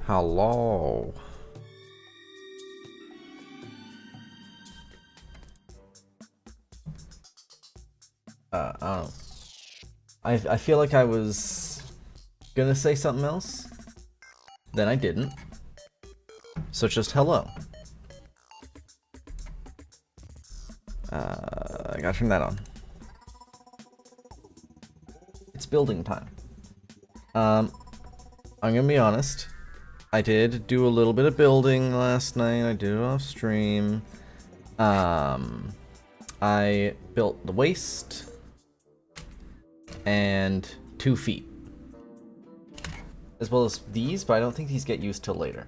Hello. I don't know. I feel like I was gonna say something else, then I didn't. So just hello. I gotta turn that on. It's building time. I'm gonna be honest. I did do a little bit of building last night. I did it off stream. I built the waist and 2 feet, as well as these, but I don't think these get used till later.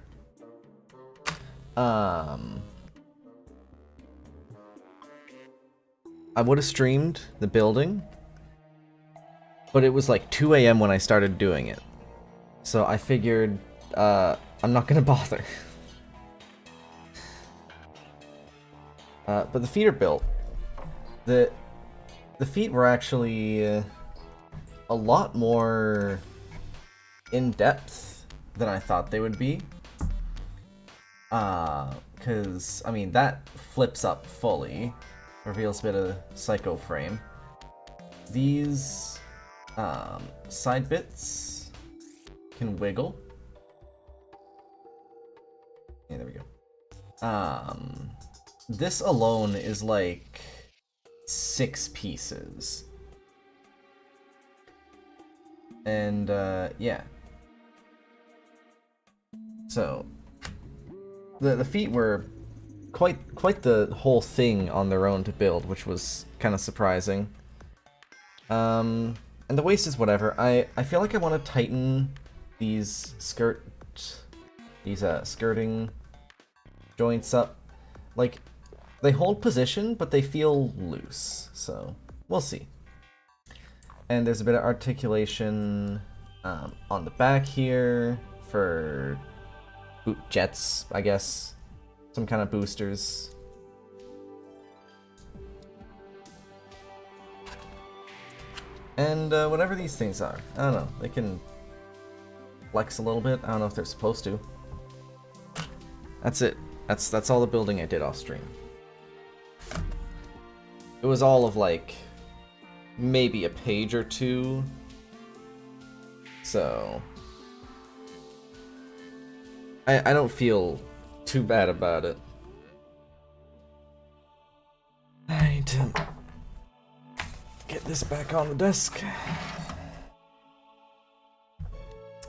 I would have streamed the building, but it was like 2 AM when I started doing it, so I figured I'm not gonna bother. But the feet are built. The feet were actually a lot more in depth than I thought they would be. Cause I mean that flips up fully, reveals a bit of psycho frame. These side bits can wiggle. Yeah, there we go. This alone is like 6 pieces. And, yeah. So, the feet were quite the whole thing on their own to build, which was kind of surprising. And the waist is whatever. I feel like I want to tighten these skirting joints up. Like, they hold position, but they feel loose, so we'll see. And there's a bit of articulation on the back here for boot jets, I guess. Some kind of boosters. And whatever these things are, I don't know, they can flex a little bit. I don't know if they're supposed to. That's it. That's all the building I did off stream. It was all of like maybe a page or 2. So I don't feel too bad about it. I need to get this back on the desk.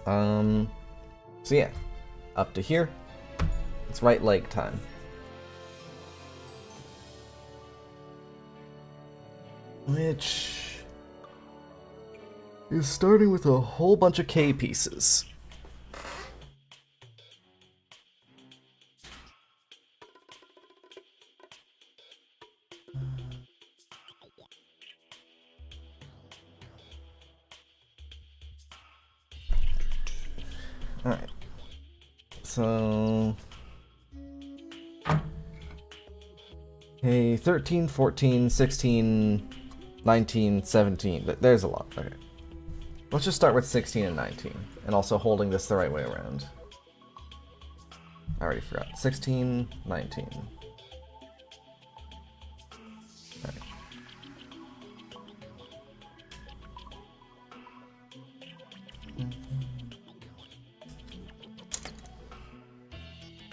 So yeah, up to here. It's right leg time. Which is starting with a whole bunch of K pieces. Alright. So okay, 13, 14, 16, 19, 17. There's a lot. Okay. Let's just start with 16 and 19, and also holding this the right way around. I already forgot. 16, 19. Alright.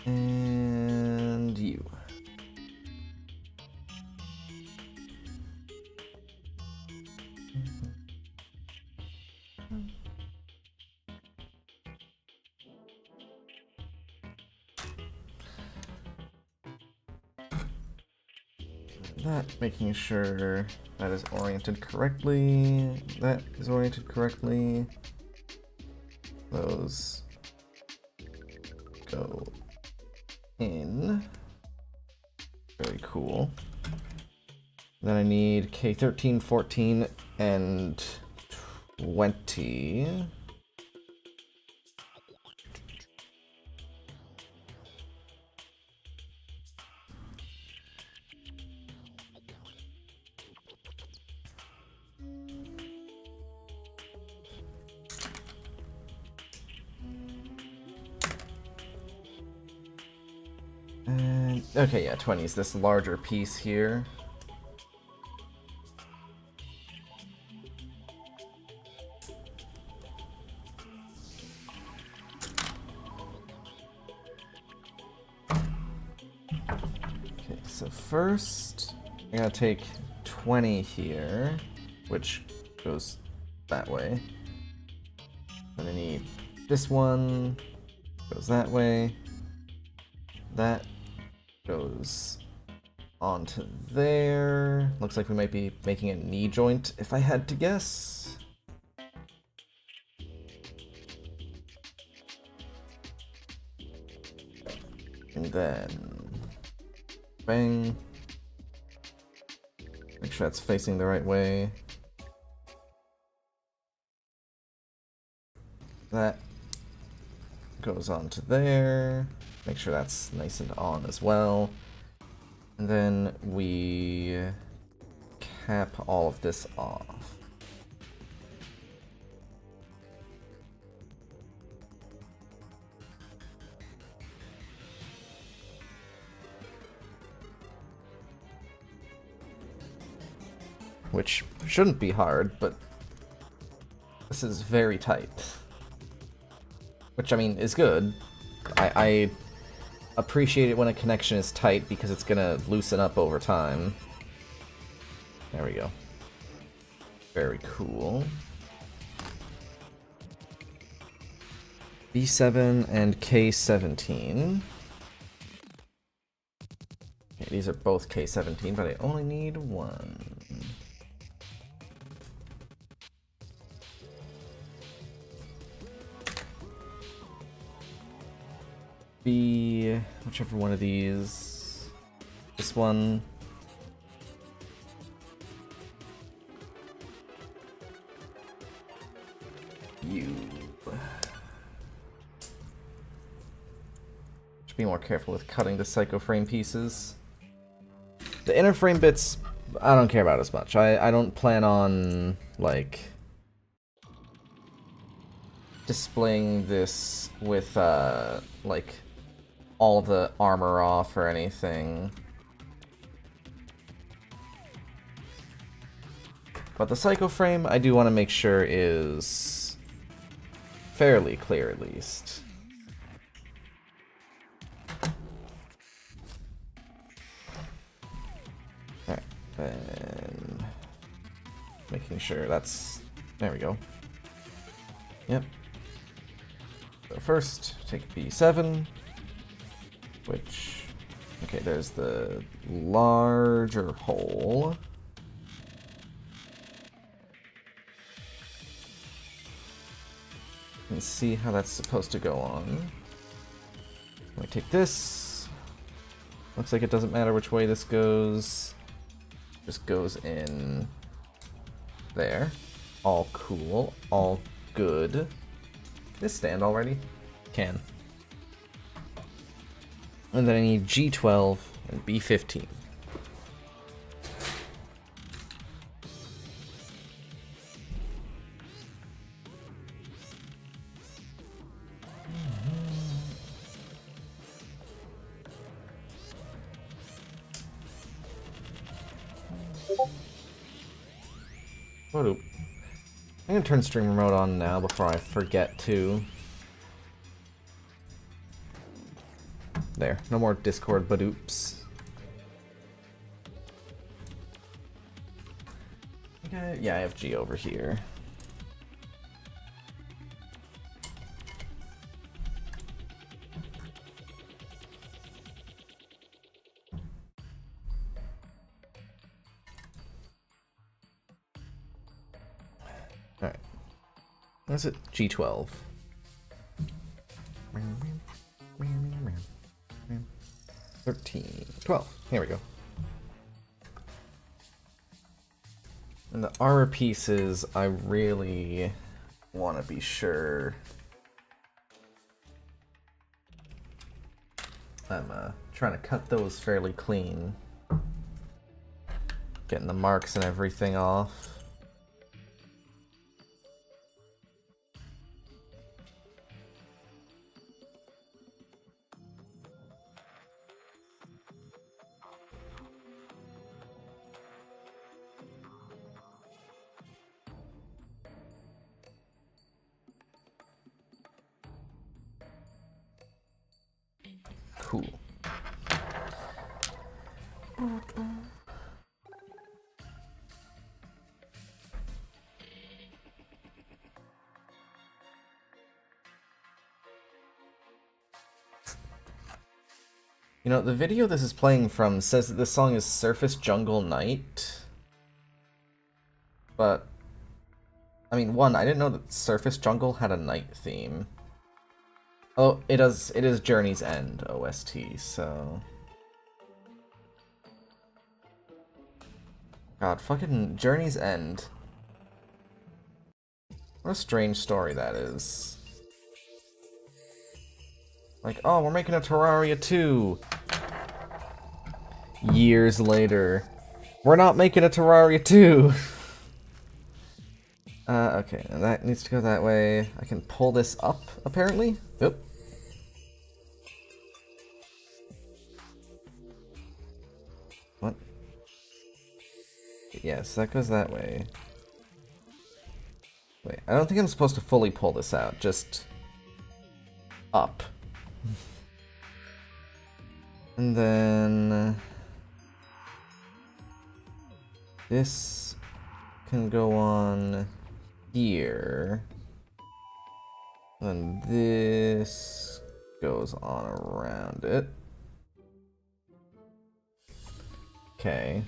And you. That, making sure that is oriented correctly. That is oriented correctly. Those go in. Very cool. Then I need K13, 14, and 20. And, okay, yeah, 20 is this larger piece here. Okay, so first, I gotta take 20 here, which goes that way. And I need this one, goes that way. That goes onto there. Looks like we might be making a knee joint, if I had to guess. And then bang. Make sure that's facing the right way. That goes onto there. Make sure that's nice and on as well. And then we cap all of this off. Which shouldn't be hard, but this is very tight. Which, I mean, is good. I appreciate it when a connection is tight because it's gonna loosen up over time. There we go. Very cool. B7 and K17. Okay, these are both K17, but I only need one. Be whichever one of these. This one. You. Should be more careful with cutting the psycho frame pieces. The inner frame bits, I don't care about as much. I don't plan on, like, displaying this with, like, all the armor off or anything. But the psycho frame, I do want to make sure is fairly clear at least. Alright, then making sure that's, there we go. Yep. So first, take B7. Which, okay, there's the larger hole. And see how that's supposed to go on. Let me take this. Looks like it doesn't matter which way this goes. Just goes in there. All cool, all good. Can this stand already? Can. And then I need G12 and B15. Badoo. I'm gonna turn stream remote on now before I forget to. There, no more Discord badoops. Okay, yeah, I have G over here. Alright. That's it, G12. 13, 12. Here we go. And the armor pieces, I really want to be sure I'm trying to cut those fairly clean. Getting the marks and everything off. Cool. You know, the video this is playing from says that this song is Surface Jungle Night. But, I mean, one, I didn't know that Surface Jungle had a night theme. Oh, it is Journey's End OST, so... God, fucking Journey's End. What a strange story that is. Like, oh, we're making a Terraria 2. Years later. We're not making a Terraria 2. Okay, and that needs to go that way. I can pull this up, apparently. Oop. What? Yes, that goes that way. Wait, I don't think I'm supposed to fully pull this out, just up. And then this can go on here. And this goes on around it. Okay.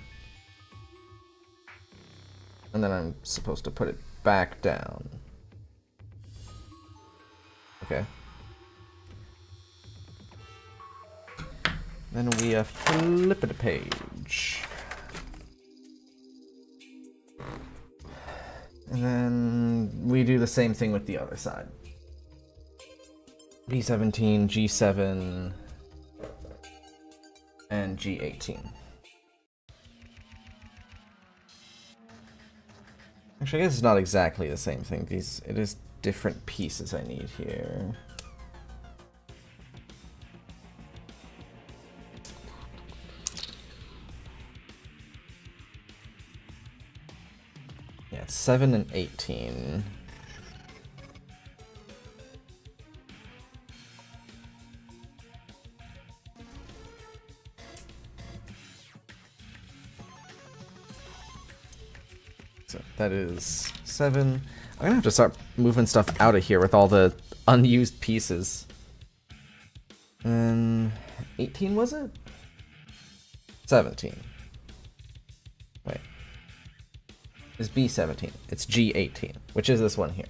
And then I'm supposed to put it back down. Okay. Then we flip it a page. And then we do the same thing with the other side. B17, G7, and G18. Actually, I guess it's not exactly the same thing. It is different pieces I need here. Yeah, it's 7 and 18. So that is 7. I'm gonna have to start moving stuff out of here with all the unused pieces. And 18 was it? 17. Wait. It's B17. It's G18, which is this one here.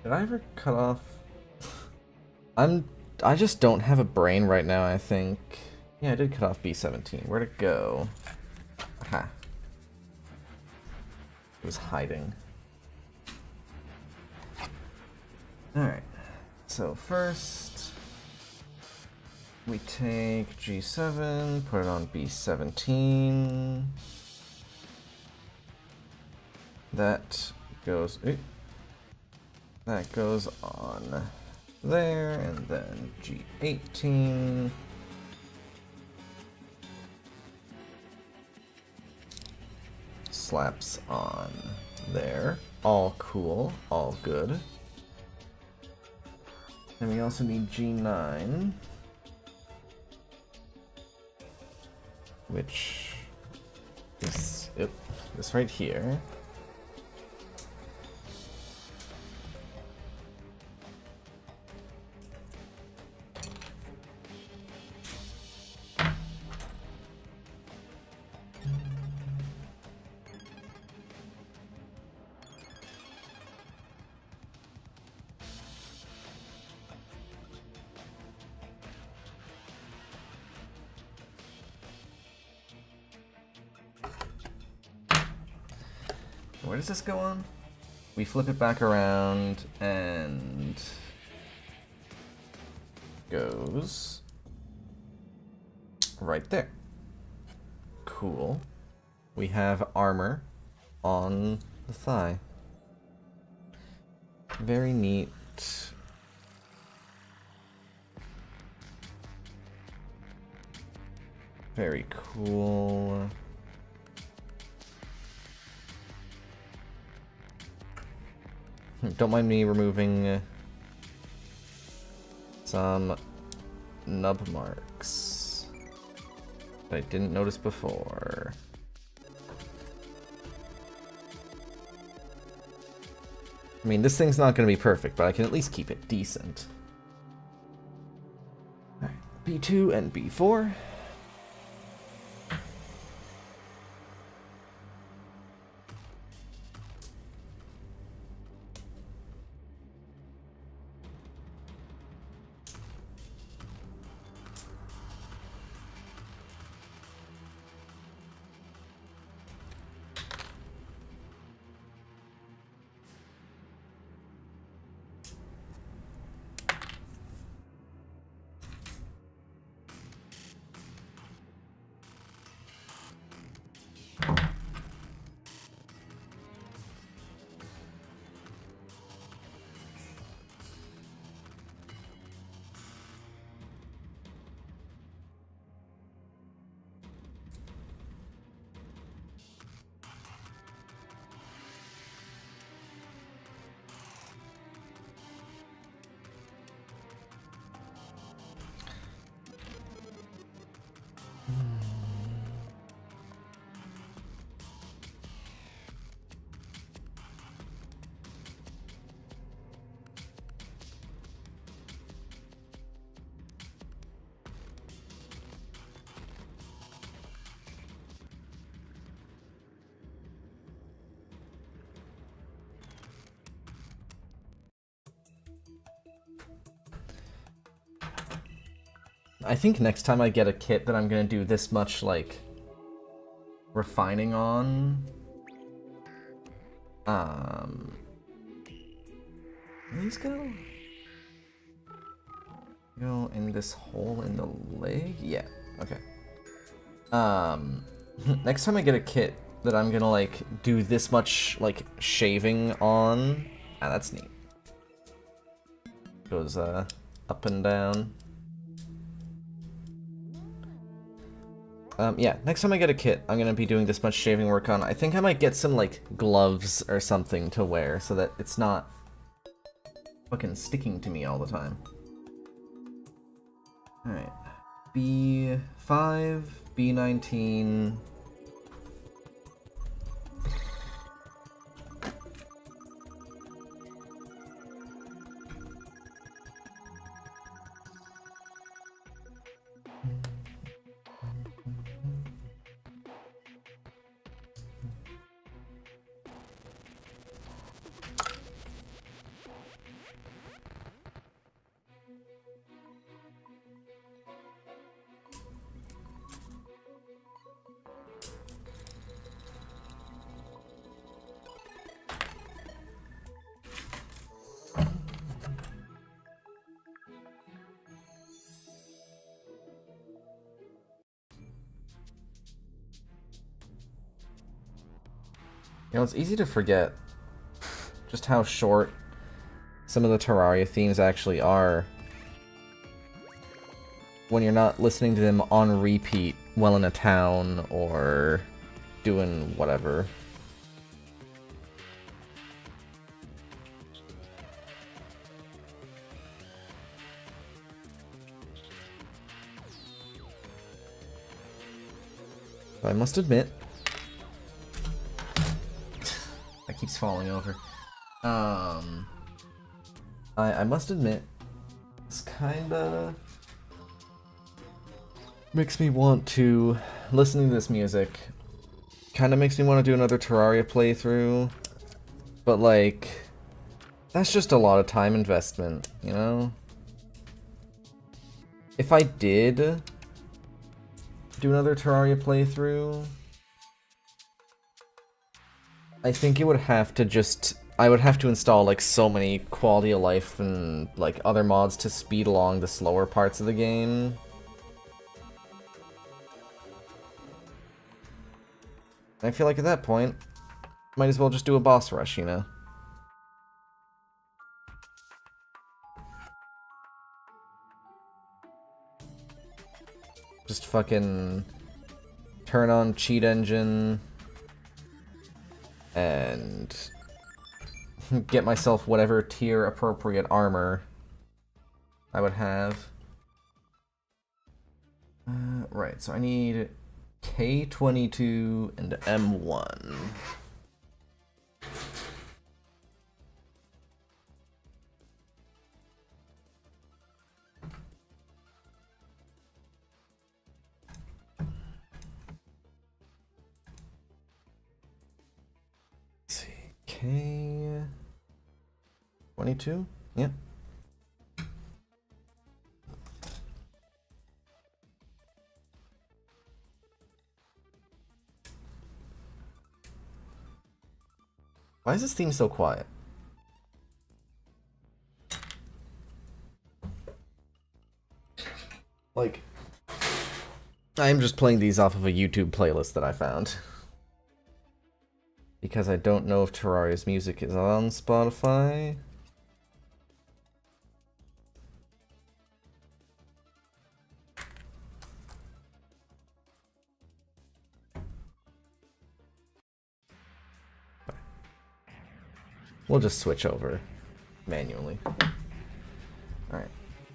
Did I ever cut off? I just don't have a brain right now, I think. Yeah, I did cut off B17. Where'd it go? Aha. It was hiding. Alright. So first, we take G7, put it on B17. That goes on there, and then G18. Slaps on there. All cool, all good. And we also need G9, which is this right here. Where does this go on? We flip it back around and goes right there. Cool. We have armor on the thigh. Very neat. Very cool. Don't mind me removing some nub marks that I didn't notice before. I mean, this thing's not going to be perfect, but I can at least keep it decent. Alright, B2 and B4. I think next time I get a kit that I'm gonna do this much, like, refining on. These go in this hole in the leg? Yeah, okay. Next time I get a kit that I'm gonna, like, do this much, like, shaving on. Ah, that's neat. Goes, up and down. Yeah, next time I get a kit, I'm gonna be doing this much shaving work on. I think I might get some, like, gloves or something to wear so that it's not fucking sticking to me all the time. Alright. B5, B19... You know, it's easy to forget just how short some of the Terraria themes actually are when you're not listening to them on repeat while in a town or doing whatever. I must admit, that keeps falling over. I must admit, this kinda makes me want to, listening to this music, kinda makes me want to do another Terraria playthrough, but like, that's just a lot of time investment, you know? If I did do another Terraria playthrough, I think it would have to just... I would have to install like so many quality of life and like other mods to speed along the slower parts of the game. I feel like at that point, might as well just do a boss rush, you know? Just fucking turn on cheat engine and get myself whatever tier appropriate armor I would have. Right, so I need K22 and M1. K22? Yep. Why is this theme so quiet? Like, I am just playing these off of a YouTube playlist that I found. Because I don't know if Terraria's music is on Spotify. We'll just switch over manually. Alright.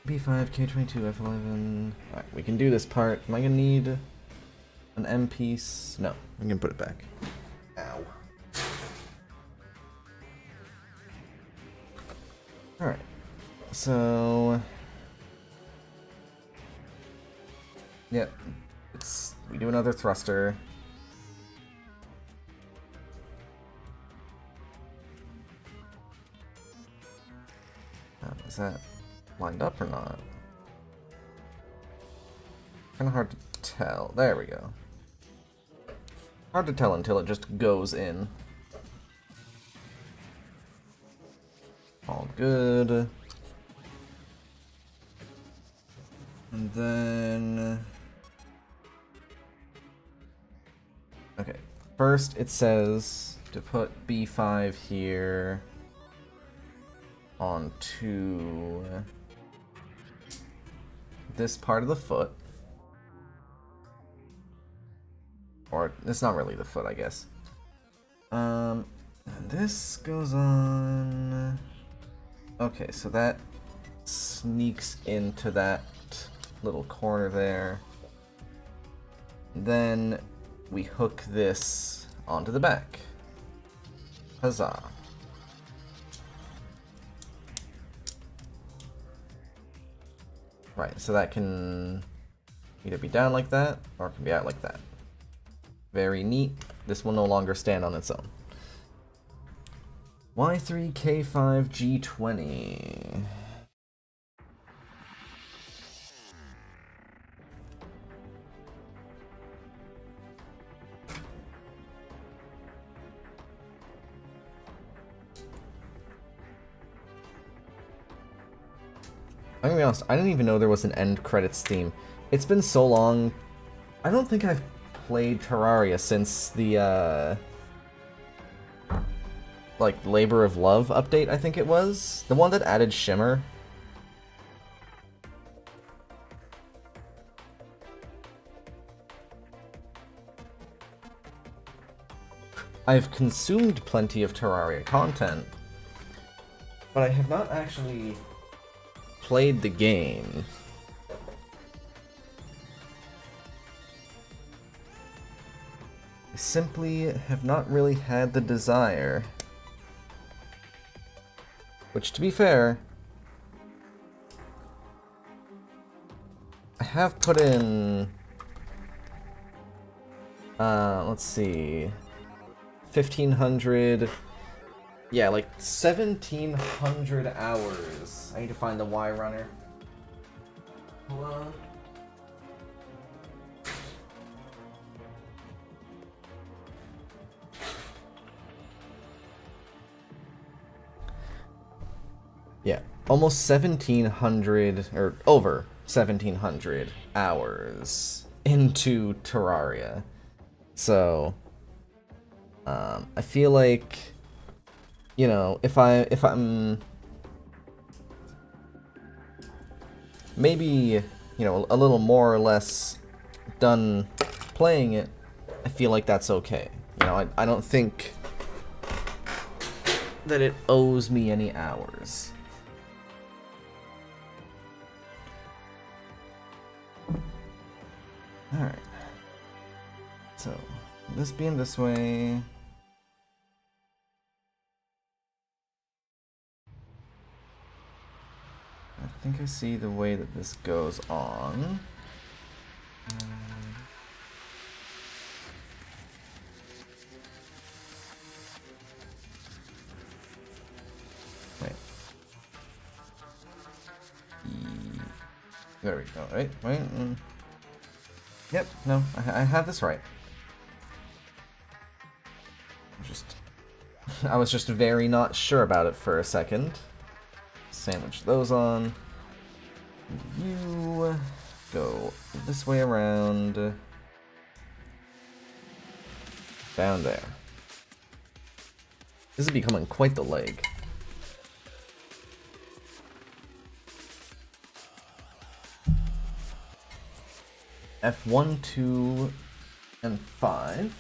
B5, K22, F11. Alright, we can do this part. Am I gonna need an M piece? No, I'm gonna put it back. Ow. Alright. So yep. We do another thruster. Is that lined up or not? Kinda hard to tell. There we go. Hard to tell until it just goes in. All good. And then... okay. First it says to put B5 here onto this part of the foot. Or, it's not really the foot, I guess. And this goes on... okay, so that sneaks into that little corner there. Then we hook this onto the back. Huzzah. Right, so that can either be down like that, or it can be out like that. Very neat. This will no longer stand on its own. Y3K5G20. I'm gonna be honest, I didn't even know there was an end credits theme. It's been so long. I don't think I've played Terraria since the like, Labor of Love update, I think it was. The one that added Shimmer. I've consumed plenty of Terraria content, but I have not actually played the game. I simply have not really had the desire. Which, to be fair, I have put in, let's see, 1,500, yeah, like 1,700 hours. I need to find the Y runner. Hold on. Yeah, almost 1,700, or over 1,700 hours into Terraria. So, I feel like, you know, if I'm maybe, you know, a little more or less done playing it, I feel like that's okay. You know, I don't think that it owes me any hours. Alright. So, this being this way. I think I see the way that this goes on. Wait. There we go. Wait. Yep, no, I have this right. I was just very not sure about it for a second. Sandwich those on. You go this way around. Down there. This is becoming quite the leg. F1, 2, and 5.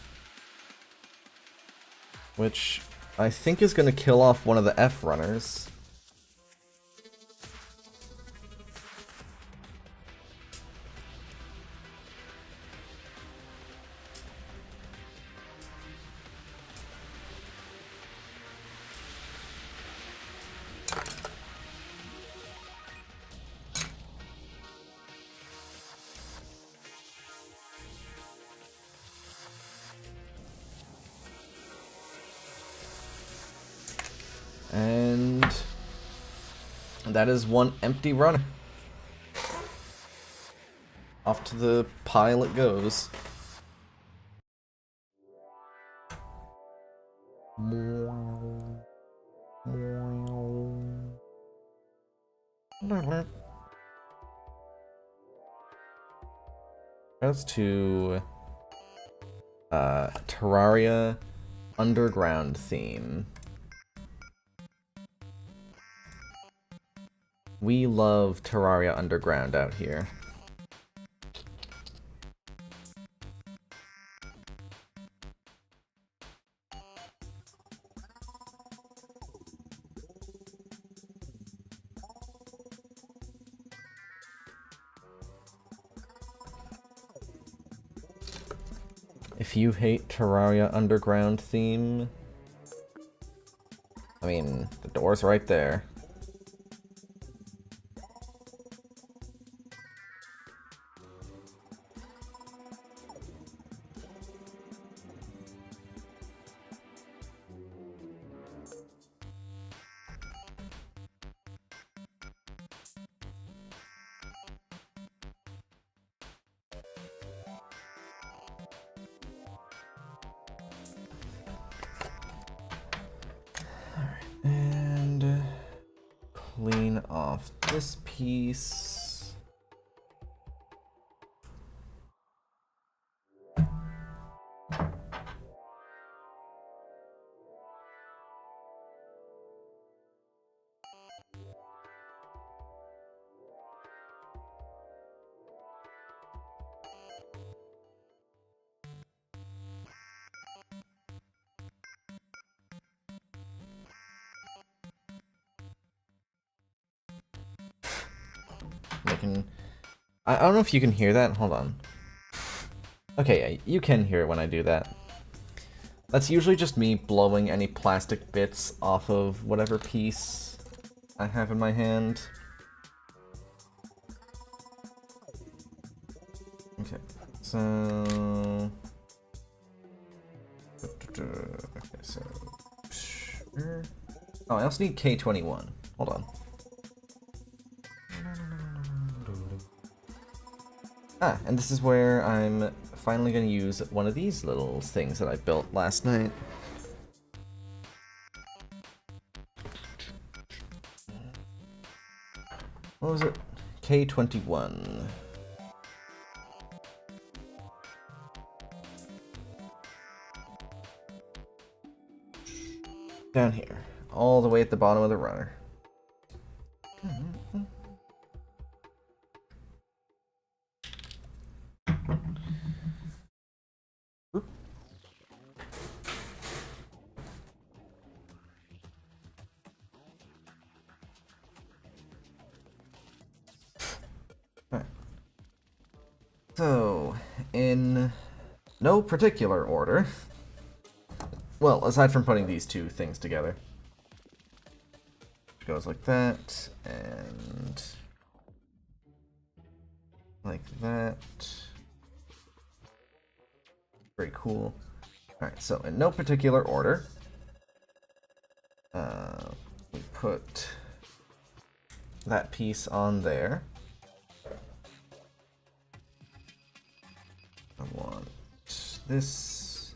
Which I think is going to kill off one of the F runners. And that is one empty runner. Off to the pile it goes. Goes to Terraria Underground theme. We love Terraria Underground out here. If you hate Terraria Underground theme, I mean, the door's right there. And clean off this piece. I don't know if you can hear that. Hold on. Okay, yeah, you can hear it when I do that. That's usually just me blowing any plastic bits off of whatever piece I have in my hand. Okay, so... Okay, so... Oh, I also need K21. Hold on. Ah, and this is where I'm finally going to use one of these little things that I built last night. What was it? K21. Down here. All the way at the bottom of the runner. Right. So, in no particular order, well, aside from putting these two things together, it goes like that, and like that. Very cool. Alright, so in no particular order, we put that piece on there. I want these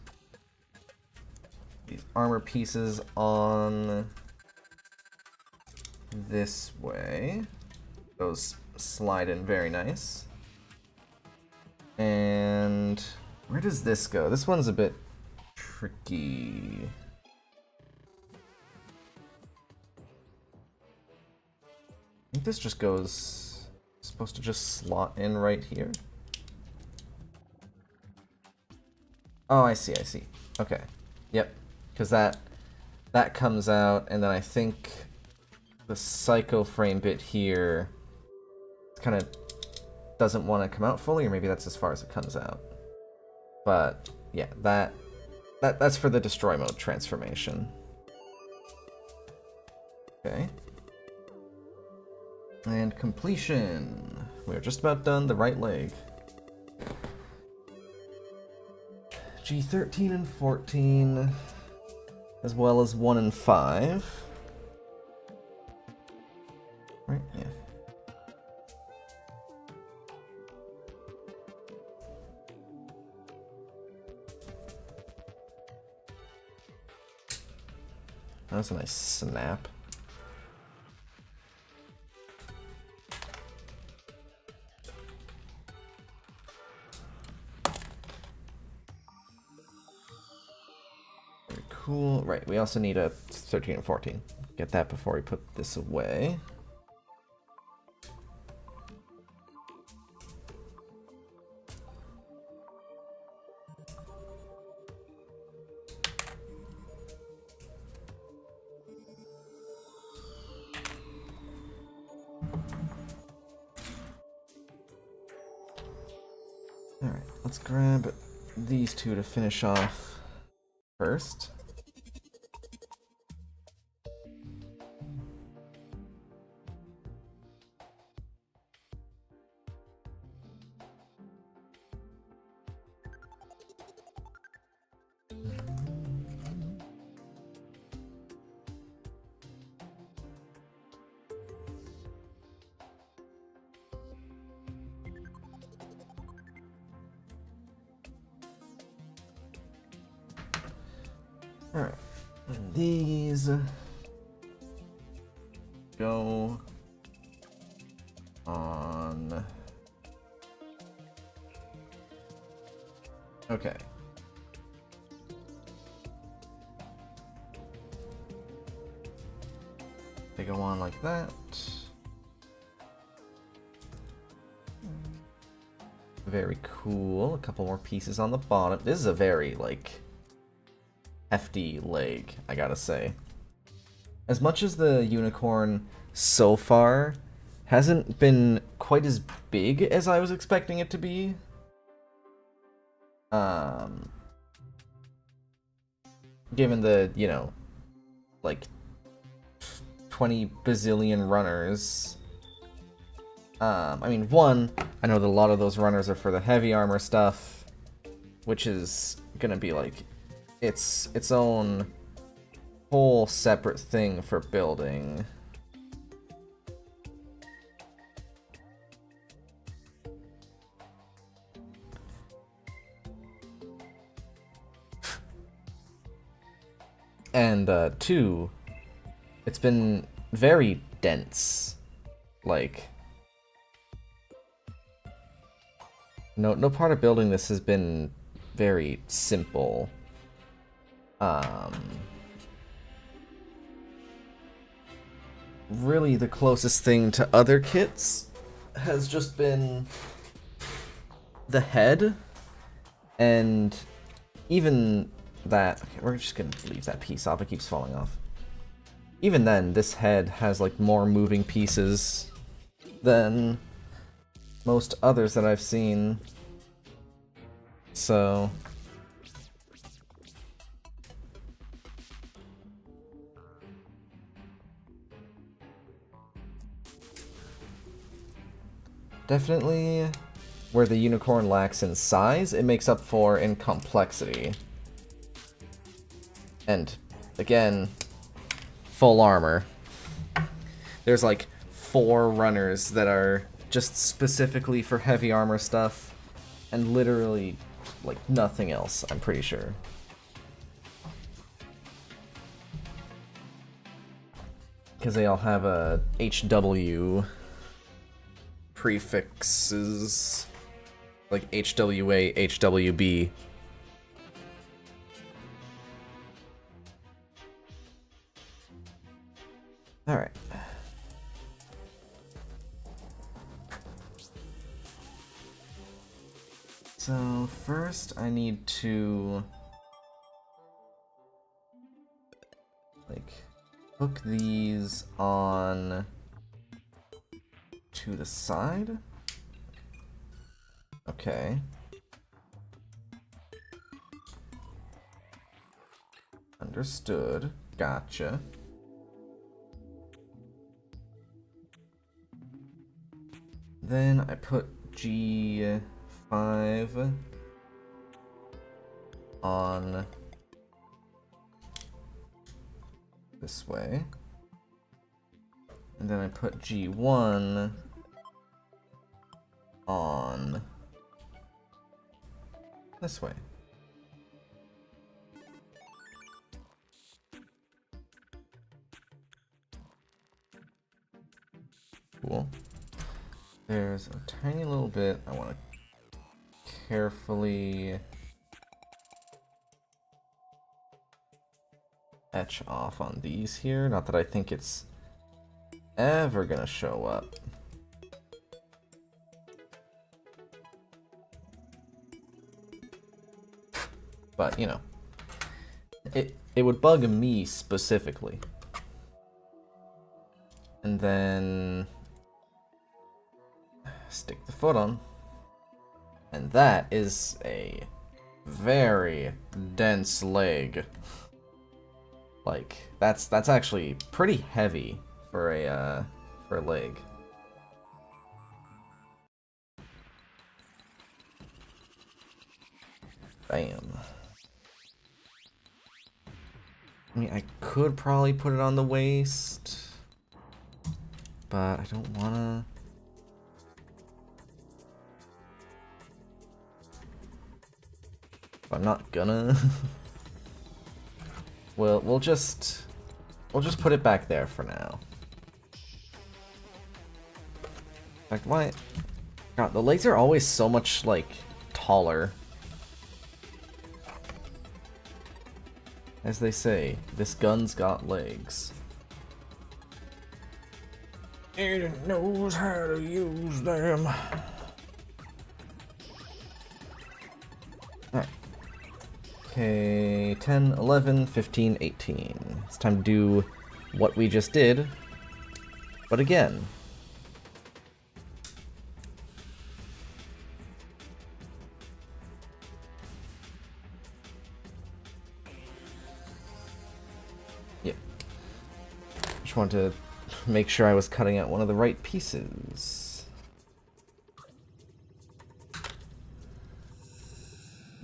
armor pieces on this way. Those slide in very nice. And where does this go? This one's a bit tricky. I think this just goes, supposed to just slot in right here. Oh, I see, I see. Okay. Yep. Because that comes out, and then I think the Psycho frame bit here kind of doesn't want to come out fully, or maybe that's as far as it comes out. But yeah, that's for the destroy mode transformation. Okay. And completion. We're just about done. The right leg. G13 and 14, as well as 1 and 5. Right, yeah. That was a nice snap. Very cool. Right, we also need a 13 and 14. Get that before we put this away. Alright, let's grab these two to finish off first. Alright, and these go on. Okay. They go on like that. Very cool. A couple more pieces on the bottom. This is a very, like, hefty leg, I gotta say. As much as the unicorn so far hasn't been quite as big as I was expecting it to be. Given the, you know, like 20 bazillion runners. I mean, one, I know that a lot of those runners are for the heavy armor stuff, which is gonna be like its own whole separate thing for building. And two, it's been very dense. Like, no part of building this has been very simple. Really the closest thing to other kits has just been the head, and even that, okay, we're just gonna leave that piece off, it keeps falling off. Even then, this head has like more moving pieces than most others that I've seen. So definitely where the unicorn lacks in size, it makes up for in complexity. And again, full armor. There's like 4 runners that are just specifically for heavy armor stuff, and literally like nothing else, I'm pretty sure. Because they all have a HW prefixes, like HWA, HWB. Alright. So first I need to like hook these on to the side. Okay. Understood. Gotcha. Then I put G5 on this way. And then I put G1 on this way. Cool. There's a tiny little bit I want to carefully etch off on these here. Not that I think it's ever gonna show up. But, you know, it would bug me specifically. And then stick the foot on. And that is a very dense leg. Like, that's actually pretty heavy for a leg. Bam. I mean, I could probably put it on the waist, but I don't wanna. I'm not gonna. Well, we'll just put it back there for now. In fact, why? God, the legs are always so much like taller. As they say, this gun's got legs. It knows how to use them. Alright. Okay, 10, 11, 15, 18. It's time to do what we just did, but again. just wanted to make sure I was cutting out one of the right pieces.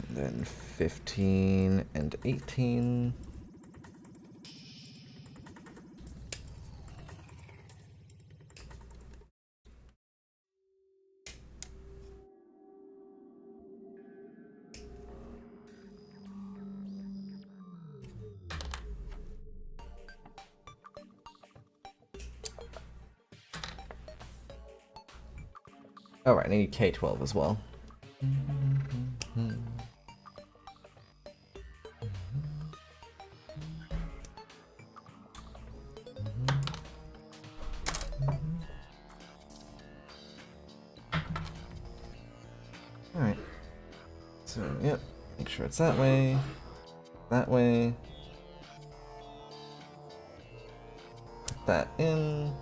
And then 15 and 18. Oh, right, I need K12 as well. Alright. So, yep. Make sure it's that way. That way. Put that in.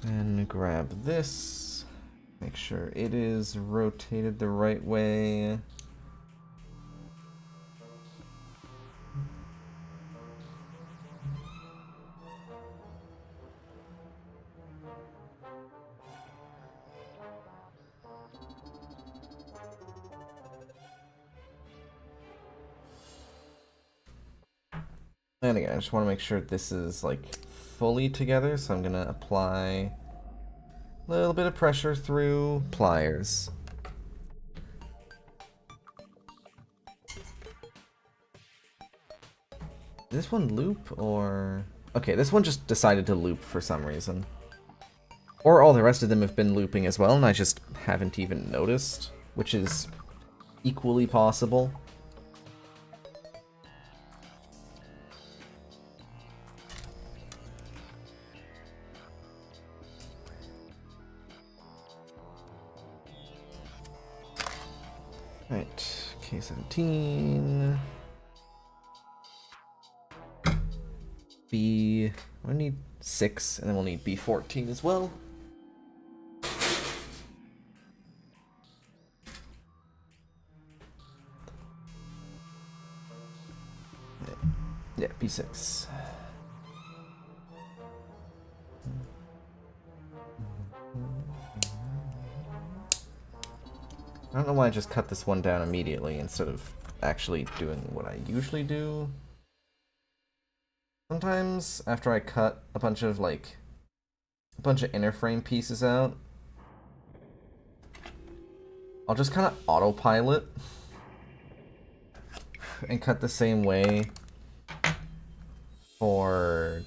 And grab this. Make sure it is rotated the right way. And again, I just want to make sure this is like fully together, so I'm gonna apply a little bit of pressure through pliers. Did this one loop or... Okay, this one just decided to loop for some reason. Or all the rest of them have been looping as well, and I just haven't even noticed, which is equally possible. Right, K17. B... I need 6, and then we'll need B14 as well. Yeah, B6. I don't know why I just cut this one down immediately instead of actually doing what I usually do. Sometimes after I cut a bunch of inner frame pieces out, I'll just kind of autopilot and cut the same way for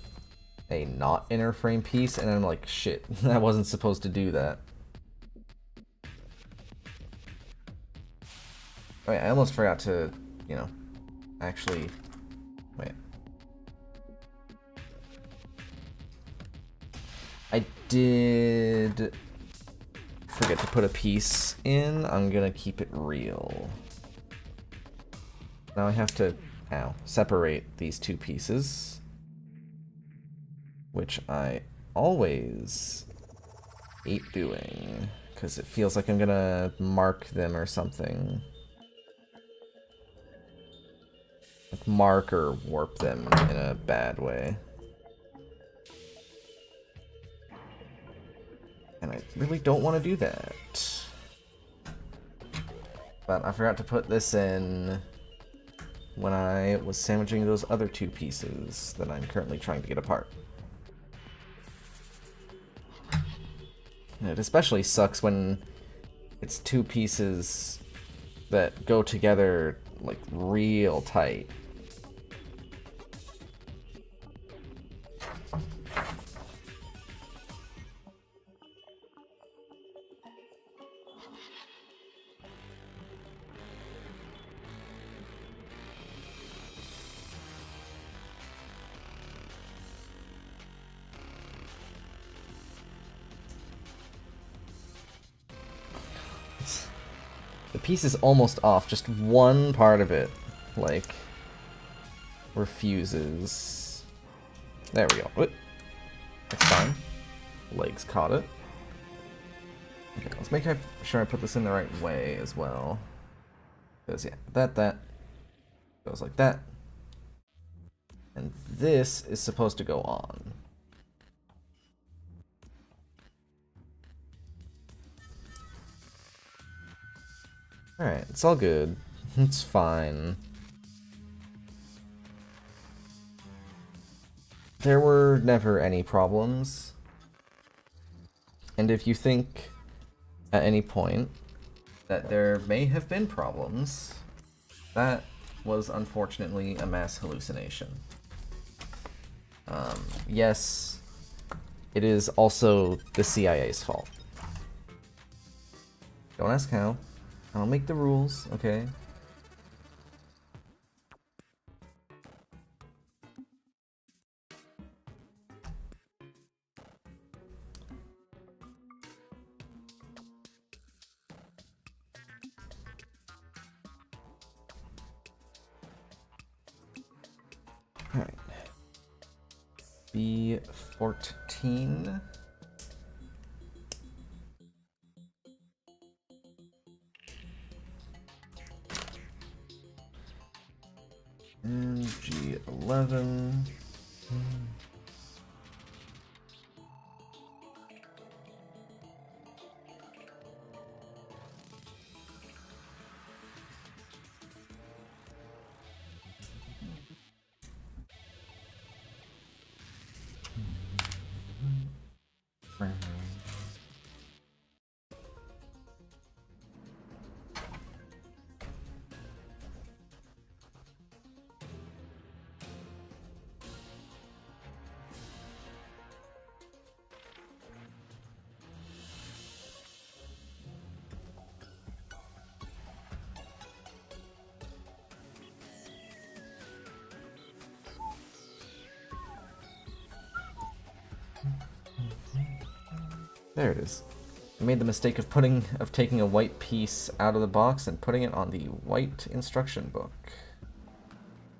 a not inner frame piece, and I'm like, shit, I wasn't supposed to do that. Wait, I almost forgot to, you know, actually... Wait. I did forget to put a piece in. I'm gonna keep it real. Now I have to, separate these two pieces. Which I always hate doing, because it feels like I'm gonna mark them or something. Like mark or warp them in a bad way. And I really don't want to do that. But I forgot to put this in when I was sandwiching those other two pieces that I'm currently trying to get apart. And it especially sucks when it's two pieces that go together like real tight. The piece is almost off, just one part of it, like, refuses. There we go. Whoop. That's fine. Legs caught it. Okay, let's make sure I put this in the right way as well. Goes, yeah, that goes like that. And this is supposed to go on. Alright, it's all good. It's fine. There were never any problems. And if you think at any point that there may have been problems, that was unfortunately a mass hallucination. Yes, it is also the CIA's fault. Don't ask how. I don't make the rules, okay? Alright. B14. And G11. There it is. I made the mistake of taking a white piece out of the box and putting it on the white instruction book.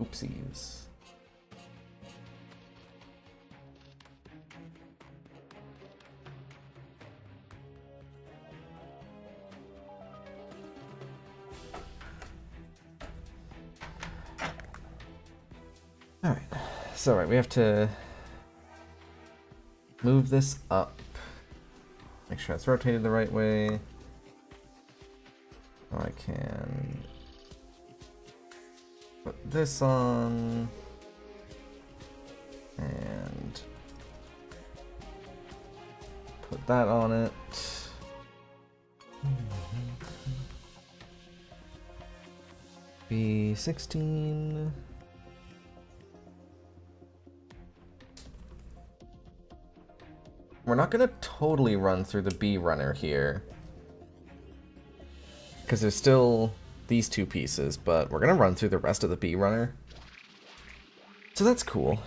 Oopsies. Alright, so we have to move this up. Make sure it's rotated the right way. So I can put this on and put that on it. B16. We're not gonna totally run through the B runner here, because there's still these two pieces, but we're gonna run through the rest of the B runner. So that's cool.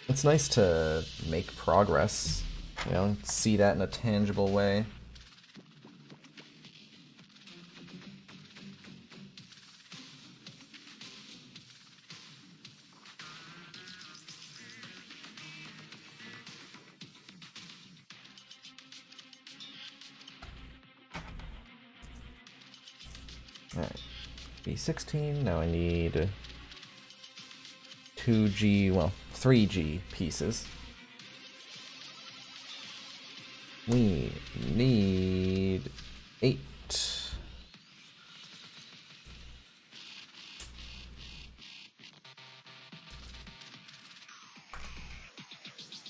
It's nice to make progress, you know, see that in a tangible way. Alright, B16, now I need 2G, well, 3G pieces. We need 8.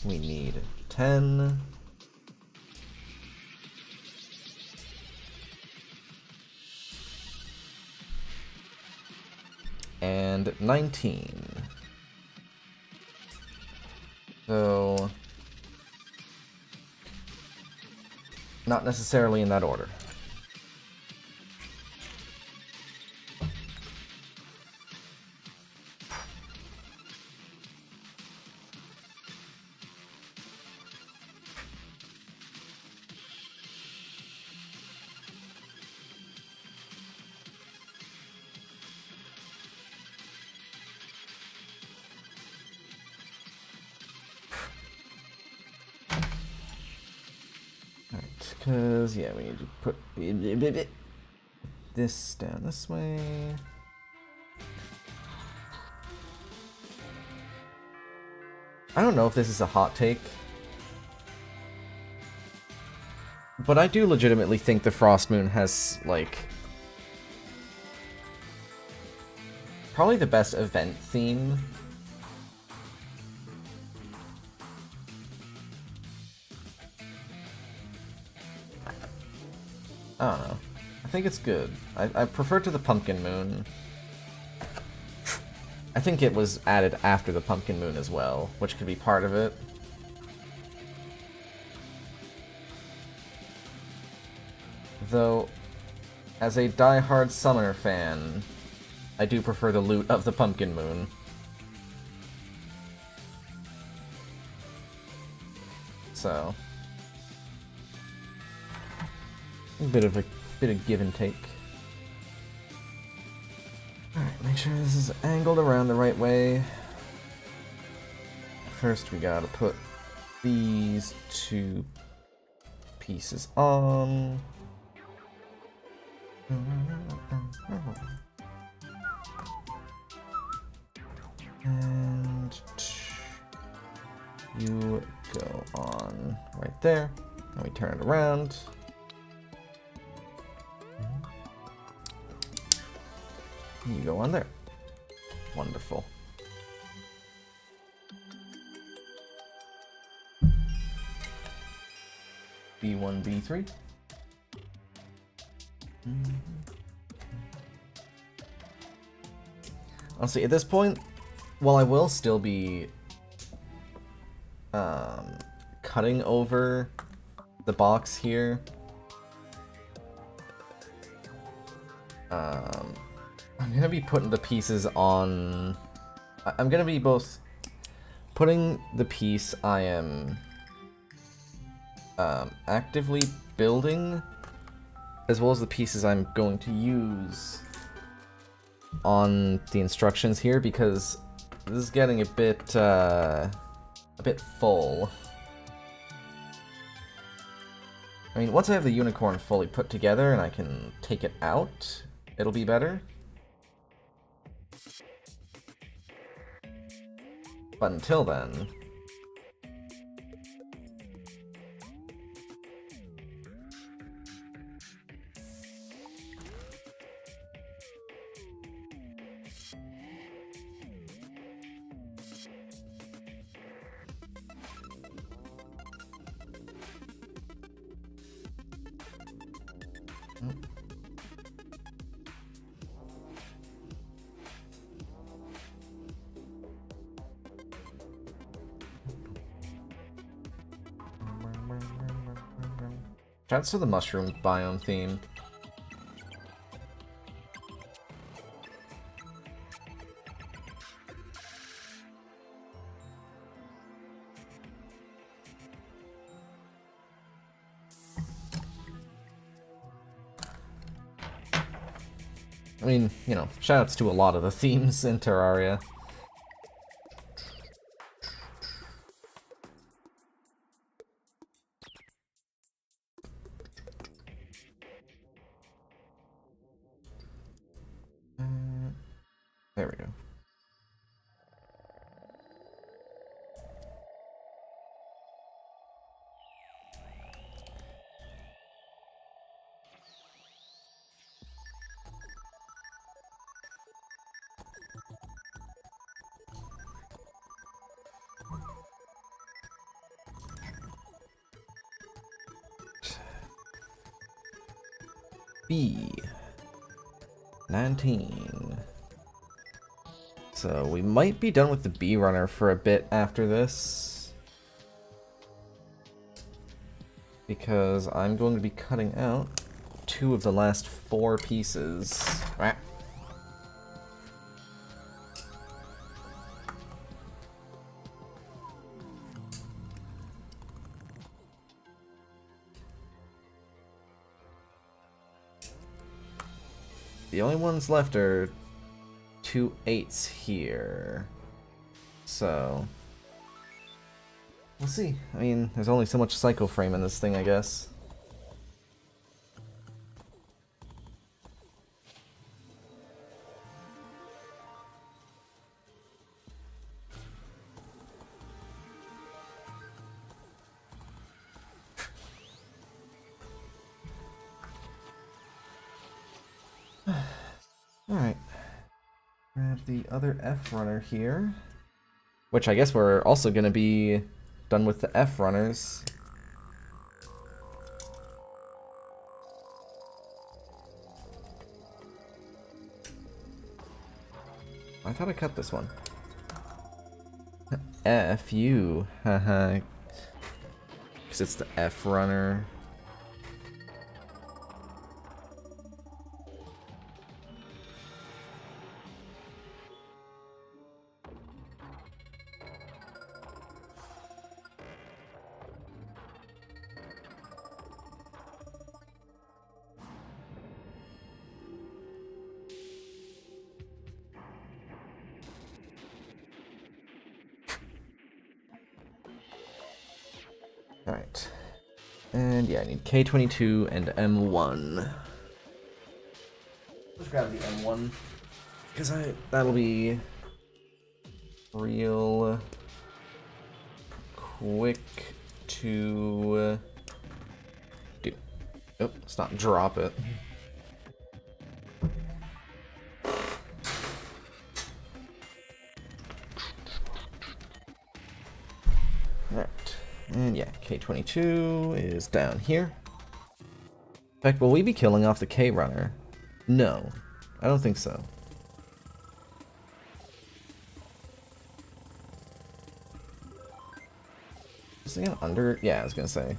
We need 10. And 19. So, not necessarily in that order. Because, yeah, we need to put... this down this way. I don't know if this is a hot take, but I do legitimately think the Frost Moon has, like, probably the best event theme. I don't know. I think it's good. I prefer to the Pumpkin Moon. I think it was added after the Pumpkin Moon as well, which could be part of it. Though, as a die-hard Summoner fan, I do prefer the loot of the Pumpkin Moon. So, a bit of give and take. Alright, make sure this is angled around the right way. First we gotta put these two pieces on. And you go on right there. And we turn it around. You go on there. Wonderful. B1, B3. Honestly, at this point, while I will still be cutting over the box here, I'm gonna be putting the pieces on. I'm gonna be both putting the piece I am actively building, as well as the pieces I'm going to use on the instructions here, because this is getting a bit full. I mean, once I have the unicorn fully put together and I can take it out, it'll be better. But until then... Shouts to the mushroom biome theme. I mean, you know, shoutouts to a lot of the themes in Terraria. There we go. B19. So we might be done with the bee runner for a bit after this, because I'm going to be cutting out 2 of the last 4 pieces. The only ones left are 2 8s here, so we'll see. I mean, there's only so much Psycho Frame in this thing, I guess. Alright. Grab the other F runner here. Which I guess we're also going to be done with the F runners. I thought I cut this one. F you. Haha. Because it's the F runner. Alright. And yeah, I need K22 and M1. Let's grab the M1. Because that'll be real quick to do. Oh, let's not drop it. Alright. And yeah, K22 is down here. In fact, will we be killing off the K runner? No, I don't think so. Is it under? Yeah, I was gonna say.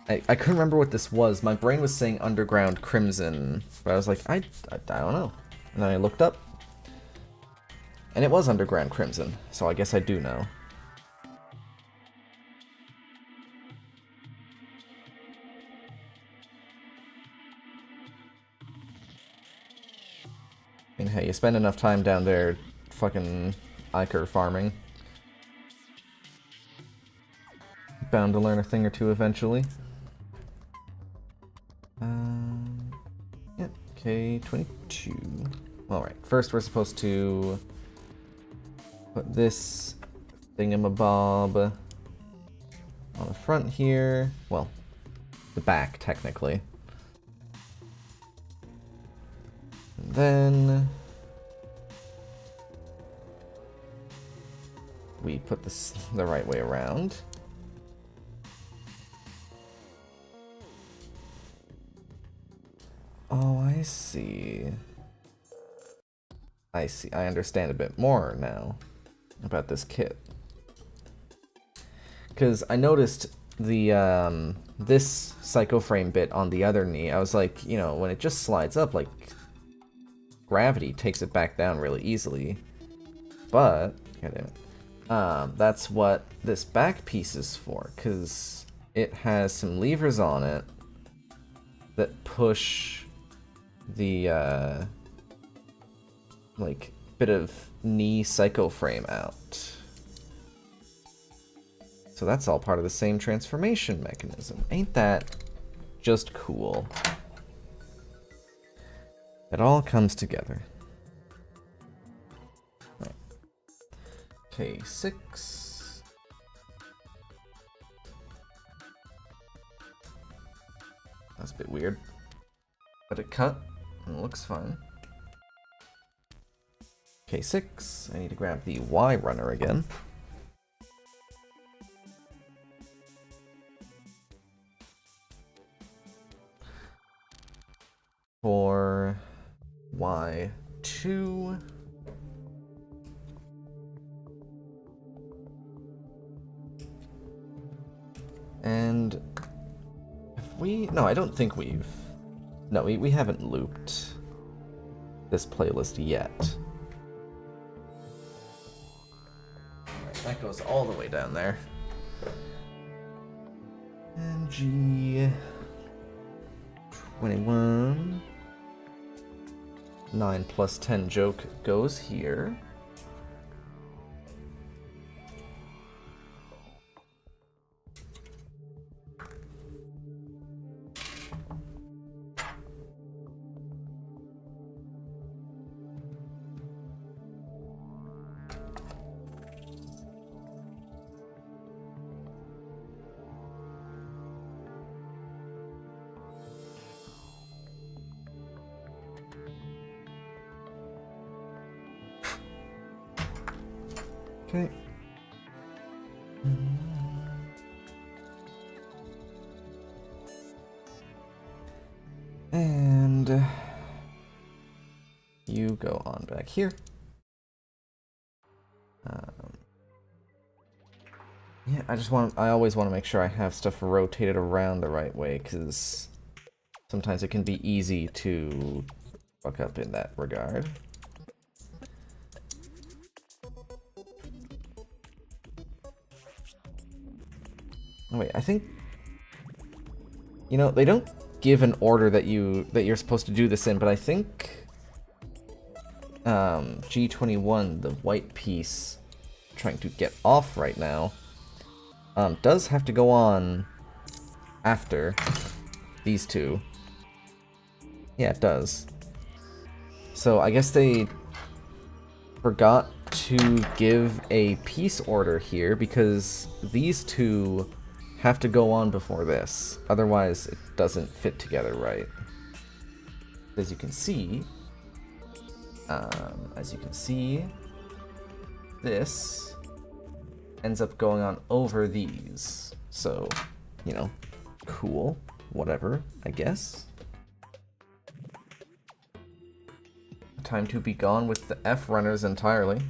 I couldn't remember what this was. My brain was saying Underground Crimson, but I was like, I don't know. And then I looked up, and it was Underground Crimson, so I guess I do know. I mean, hey, you spend enough time down there fucking Iker farming. Bound to learn a thing or two eventually. Yeah, K22. Alright, first we're supposed to put this thingamabob on the front here. Well, the back, technically. And then we put this the right way around. Oh, I see. I see. I understand a bit more now about this kit. Because I noticed the this psycho frame bit on the other knee. I was like, you know, when it just slides up, like gravity takes it back down really easily. But that's what this back piece is for, because it has some levers on it that push the like bit of knee psycho frame out. So that's all part of the same transformation mechanism. Ain't that just cool? It all comes together. Right. K6. That's a bit weird. But it cut, and it looks fine. K6, I need to grab the Y runner again. For Y2. And if we... No, I don't think we've... No, we haven't looped this playlist yet. Alright, that goes all the way down there. And G21. 9 plus 10 joke goes here. Okay. And you go on back here. Yeah, I always want to make sure I have stuff rotated around the right way, because sometimes it can be easy to fuck up in that regard. Oh, wait, I think, you know, they don't give an order that you're supposed to do this in, but I think G21, the white piece, trying to get off right now, does have to go on after these two. Yeah, it does. So I guess they forgot to give a piece order here, because these two have to go on before this. Otherwise, it doesn't fit together right. As you can see, this ends up going on over these. So, you know, cool, whatever, I guess. Time to be gone with the F runners entirely.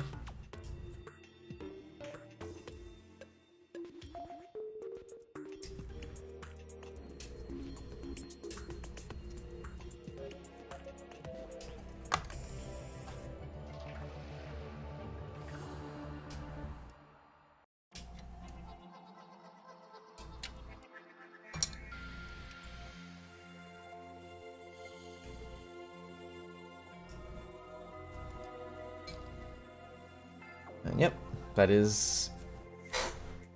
And yep, that is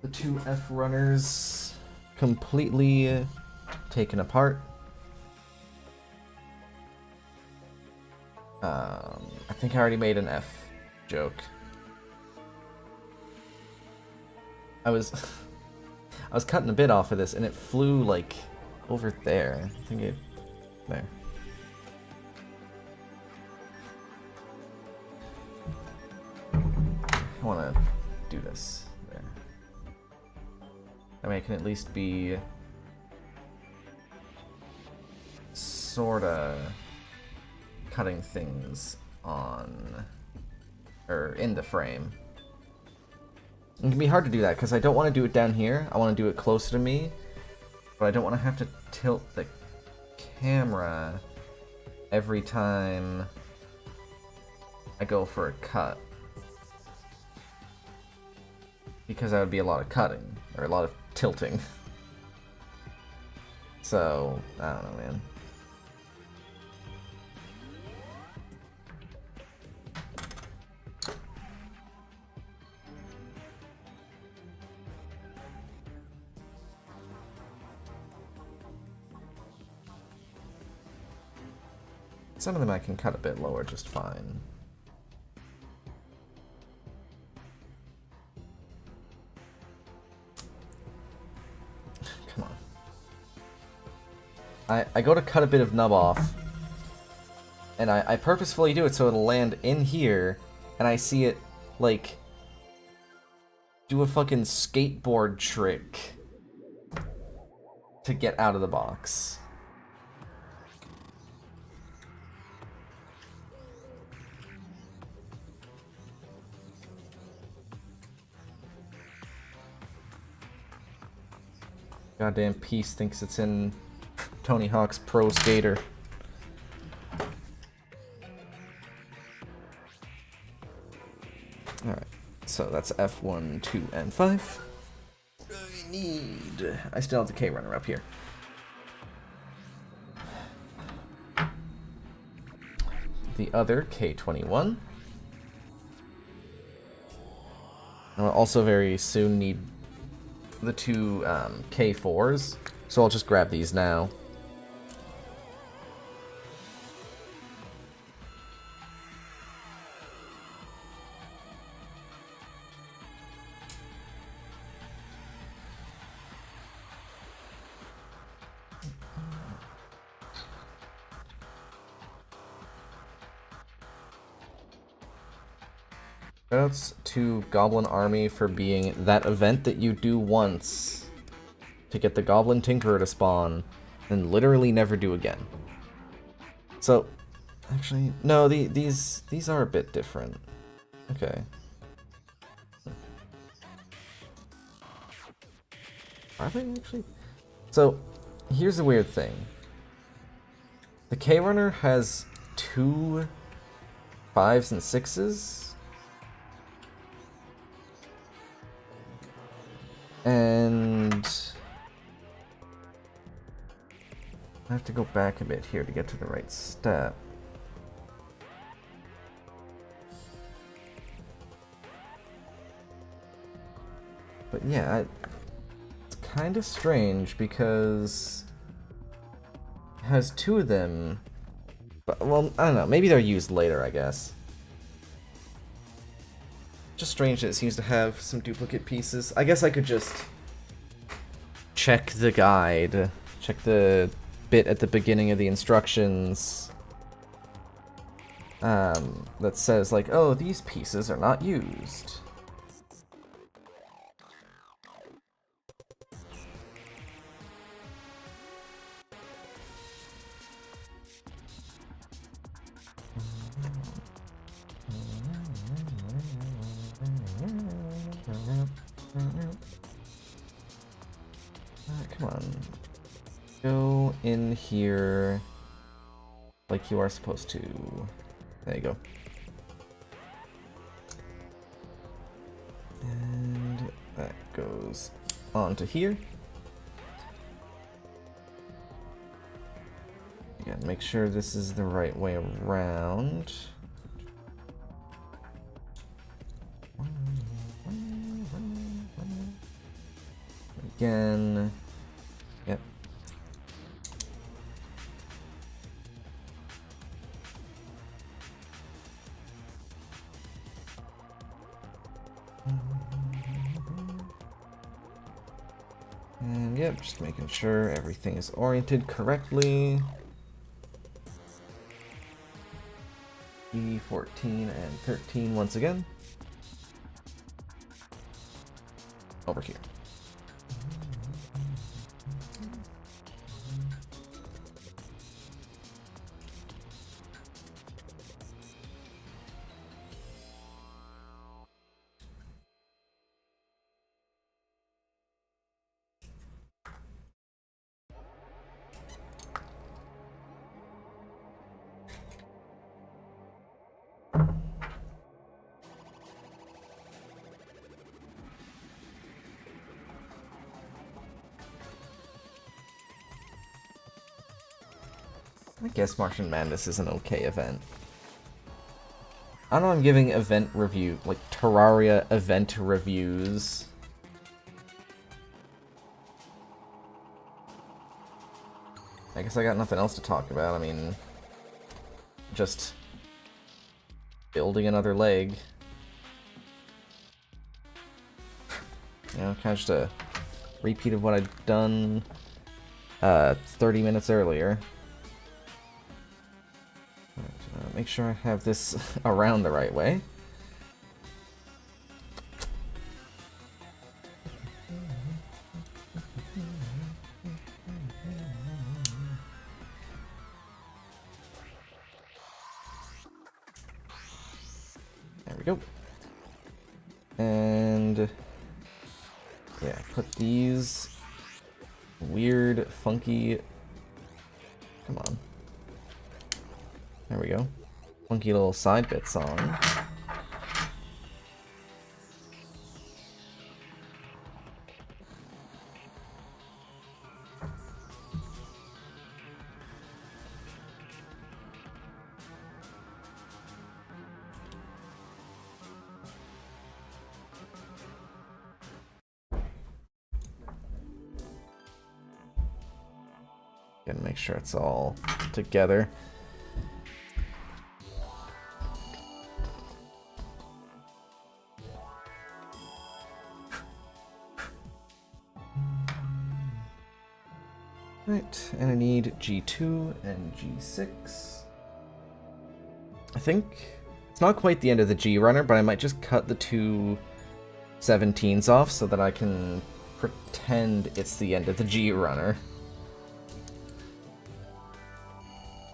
the two F runners completely taken apart. I think I already made an F joke. I was cutting a bit off of this, and it flew like over there. I think it there. I want to do this there. I mean, it can at least be sorta cutting things on, or in the frame. It can be hard to do that because I don't want to do it down here. I want to do it closer to me, but I don't want to have to tilt the camera every time I go for a cut, because that would be a lot of cutting, or a lot of tilting. So, I don't know, man. Some of them I can cut a bit lower just fine. Come on. I go to cut a bit of nub off, and I purposefully do it so it'll land in here, and I see it, like, do a fucking skateboard trick to get out of the box. Goddamn piece thinks it's in Tony Hawk's Pro Skater. Alright, so that's F1, 2, and 5. I still have the K runner up here. The other K21. I'll also very soon need the two K4s, so I'll just grab these now. Shoutouts to Goblin Army for being that event that you do once to get the Goblin Tinkerer to spawn, and literally never do again. So, actually, no, these are a bit different. Okay. Are they actually? So, here's the weird thing. The K-Runner has 2 5s and 6s. And I have to go back a bit here to get to the right step. But yeah, it's kind of strange because it has 2 of them. But, well, I don't know. Maybe they're used later, I guess. Just strange that it seems to have some duplicate pieces. I guess I could just check the guide, check the bit at the beginning of the instructions that says, like, oh, these pieces are not used. Come on. Go in here like you are supposed to. There you go. And that goes onto here. Again, make sure this is the right way around. Again. Yep. And yep, just making sure everything is oriented correctly. E14 and 13 once again. Over here. I guess Martian Madness is an okay event. I know I'm giving event review, like Terraria event reviews. I guess I got nothing else to talk about. I mean, just building another leg. You know, kind of just a repeat of what I'd done 30 minutes earlier. Make sure I have this around the right way. There we go. And yeah, put these weird, funky, come on. There we go. Funky little side bits on. Gotta make sure it's all together. Right, and I need G2 and G6. I think It's not quite the end of the G runner, but I might just cut the two 17s off so that I can pretend it's the end of the G runner.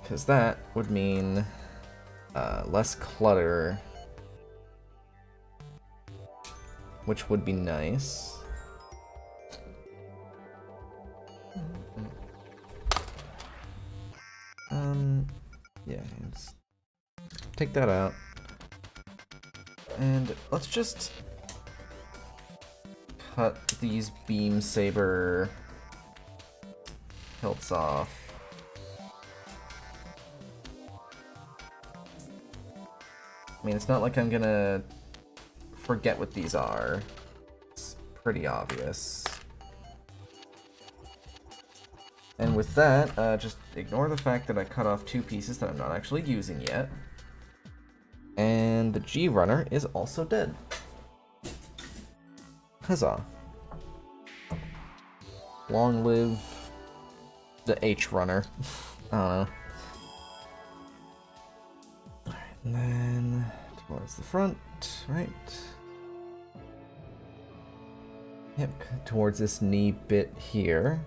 Because that would mean less clutter, which would be nice. Yeah, let's take that out. And let's just cut these beam saber hilts off. I mean, it's not like I'm gonna forget what these are. It's pretty obvious. And with that, just ignore the fact that I cut off two pieces that I'm not actually using yet. And the G runner is also dead. Huzzah. Long live the H runner. I don't know. And then towards the front, right? Yep, towards this knee bit here.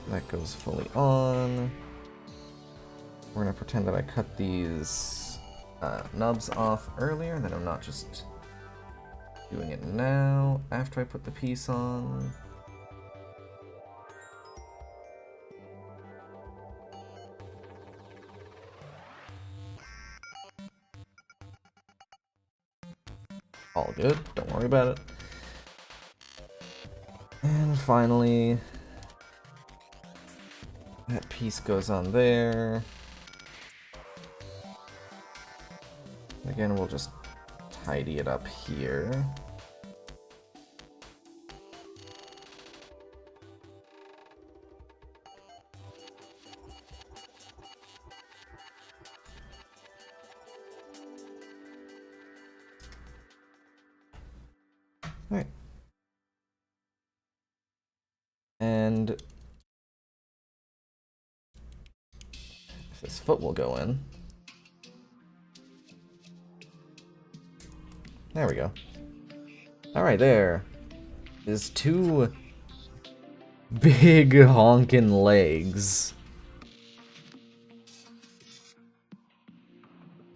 That goes fully on. We're gonna pretend that I cut these nubs off earlier, and then I'm not just doing it now after I put the piece on. All good, don't worry about it. And finally, that piece goes on there. Again, we'll just tidy it up here. All right. And this foot will go in. There we go. Alright, there is two big honkin' legs.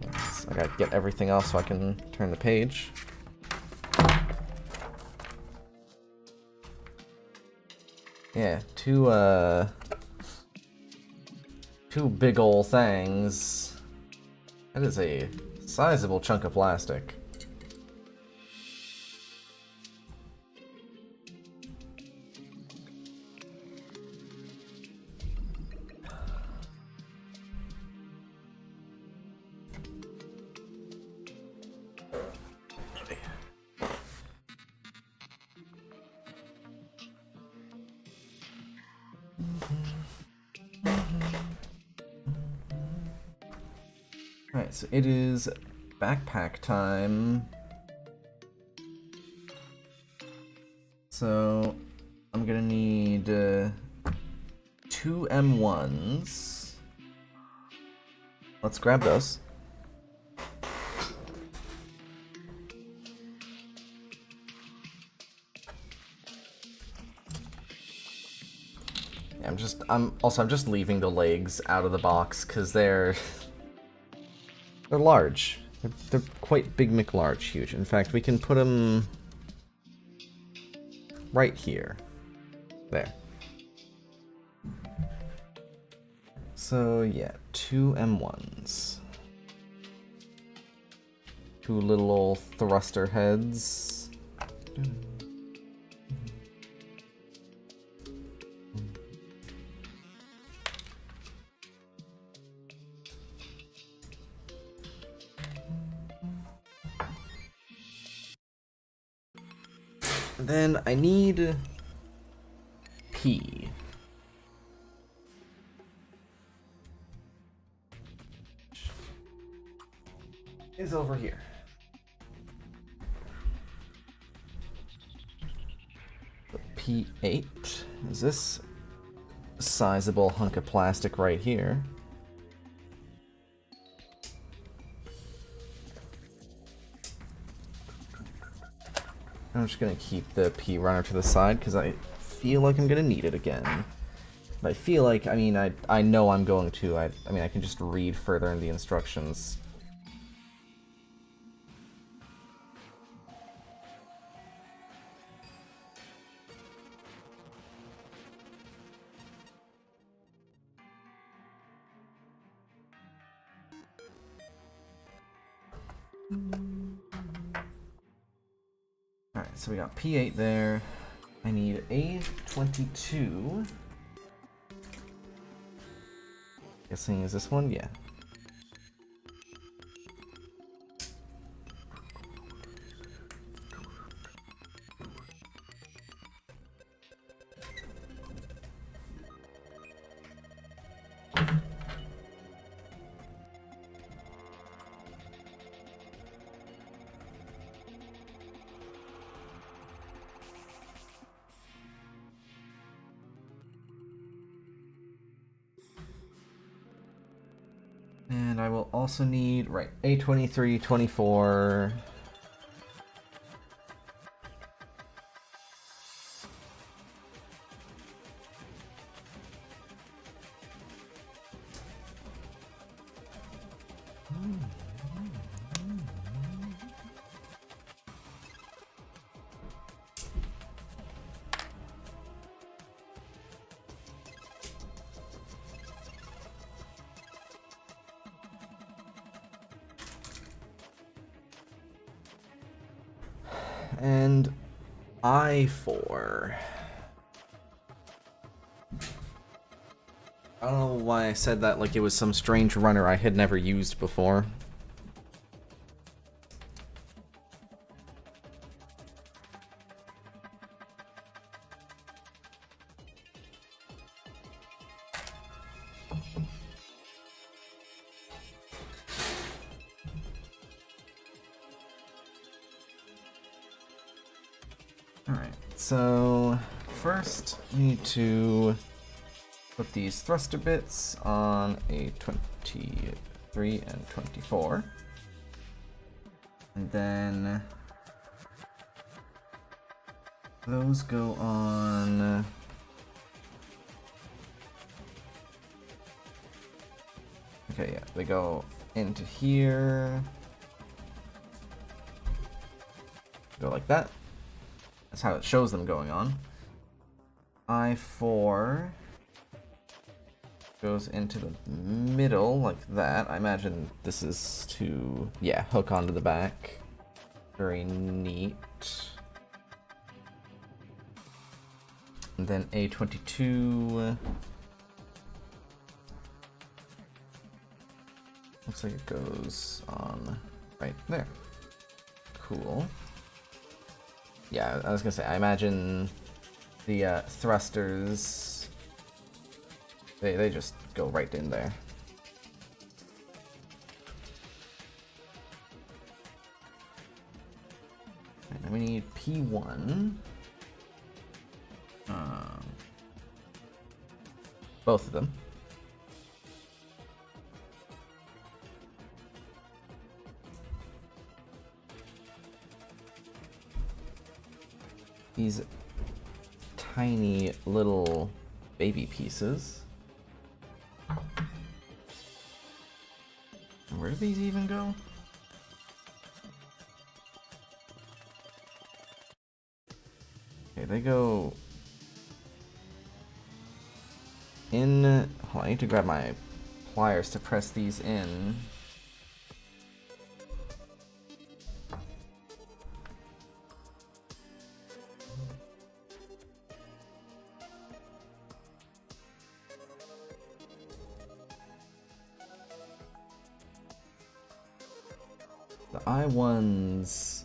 I gotta get everything off so I can turn the page. Yeah, two big ol' things. That is a sizable chunk of plastic. Alright, so it is backpack time. So I'm gonna need two M1s. Let's grab those. Yeah, I'm just leaving the legs out of the box because they're large. They're quite big McLarge huge. In fact, we can put them right here. There. So yeah, two M1s. Two little old thruster heads. Then I need P. Is over here. The P8 is this sizable hunk of plastic right here. I'm just gonna keep the P runner to the side because I feel like I'm gonna need it again. But I feel like, I mean, I know I'm going to. I mean, I can just read further in the instructions. Alright, so we got P8 there. I need A22. Guessing is this one? Yeah. And I will also need, right, A23, 24. And I4. I don't know why I said that like it was some strange runner I had never used before. Alright, so first we need to put these thruster bits on a 23 and 24. And then those go on okay, yeah, they go into here. Go like that. That's how it shows them going on. I4 goes into the middle like that. I imagine this is to, yeah, hook onto the back. Very neat. And then A22 looks like it goes on right there. Cool. Yeah, I was gonna say, I imagine the thrusters, they just go right in there. And then we need P1. Both of them. These tiny little baby pieces. Where do these even go? Okay, they go in. Hold on, I need to grab my pliers to press these in. The I1s,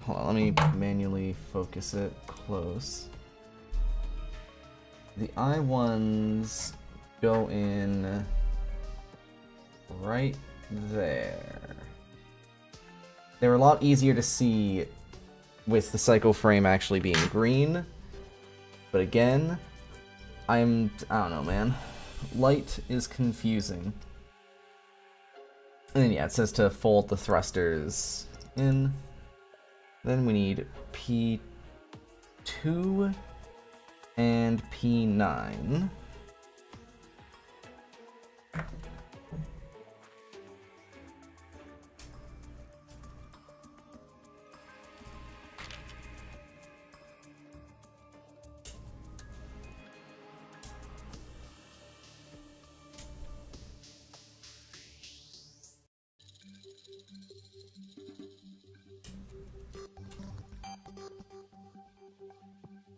hold on, let me manually focus it close. The I1s go in right there. They're a lot easier to see with the cycle frame actually being green, but again, I don't know, man. Light is confusing. And then yeah, it says to fold the thrusters in. Then we need P2 and P9.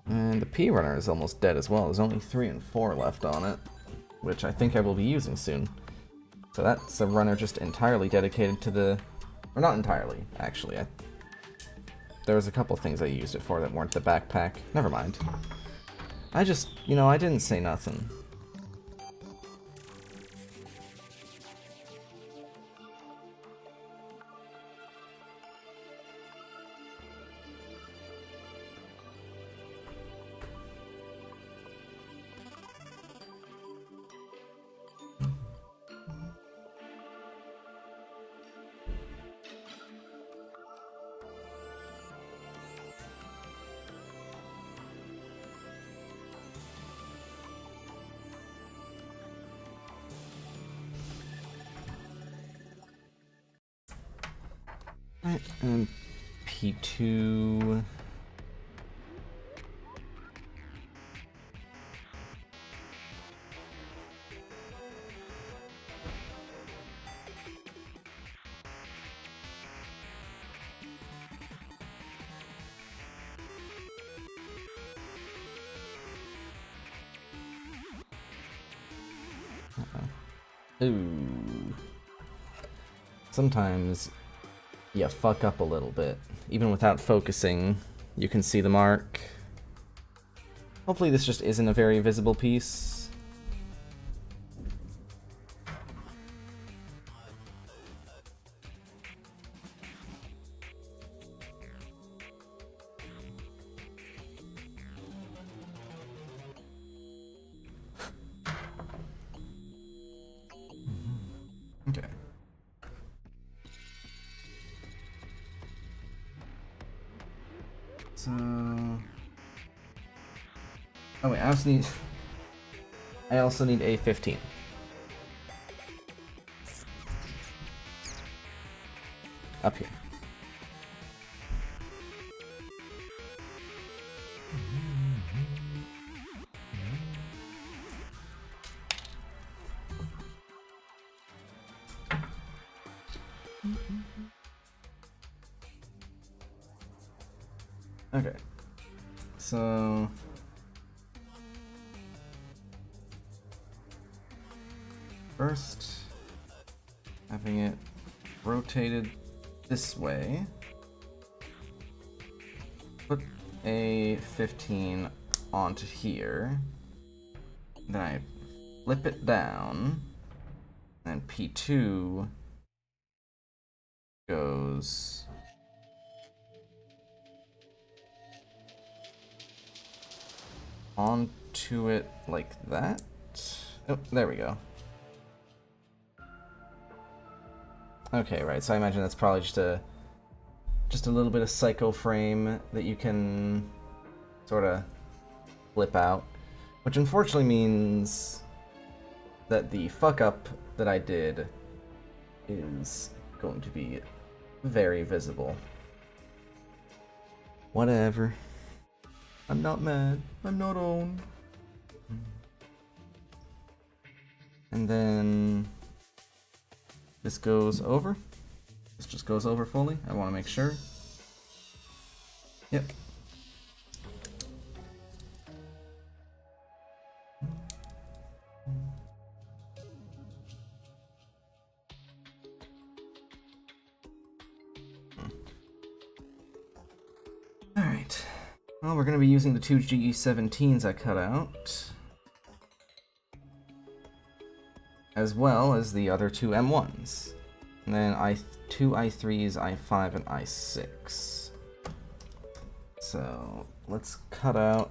And the P runner is almost dead as well. There's only 3 and 4 left on it, which I think I will be using soon. So that's a runner just entirely dedicated to the... Or not entirely, actually. There was a couple things I used it for that weren't the backpack. Never mind. I just, I didn't say nothing. Right, and P2... Ooh. Sometimes you fuck up a little bit. Even without focusing, you can see the mark. Hopefully this just isn't a very visible piece. Okay. So... Oh wait, I also need a 15. Up here. Okay, so first, having it rotated this way, put a 15 onto here, then I flip it down, and P2 goes onto it like that. Oh, there we go. Okay, right, so I imagine that's probably just a little bit of psycho frame that you can sort of flip out, which unfortunately means that the fuck up that I did is going to be very visible. Whatever. I'm not mad. I'm not on. And then this goes over. This just goes over fully. I want to make sure. Yep. Alright. Well, we're going to be using the 2 GE17s I cut out, as well as the other 2 M1s. And then 2 I3s, I5, and I6. So let's cut out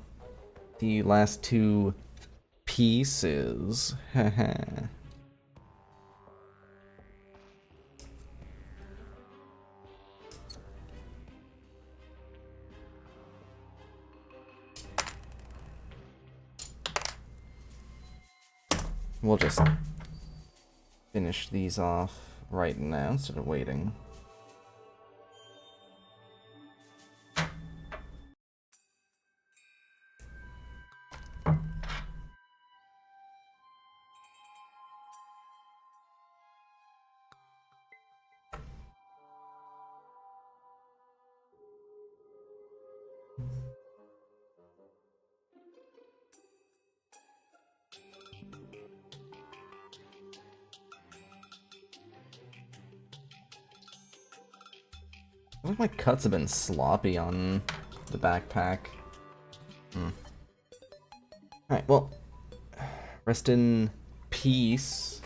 the last 2 pieces. Haha. We'll just finish these off right now instead of waiting. I think my cuts have been sloppy on the backpack. Alright, well, rest in peace.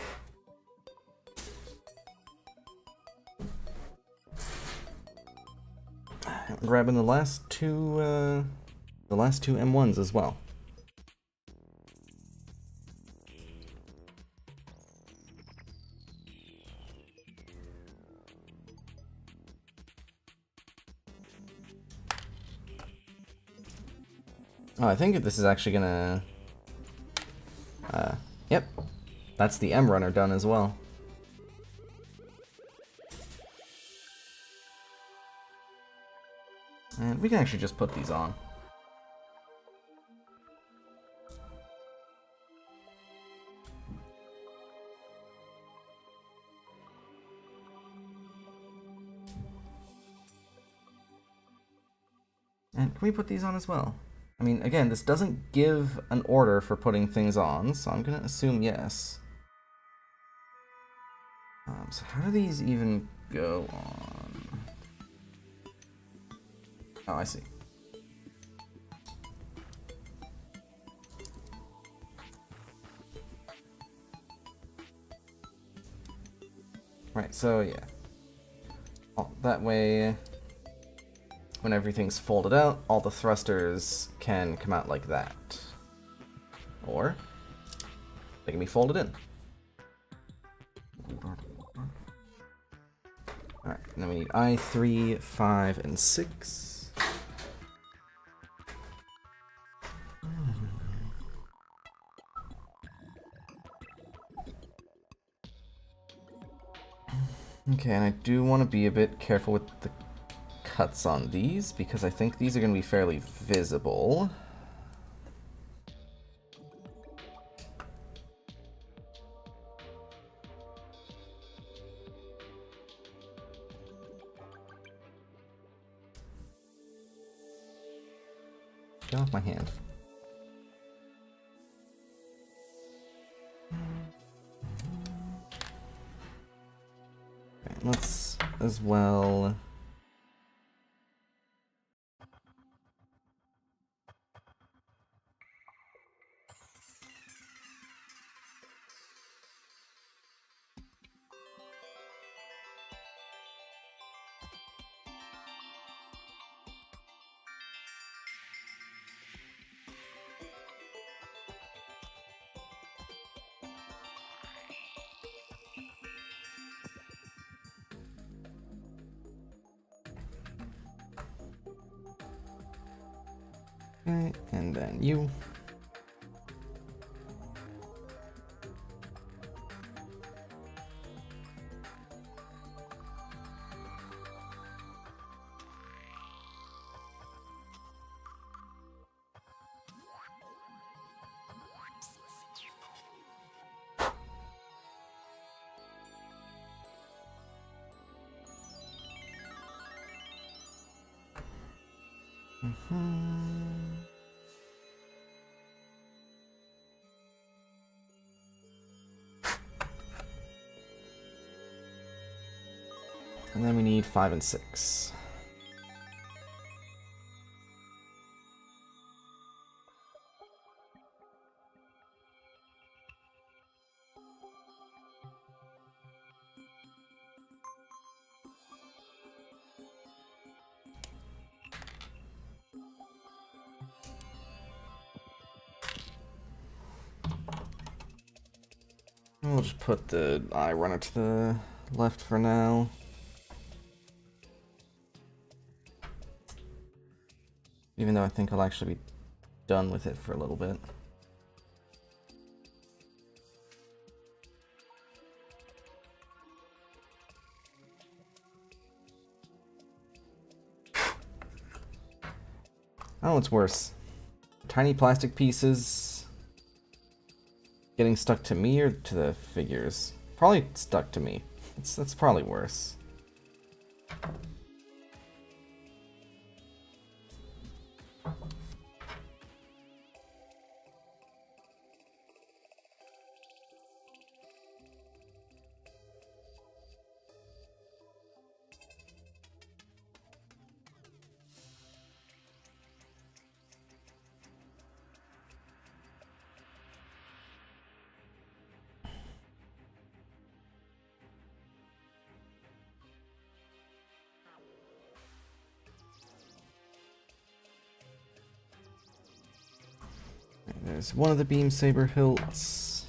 I'm grabbing the last two M1s as well. Oh, I think this is actually gonna... yep. That's the M runner done as well. And we can actually just put these on. And can we put these on as well? I mean, again, this doesn't give an order for putting things on, so I'm gonna assume yes. So how do these even go on? Oh, I see. Right, so yeah. Oh, that way, when everything's folded out, all the thrusters can come out like that. Or they can be folded in. Alright, and then we need I3, 5, and 6. Okay, and I do want to be a bit careful with the cuts on these, because I think these are going to be fairly visible. Get off my hand. Okay, let's as well... Okay, and then you. And then we need 5 and 6. We'll just put the eye runner to the left for now. Even though I think I'll actually be done with it for a little bit. Oh, it's worse. Tiny plastic pieces getting stuck to me or to the figures? Probably stuck to me. That's probably worse. There's one of the beam saber hilts.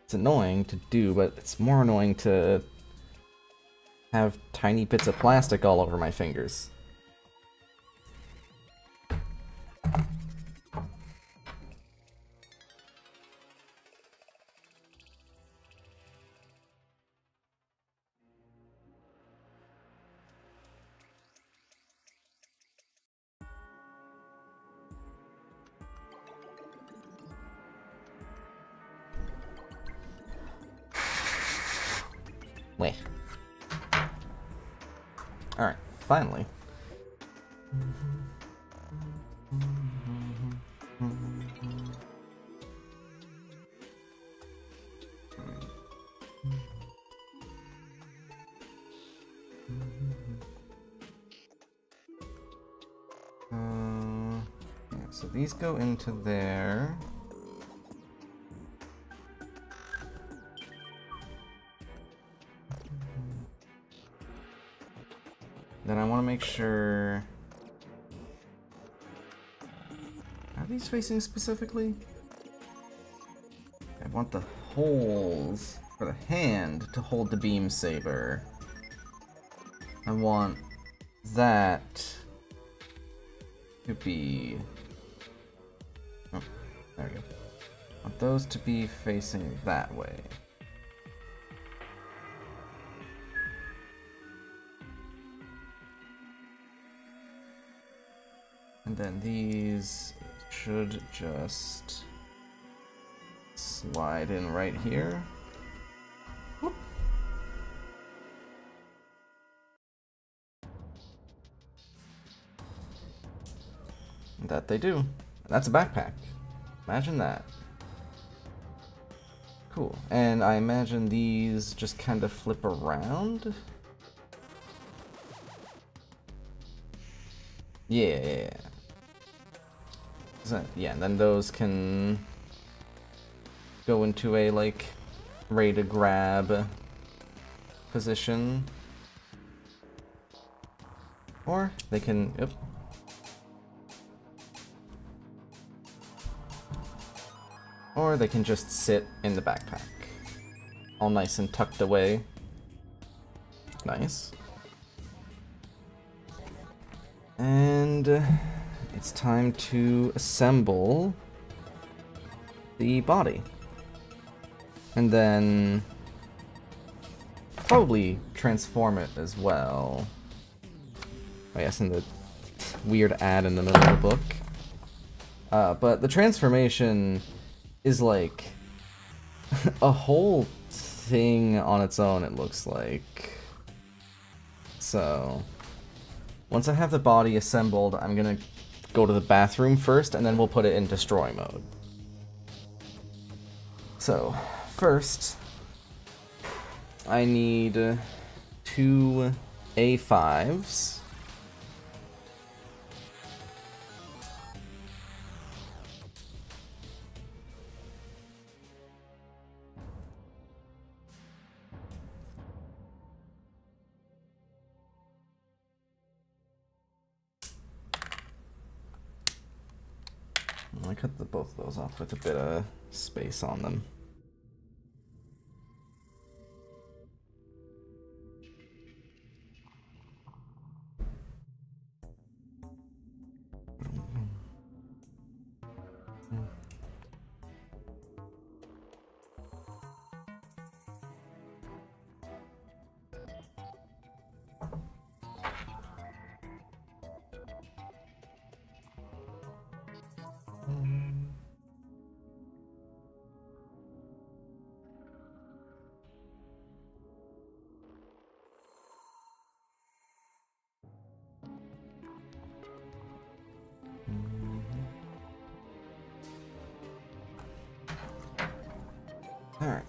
It's annoying to do, but it's more annoying to have tiny bits of plastic all over my fingers. Wait. Alright, finally. Yeah, so these go into there. Then I want to make sure... Are these facing specifically? I want the holes for the hand to hold the beam saber. I want that to be... Oh, there we go. I want those to be facing that way. And then these should just slide in right here. Whoop. That they do. That's a backpack. Imagine that. Cool. And I imagine these just kind of flip around. Yeah. Yeah, and then those can go into a, like, ready to grab position. Or they can, yep. Or they can just sit in the backpack. All nice and tucked away. Nice. And it's time to assemble the body. And then probably transform it as well. I guess in the weird ad in the middle of the book. But the transformation is like a whole thing on its own, it looks like. So once I have the body assembled, I'm gonna go to the bathroom first, and then we'll put it in destroy mode. So, first, I need 2 A5s. I cut both of those off with a bit of space on them. Alright,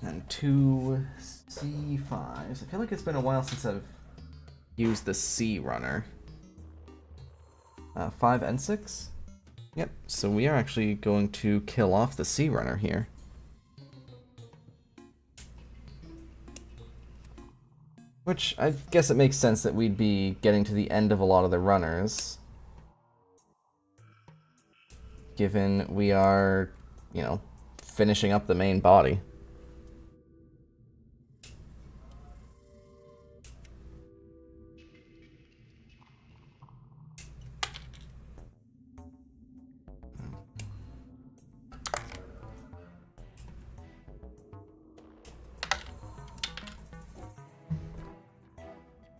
and 2 C5s. I feel like it's been a while since I've used the C runner. 5 N6? Yep, so we are actually going to kill off the C runner here. Which, I guess it makes sense that we'd be getting to the end of a lot of the runners. Given we are, you know, finishing up the main body.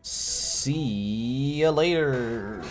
See ya later.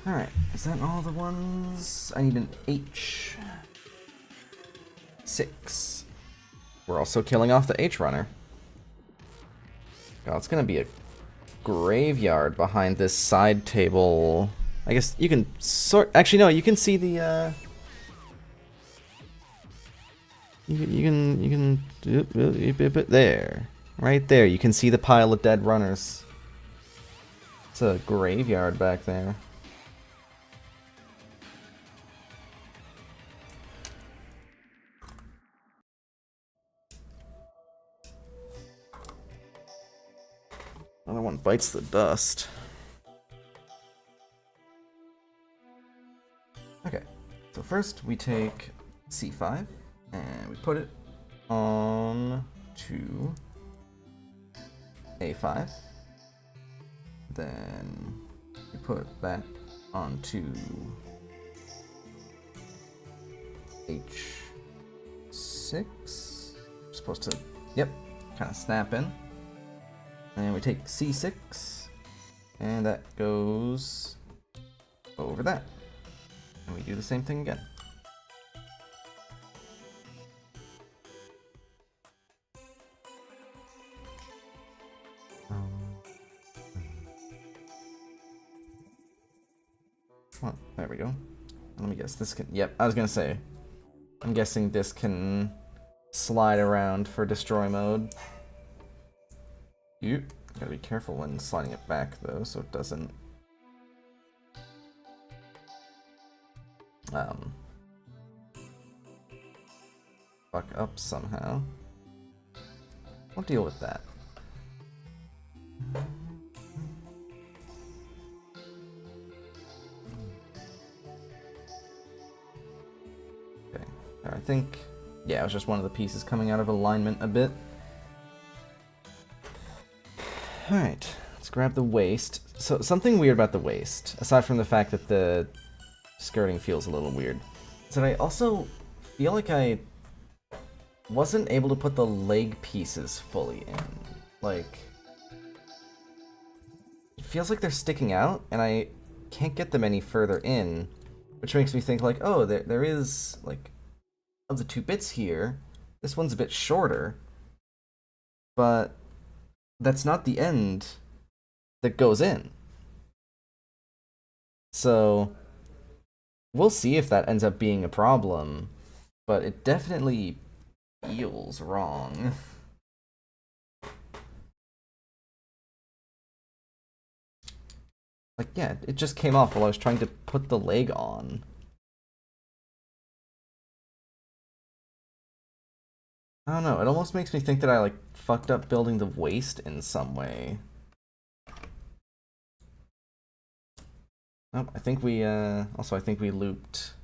Alright, is that all the ones? I need an H6. We're also killing off the H runner. God, it's gonna be a graveyard behind this side table. I guess you can actually, no, you can see the, you can there. Right there, you can see the pile of dead runners. It's a graveyard back there. Another one bites the dust. Okay, so first we take C5 and we put it on to A5. Then we put that onto H6. Supposed to, yep, kind of snap in. And we take C6, and that goes over that. And we do the same thing again. Let me guess. This can... Yep, I was gonna say. I'm guessing this can slide around for destroy mode. You gotta be careful when sliding it back, though, so it doesn't... fuck up somehow. We'll deal with that. Okay, I think... Yeah, it was just one of the pieces coming out of alignment a bit. Alright, let's grab the waist. So, something weird about the waist, aside from the fact that the skirting feels a little weird, is that I also feel like I wasn't able to put the leg pieces fully in. Like, it feels like they're sticking out, and I can't get them any further in, which makes me think like, oh, there is, like, of the two bits here, this one's a bit shorter, but that's not the end that goes in. So, we'll see if that ends up being a problem, but it definitely feels wrong. Like, yeah, it just came off while I was trying to put the leg on. I don't know, it almost makes me think that I, like, fucked up building the waist in some way. Oh, I think we, also I think we looped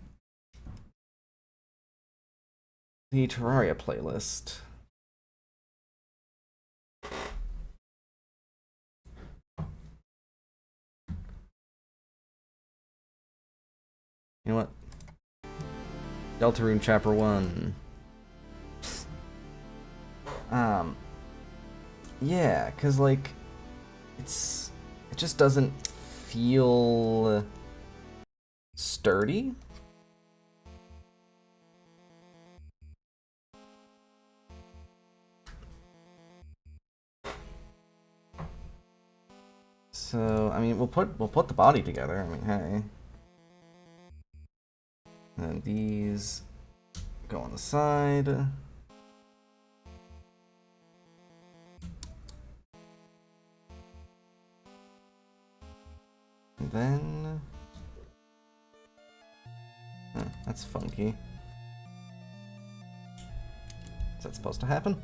the Terraria playlist. You know what? Deltarune Chapter 1. Yeah, cause like, it just doesn't feel sturdy. So, I mean, we'll put the body together. I mean, hey. And these go on the side. And then... Huh, that's funky. Is that supposed to happen?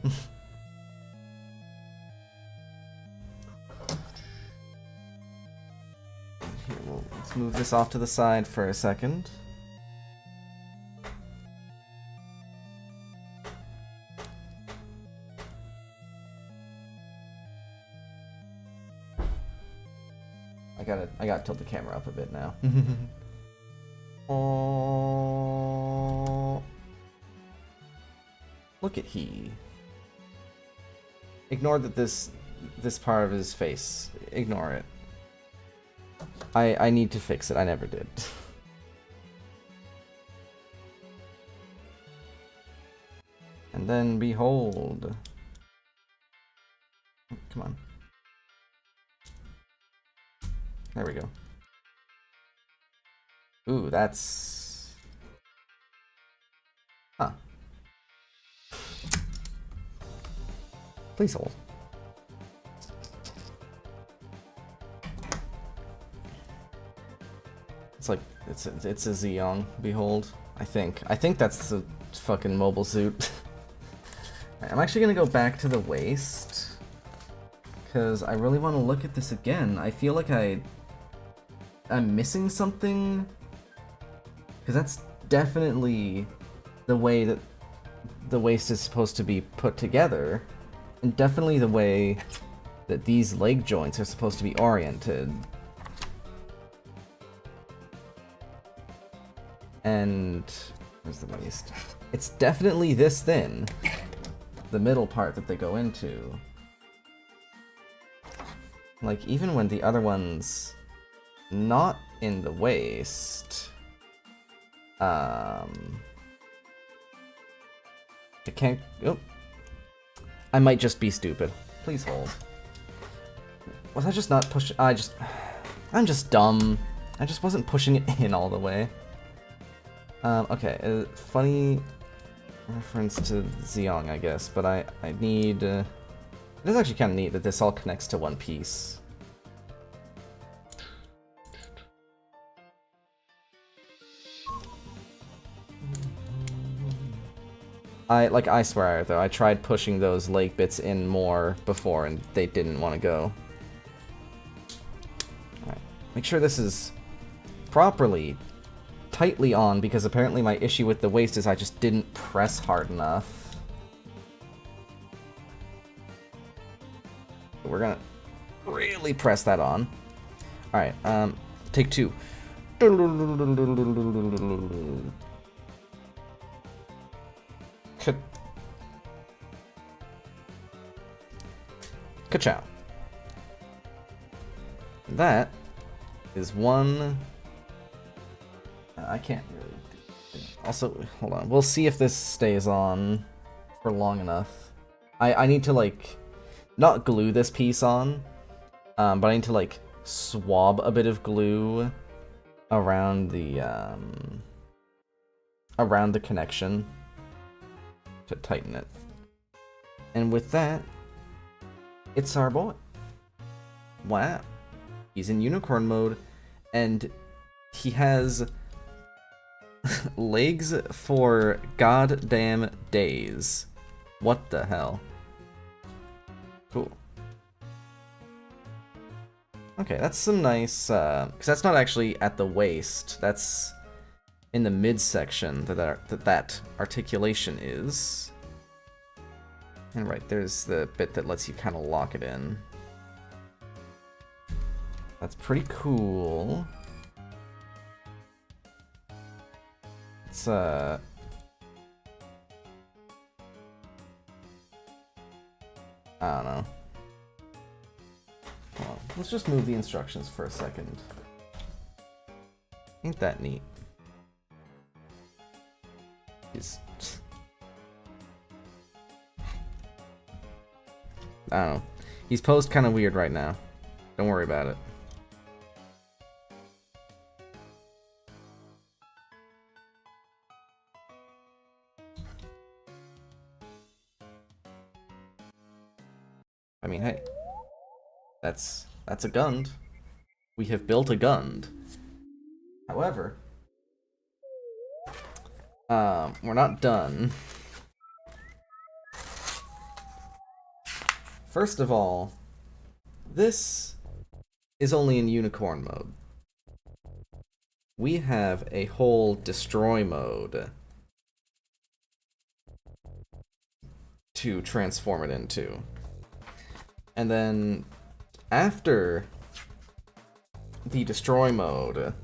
Here, let's move this off to the side for a second. I gotta tilt the camera up a bit now. Oh, look at he. Ignore that this part of his face. Ignore it. I need to fix it. I never did. And then behold. Come on. There we go. Ooh, that's... Huh. Please hold. It's like, it's a Zeong, behold. I think that's the fucking mobile suit. I'm actually gonna go back to the waist, because I really want to look at this again. I feel like I'm missing something, because that's definitely the way that the waist is supposed to be put together, and definitely the way that these leg joints are supposed to be oriented. And where's the waist? It's definitely this thin, the middle part that they go into. Like, even when the other one's not in the waist, I can't, oh, I might just be stupid. Please hold. Was I just not pushing? I'm just dumb. I just wasn't pushing it in all the way. Okay, funny reference to Zeong, I guess, but I need... it is actually kind of neat that this all connects to one piece. I swear, though, I tried pushing those leg bits in more before, and they didn't want to go. Alright, make sure this is properly, tightly on, because apparently my issue with the waist is I just didn't press hard enough. We're gonna really press that on. Alright, take 2. Ka-chow. That is one... I can't really do it. Also, hold on. We'll see if this stays on for long enough. I need to, like, not glue this piece on, but I need to, like, swab a bit of glue around the connection to tighten it. And with that, it's our boy. Wow. He's in unicorn mode, and he has legs for goddamn days. What the hell? Cool. Okay, that's some nice, because that's not actually at the waist, that's in the midsection that articulation is. And right, there's the bit that lets you kind of lock it in. That's pretty cool. It's, I don't know. Hold on. Let's just move the instructions for a second. Ain't that neat? I don't know. He's posed kind of weird right now. Don't worry about it. I mean, hey. That's a Gund. We have built a Gund. However, we're not done. First of all, this is only in unicorn mode. We have a whole destroy mode to transform it into. And then after the destroy mode,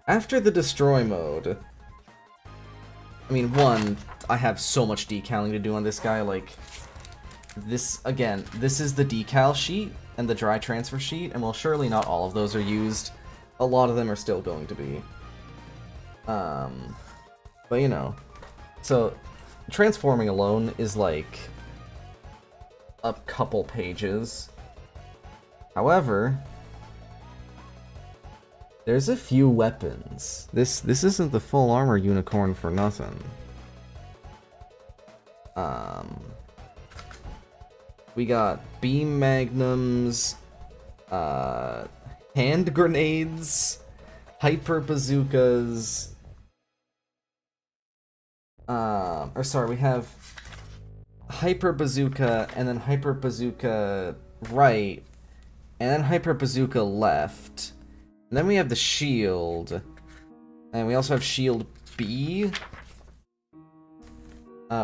after the destroy mode, I mean, one, I have so much decaling to do on this guy, like, this, again, this is the decal sheet and the dry transfer sheet, and while surely not all of those are used, a lot of them are still going to be. But you know, so transforming alone is like a couple pages. However, there's a few weapons. This isn't the full armor unicorn for nothing. We got beam magnums, hand grenades, hyper bazookas. Or sorry, we have hyper bazooka and then hyper bazooka right, and then hyper bazooka left. And then we have the shield, and we also have shield B.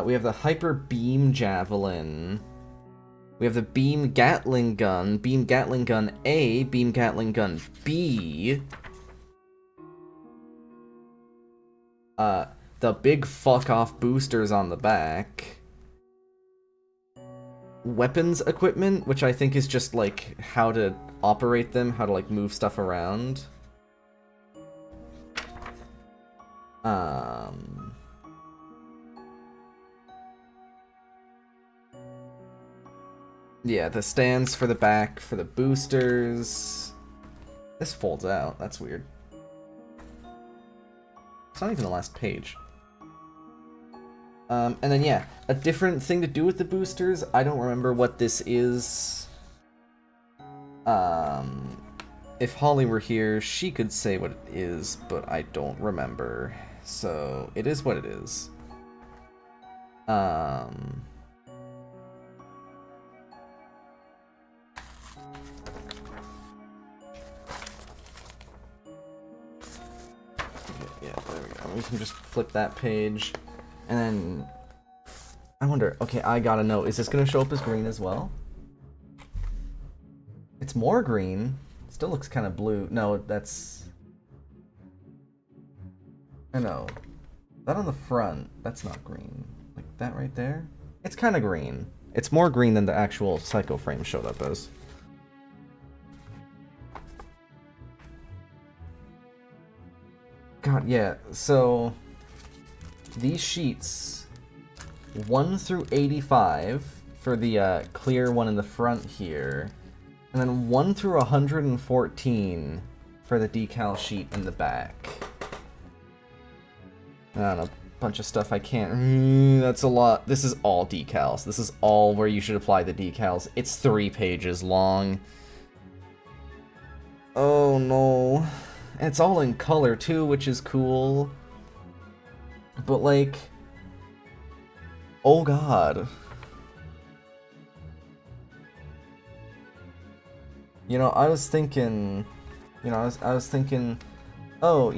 We have the hyper beam javelin. We have the beam Gatling gun A, beam Gatling gun B. The big fuck off boosters on the back. Weapons equipment, which I think is just like how to operate them, how to like move stuff around. Yeah, the stands for the back for the boosters. This folds out. That's weird. It's not even the last page. And then, yeah, a different thing to do with the boosters. I don't remember what this is. If Holly were here, she could say what it is, but I don't remember. So, it is what it is. Yeah, there we go. We can just flip that page. And then, I wonder, okay, I gotta know, is this gonna show up as green as well? It's more green. Still looks kind of blue. No, that's... I know. That on the front, that's not green. Like that right there? It's kind of green. It's more green than the actual Psycho frame showed up as. God, yeah, so... These sheets, 1 through 85 for the clear one in the front here, and then 1 through 114 for the decal sheet in the back. I don't know, a bunch of stuff I can't... That's a lot. This is all decals. This is all where you should apply the decals. It's 3 pages long. Oh no. And it's all in color too, which is cool. But like... Oh god. You know, I was thinking... I was thinking... Oh,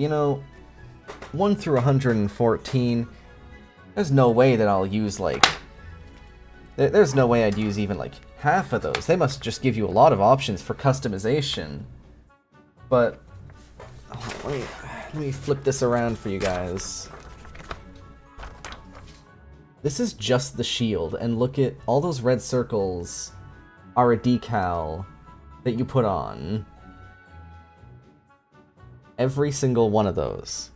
1 through 114... There's no way that I'll use, like... There's no way I'd use even, like, half of those. They must just give you a lot of options for customization. But... Oh, let me flip this around for you guys. This is just the shield, and look at all those red circles are a decal that you put on. Every single one of those.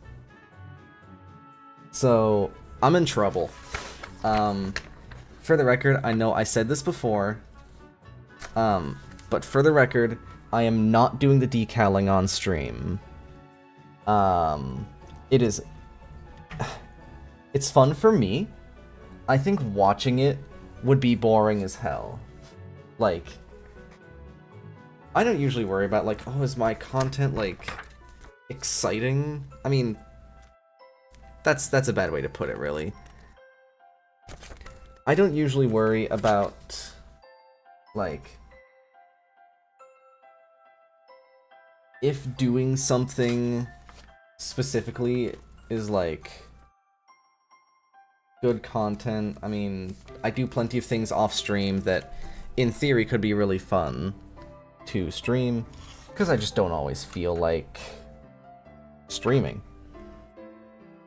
So, I'm in trouble. For the record, I know I said this before, but for the record, I am not doing the decaling on stream. It's fun for me. I think watching it would be boring as hell. Like, I don't usually worry about, like, oh, is my content, like, exciting? I mean, that's a bad way to put it, really. I don't usually worry about, like, if doing something specifically is, like, good content. I mean, I do plenty of things off stream that, in theory, could be really fun to stream, because I just don't always feel like streaming.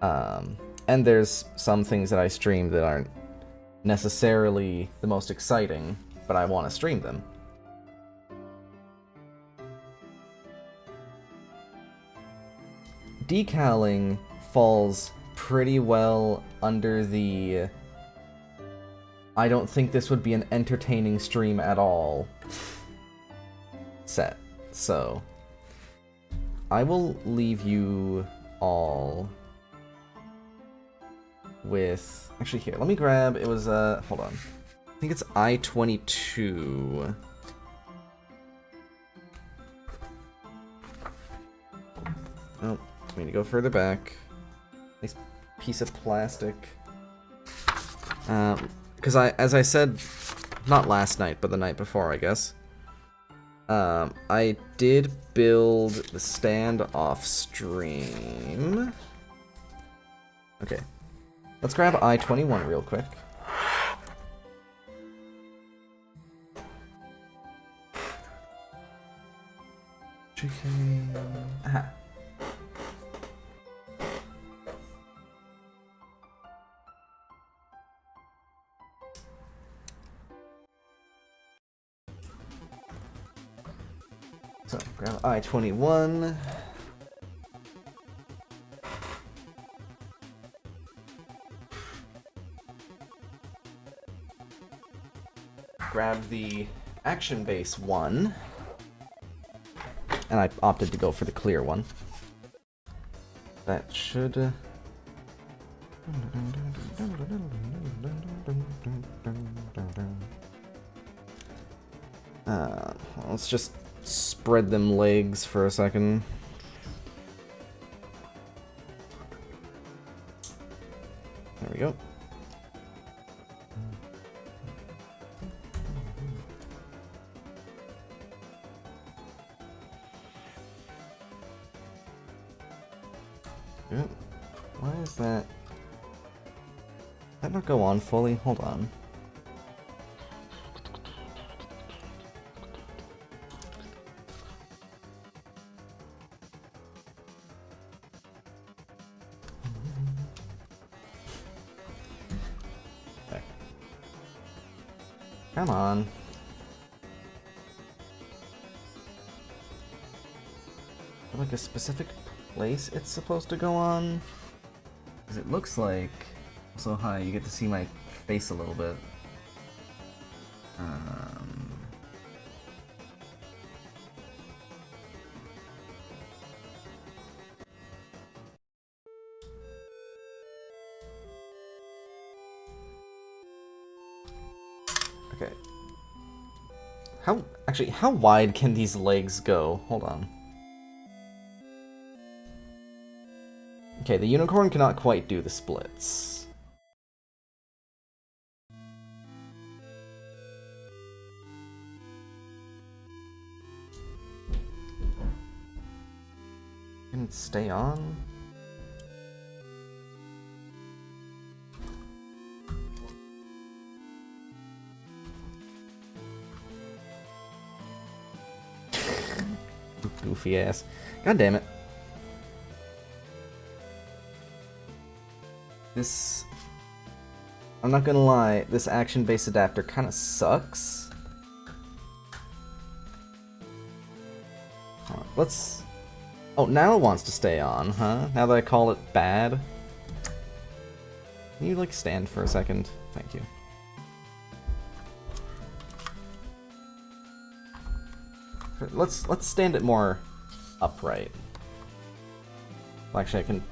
And there's some things that I stream that aren't necessarily the most exciting, but I want to stream them. Decaling falls pretty well under the I don't think this would be an entertaining stream at all set. So I will leave you all with... Actually, here, let me grab... It was, hold on. I think it's I-22. Oh, we need to go further back. Nice piece of plastic. Because as I said, not last night, but the night before, I guess. I did build the stand off stream. Okay. Let's grab I-21 real quick. Chicken. Aha. So, grab I-21. grabbed the action base one, and I opted to go for the clear one. That should... let's just spread them legs for a second. There we go. Yep. Why is that? Did that not go on fully? Hold on. Okay. Come on. Like a specific place it's supposed to go on? Because it looks like... So hi, you get to see my face a little bit. Okay. How wide can these legs go? Hold on. Okay, the unicorn cannot quite do the splits. Can it stay on? Goofy ass. God damn it. This... I'm not gonna lie, this action-based adapter kind of sucks. Let's... Oh, now it wants to stay on, huh? Now that I call it bad? Can you, like, stand for a second? Thank you. Let's stand it more upright. Well, actually, I can...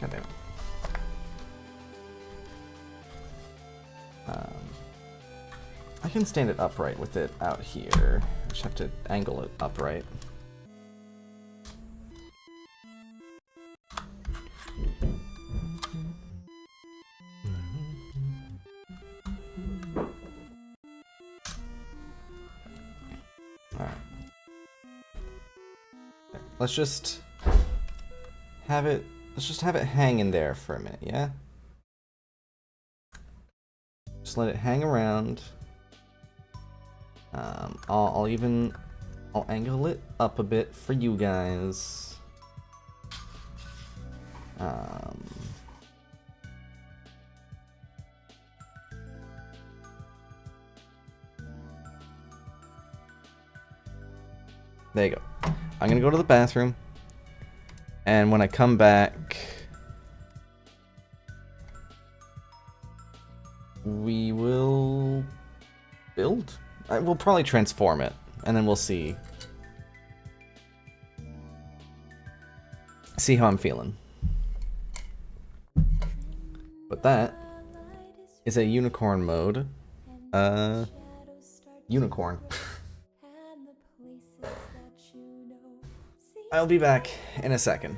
God damn it. I can stand it upright with it out here. I just have to angle it upright. Alright. Let's just have it hang in there for a minute, yeah? Just let it hang around. I'll angle it up a bit for you guys. There you go. I'm gonna go to the bathroom, and when I come back, we will build. We'll probably transform it, and then we'll see how I'm feeling. But that is a unicorn mode. Unicorn. I'll be back in a second.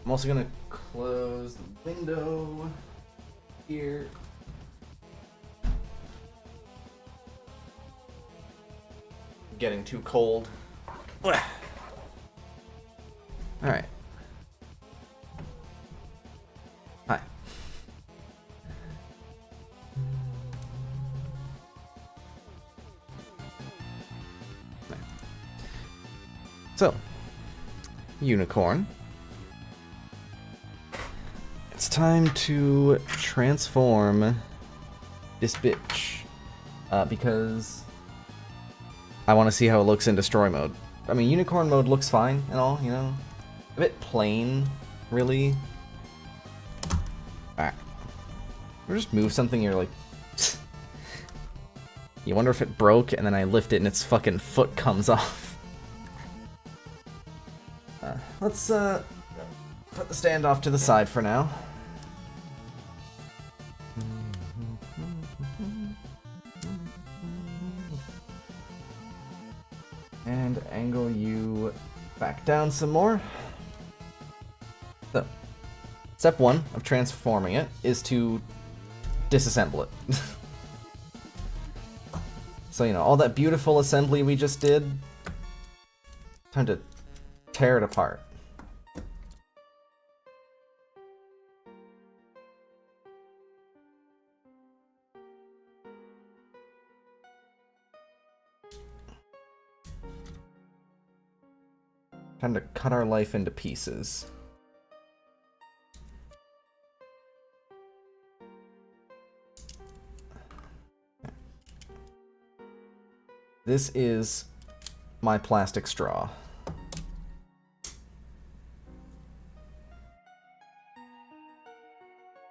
I'm also gonna close the window here. Getting too cold. Alright. Hi. So, unicorn. It's time to transform this bitch. Because I want to see how it looks in destroy mode. I mean, unicorn mode looks fine and all, you know? A bit plain, really. Alright. Or just move something, you're like... You wonder if it broke, and then I lift it and its fucking foot comes off. Let's, put the stand off to the side for now. And angle you back down some more. So, step 1 of transforming it is to disassemble it. So, you know, all that beautiful assembly we just did, time to tear it apart. Time to cut our life into pieces. This is my plastic straw.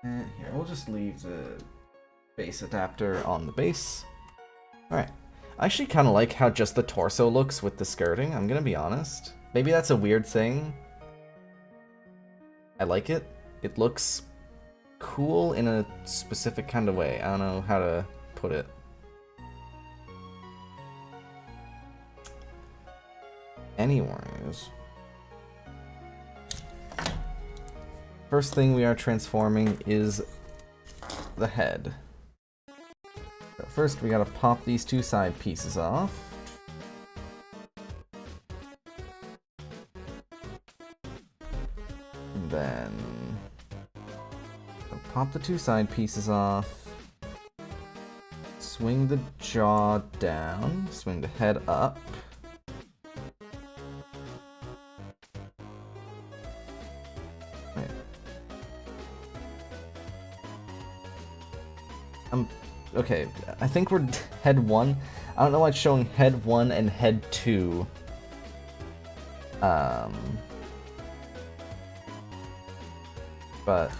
And here, we'll just leave the base adapter on the base. Alright. I actually kind of like how just the torso looks with the skirting, I'm gonna be honest. Maybe that's a weird thing. I like it. It looks cool in a specific kind of way. I don't know how to put it. Anyways. First thing we are transforming is the head. So first we gotta pop these two side pieces off. And then pop the two side pieces off. Swing the jaw down. Swing the head up. Okay, I think we're head 1. I don't know why it's showing head 1 and head 2. But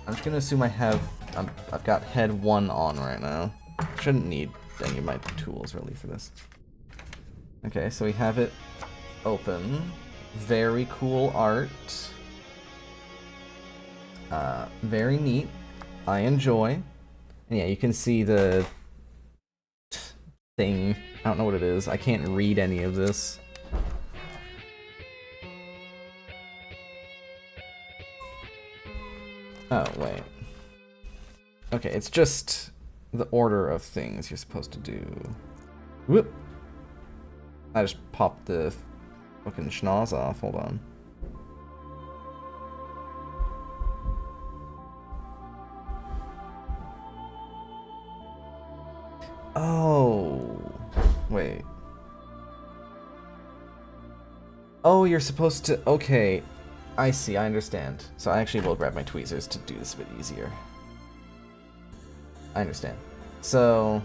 I'm just gonna assume I've got head 1 on right now. Shouldn't need any of my tools really for this. Okay, so we have it open. Very cool art. Very neat. I enjoy. And yeah, you can see the thing. I don't know what it is. I can't read any of this. Oh, wait. Okay, it's just the order of things you're supposed to do. Whoop! I just popped the fucking schnoz off. Hold on. Oh, wait. Oh, you're supposed to... Okay, I see, I understand. So I actually will grab my tweezers to do this a bit easier. I understand. So,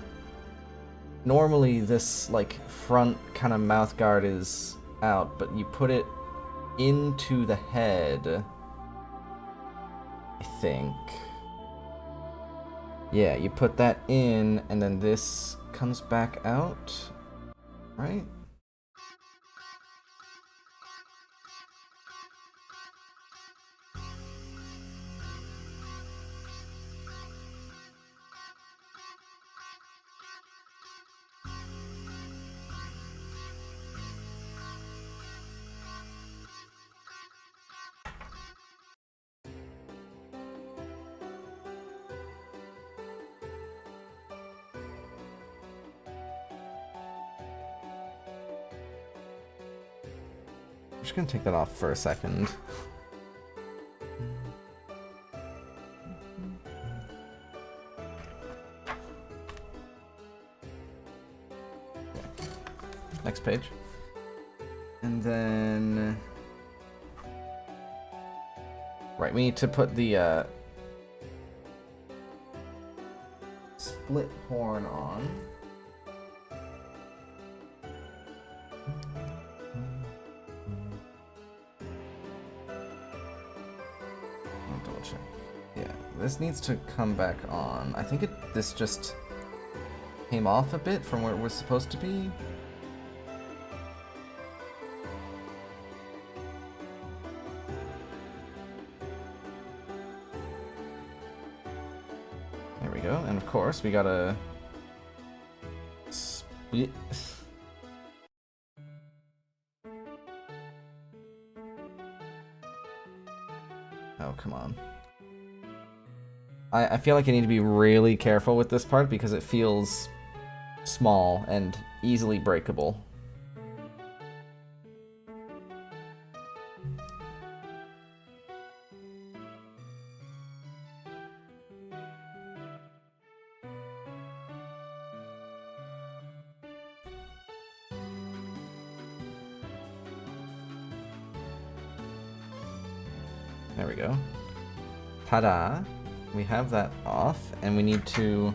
normally this, like, front kind of mouth guard is out, but you put it into the head, I think. Yeah, you put that in, and then this comes back out, right? just gonna take that off for a second. Okay. Next page. And then... Right, we need to put the split horn on. Double check. Yeah, this needs to come back on. I think this just came off a bit from where it was supposed to be. There we go, and of course we gotta split. Oh, come on. I feel like I need to be really careful with this part because it feels small and easily breakable. There we go. Ta-da! We have that off, and we need to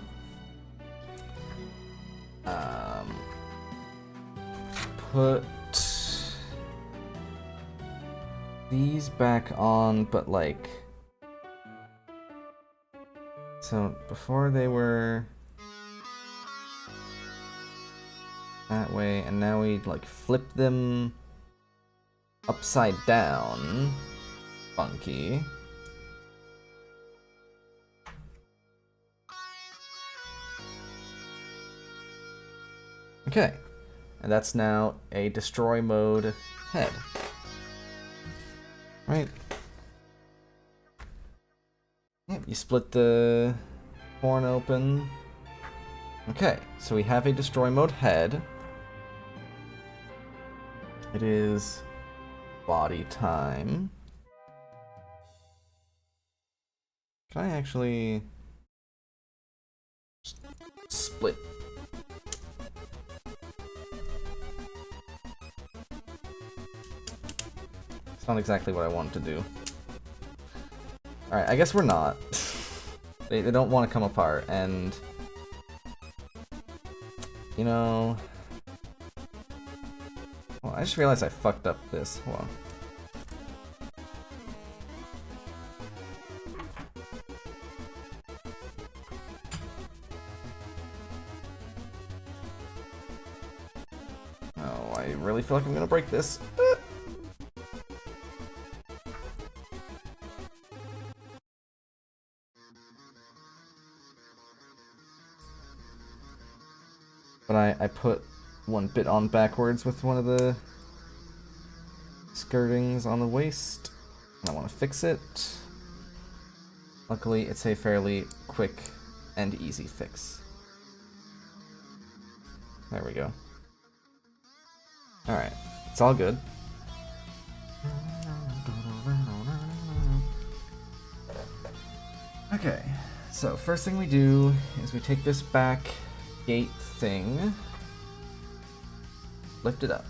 put these back on, but like, so before they were that way, and now we like flip them upside down. Funky. Okay, and that's now a destroy mode head. Right. Yep, you split the horn open. Okay, so we have a destroy mode head. It is body time. Can I actually split? It's not exactly what I wanted to do. Alright, I guess we're not. They don't want to come apart, and... You know... Well, I just realized I fucked up this. Hold on. Oh, I really feel like I'm gonna break this. But I put one bit on backwards with one of the skirtings on the waist. And I want to fix it. Luckily, it's a fairly quick and easy fix. There we go. Alright, it's all good. Okay, so first thing we do is we take this back gate thing, lift it up.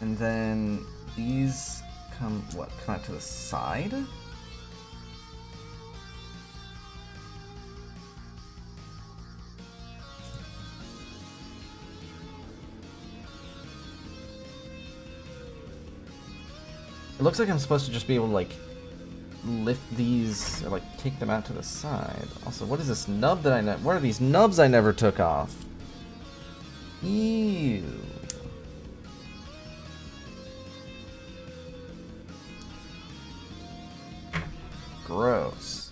And then these come out to the side? It looks like I'm supposed to just be able to, like, lift these, or, like, take them out to the side. Also, what is this nub that what are these nubs I never took off? Ew. Gross.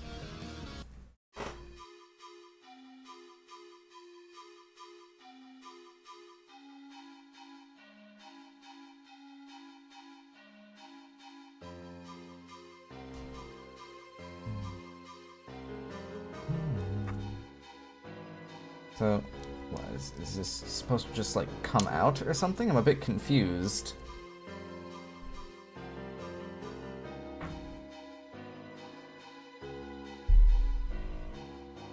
So, What, is this supposed to just, like, come out or something? I'm a bit confused.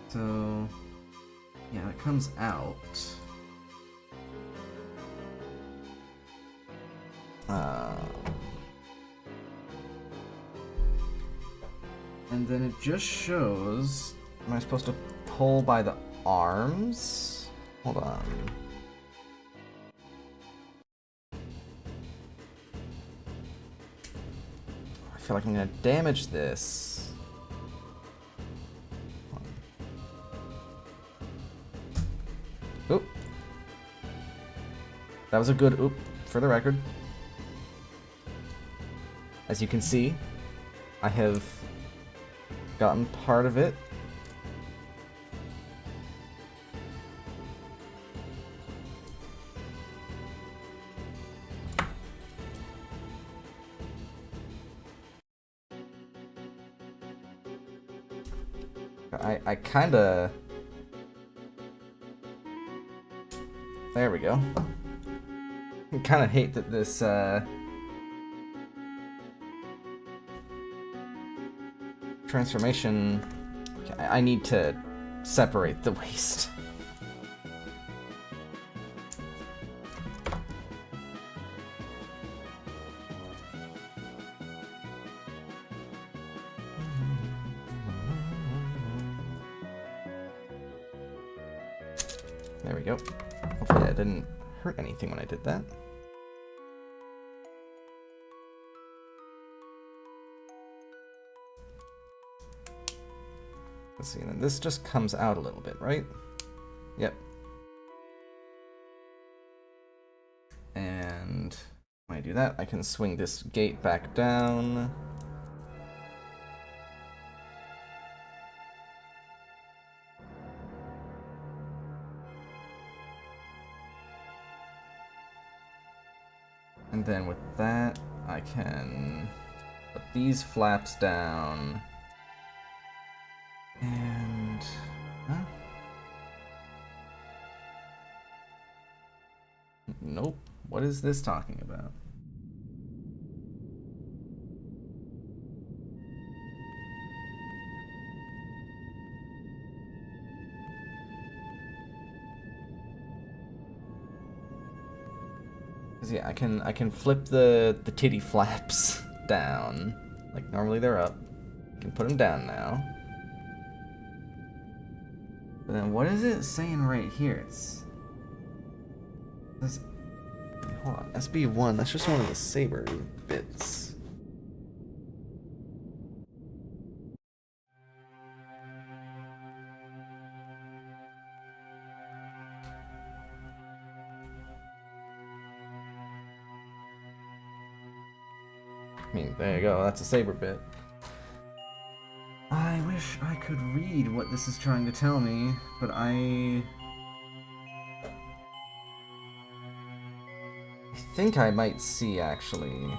So, yeah, it comes out. And then it just shows... Am I supposed to pull by the arms? Hold on. I feel like I'm gonna damage this. Oop. That was a good oop, for the record. As you can see, I have gotten part of it. I kinda... There we go. I kinda hate that this, transformation... Okay, I need to separate the waste. There we go. Hopefully I didn't hurt anything when I did that. Let's see, and then this just comes out a little bit, right? Yep. And when I do that, I can swing this gate back down. And then with that, I can put these flaps down. And... Huh? Nope. What is this talking about? Yeah, I can flip the titty flaps down. Like normally they're up. I can put them down now. But then what is it saying right here? Hold on, SB1, that's just one of the saber bits. I mean, there you go, that's a saber bit. I wish I could read what this is trying to tell me, but I think I might see, actually.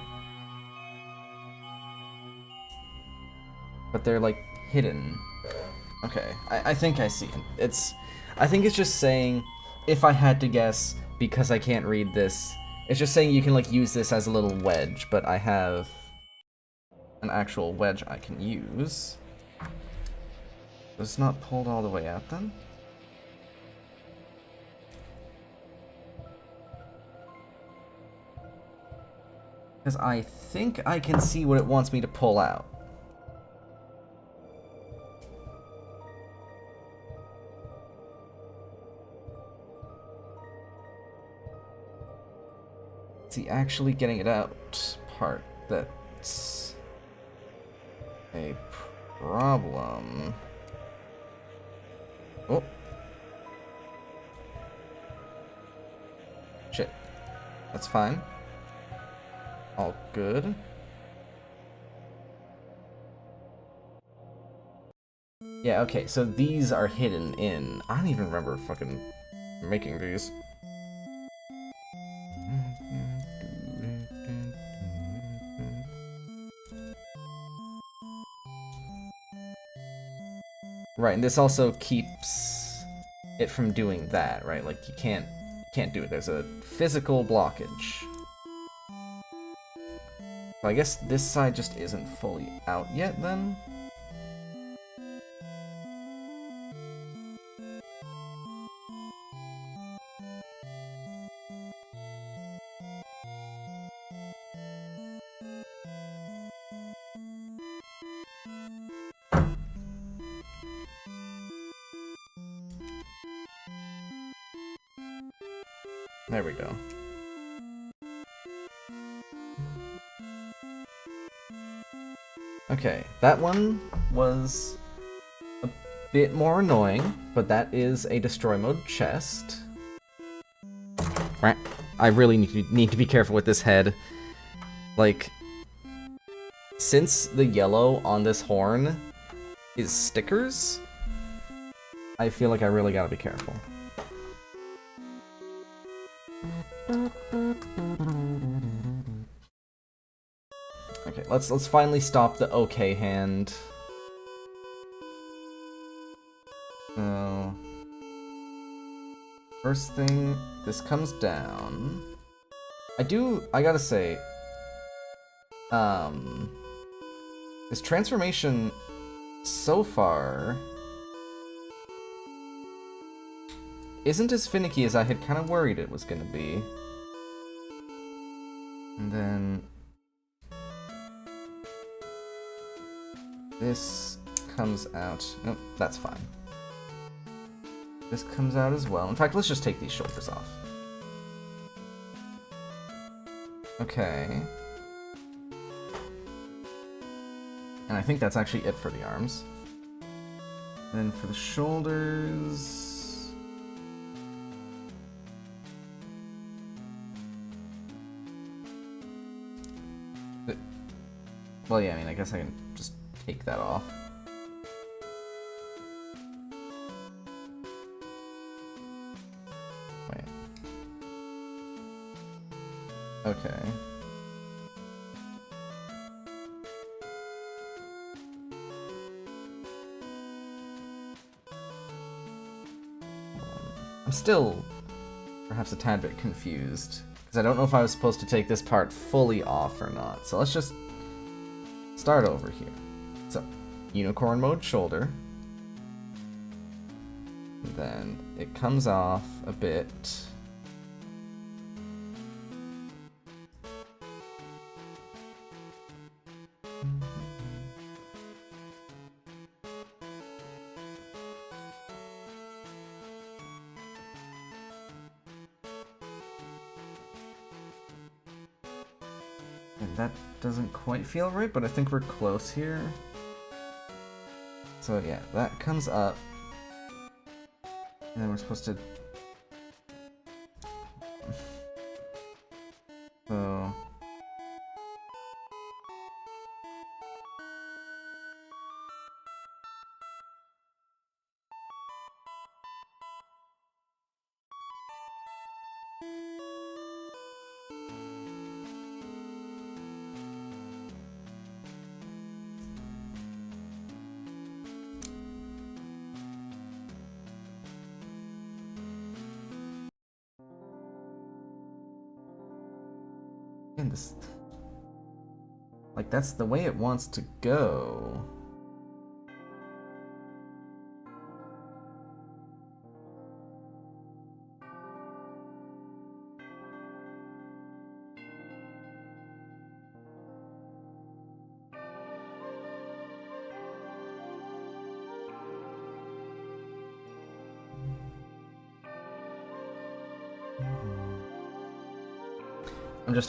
But they're, like, hidden. Okay, I think I see it. I think it's just saying, if I had to guess, because I can't read this, it's just saying you can, like, use this as a little wedge, but I have an actual wedge I can use. It's not pulled all the way out, then? Because I think I can see what it wants me to pull out. It's the actually getting it out part that's a problem. Oh. Shit. That's fine. All good. Yeah, okay, so these are hidden in... I don't even remember fucking making these. Right, and this also keeps it from doing that, right? Like, you can't do it. There's a physical blockage. So I guess this side just isn't fully out yet, then? There we go. Okay, that one was a bit more annoying, but that is a destroy mode chest. I really need to be careful with this head. Like, since the yellow on this horn is stickers, I feel like I really gotta be careful. Okay, let's finally stop the okay hand. So, first thing, this comes down. I gotta say, this transformation so far isn't as finicky as I had kind of worried it was gonna be. And then this comes out. Nope, that's fine. This comes out as well. In fact, let's just take these shoulders off. Okay. And I think that's actually it for the arms. And then for the shoulders... Well, yeah, I mean, I guess I can just take that off. Wait. Okay. I'm still perhaps a tad bit confused, because I don't know if I was supposed to take this part fully off or not. So let's just start over here. So, unicorn mode shoulder. And then it comes off a bit. And that doesn't quite feel right, but I think we're close here. So yeah, that comes up. And then we're supposed to... So... And this... Like, that's the way it wants to go.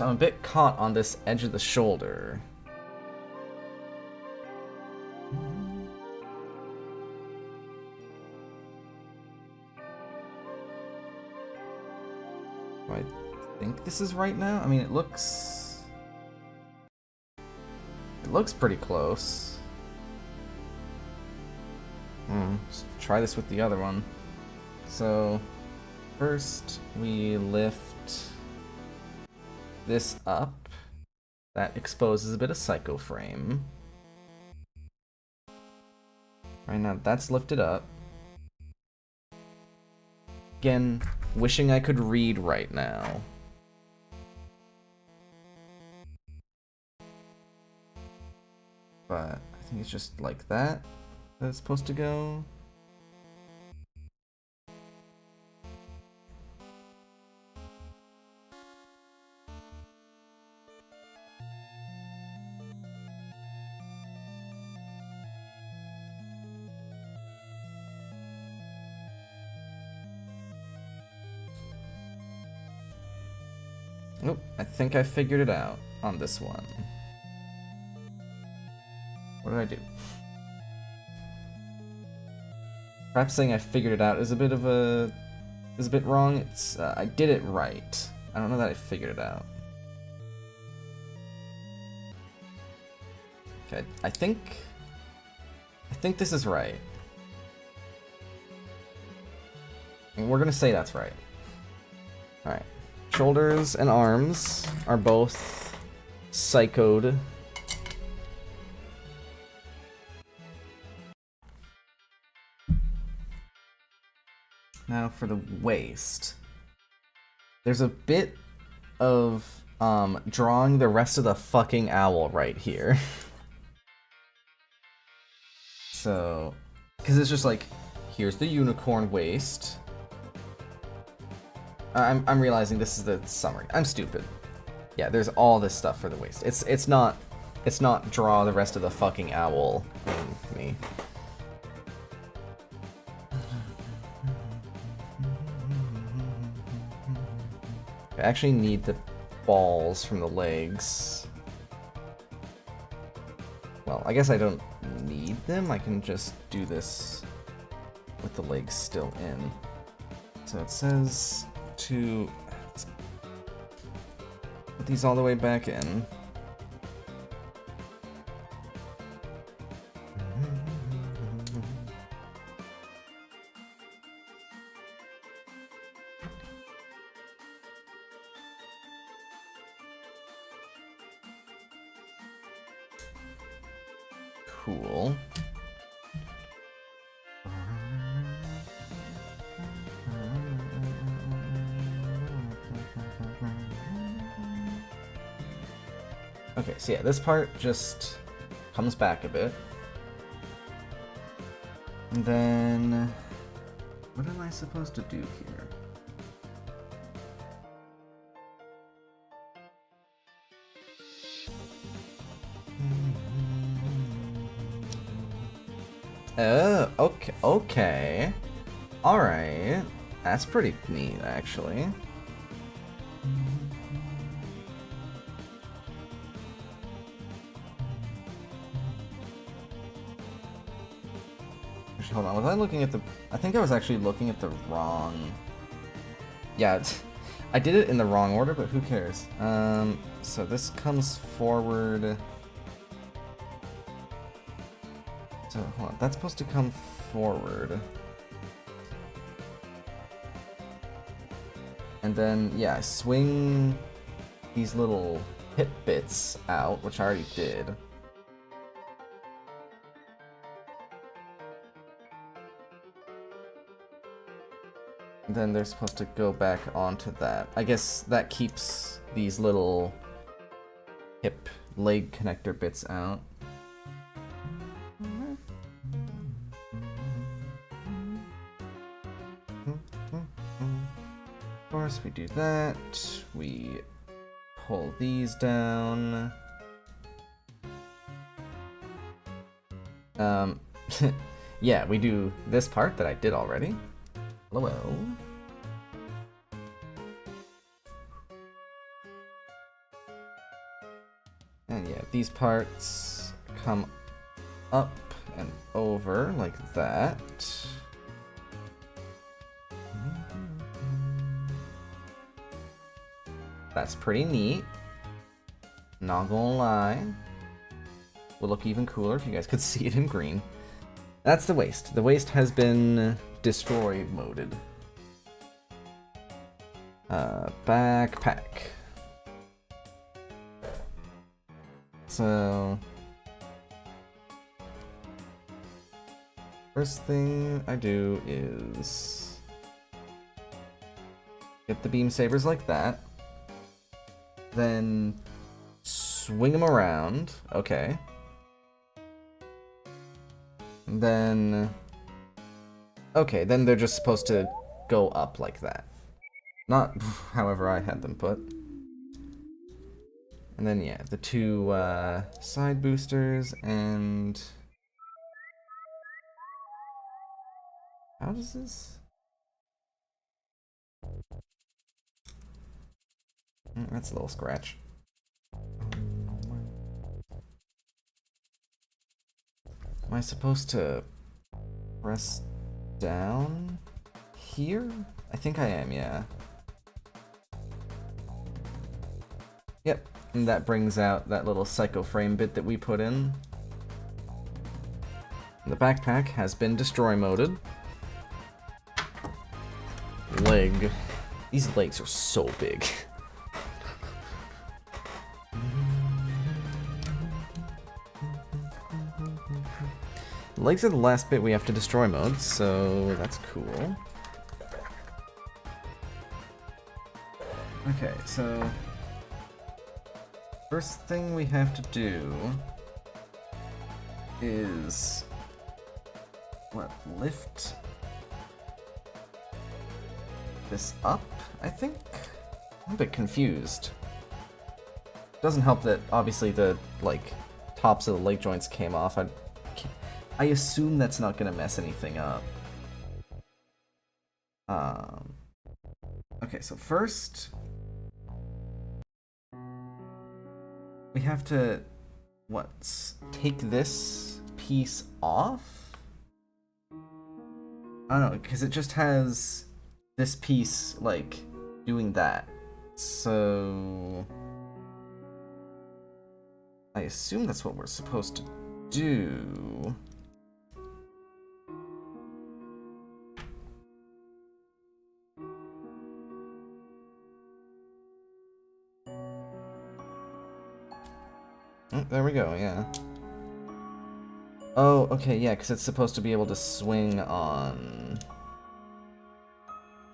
I'm a bit caught on this edge of the shoulder. Do I think this is right now? I mean, it looks pretty close. Let's try this with the other one. So, first we lift this up. That exposes a bit of psycho frame. Right now, that's lifted up. Again, wishing I could read right now. But I think it's just like that it's supposed to go. Oh, I think I figured it out on this one. What did I do? Perhaps saying I figured it out is a bit wrong. It's I did it right. I don't know that I figured it out. Okay, I think this is right. And we're gonna say that's right. All right. Shoulders and arms are both psychoed. Now for the waist. There's a bit of drawing the rest of the fucking owl right here. So, because it's just like, here's the unicorn waist. I'm realizing this is the summary. I'm stupid. Yeah, there's all this stuff for the waist. It's not draw the rest of the fucking owl in me. I actually need the balls from the legs. Well, I guess I don't need them. I can just do this with the legs still in. So it says to put these all the way back in. Cool. Okay, so yeah, this part just comes back a bit. And then, what am I supposed to do here? Oh, okay. Alright. That's pretty neat, actually. Actually, hold on, was I looking at the... I think I was actually looking at the wrong... Yeah, I did it in the wrong order, but who cares? So this comes forward... So, hold on, that's supposed to come forward. And then, yeah, I swing these little hip bits out, which I already did. And then they're supposed to go back onto that. I guess that keeps these little hip leg connector bits out. Of course, we do that. We pull these down. Yeah, we do this part that I did already. Hello. And yeah, these parts come up and over like that. That's pretty neat. Not gonna lie. Would look even cooler if you guys could see it in green. That's the waist. The waist has been destroy moded. Backpack. So first thing I do is Get the beam sabers like that. Then swing them around. Okay. And then... Okay, then they're just supposed to go up like that. Not however I had them put. And then, yeah, the two side boosters and... How does this... That's a little scratch. Am I supposed to press down here? I think I am, yeah. Yep, and that brings out that little psycho frame bit that we put in. The backpack has been destroy moded. Leg. These legs are so big. Legs are the last bit we have to destroy mode, so that's cool. Okay, so first thing we have to do is lift this up, I think? I'm a bit confused. Doesn't help that obviously the tops of the leg joints came off. I assume that's not gonna mess anything up. Okay, so first we have to take this piece off? I don't know, because it just has this piece doing that. So I assume that's what we're supposed to do. Oh, there we go, yeah. Oh, okay, yeah, because it's supposed to be able to swing on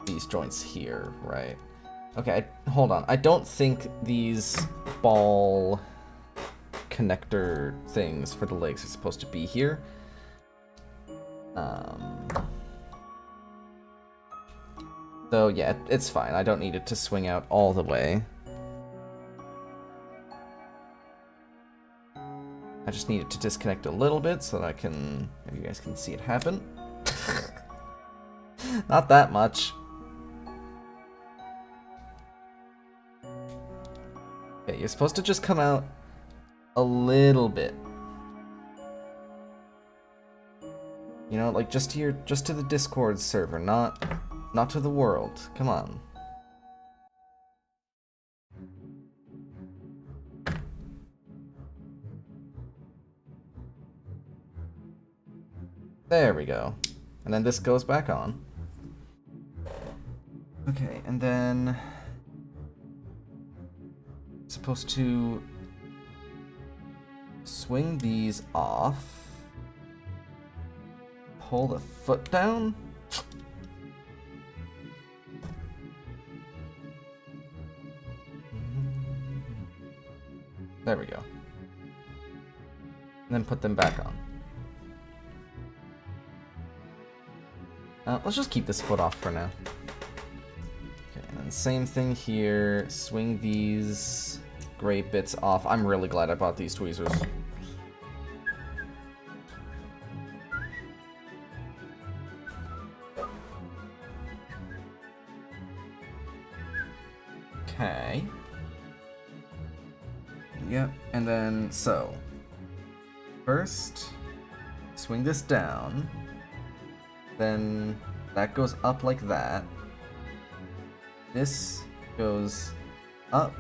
these joints here, right? Okay, hold on. I don't think these ball connector things for the legs are supposed to be here. So yeah, it's fine. I don't need it to swing out all the way. I just need it to disconnect a little bit so that maybe you guys can see it happen. Not that much. Okay, you're supposed to just come out a little bit. You know, just to the Discord server, not to the world. Come on. There we go. And then this goes back on. Okay, and then supposed to swing these off. Pull the foot down. There we go. And then put them back on. Let's just keep this foot off for now. Okay, and then same thing here. Swing these gray bits off. I'm really glad I bought these tweezers. Okay. Yep, and then, so. First, swing this down. Then that goes up like that. This goes up.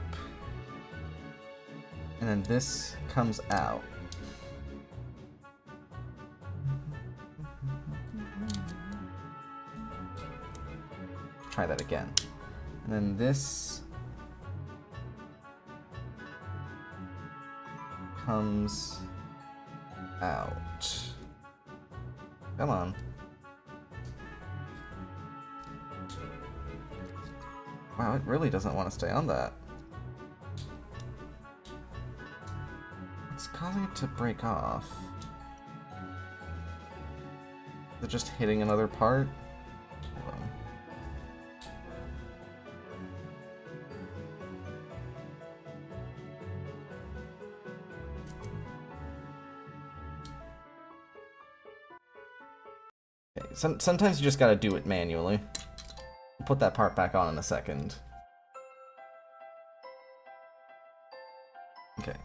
And then this comes out. Try that again. And then this comes out. Come on. Wow, it really doesn't want to stay on that. It's causing it to break off. Is it just hitting another part? Hold on. Okay, sometimes you just gotta do it manually. I'll put that part back on in a second. Okay.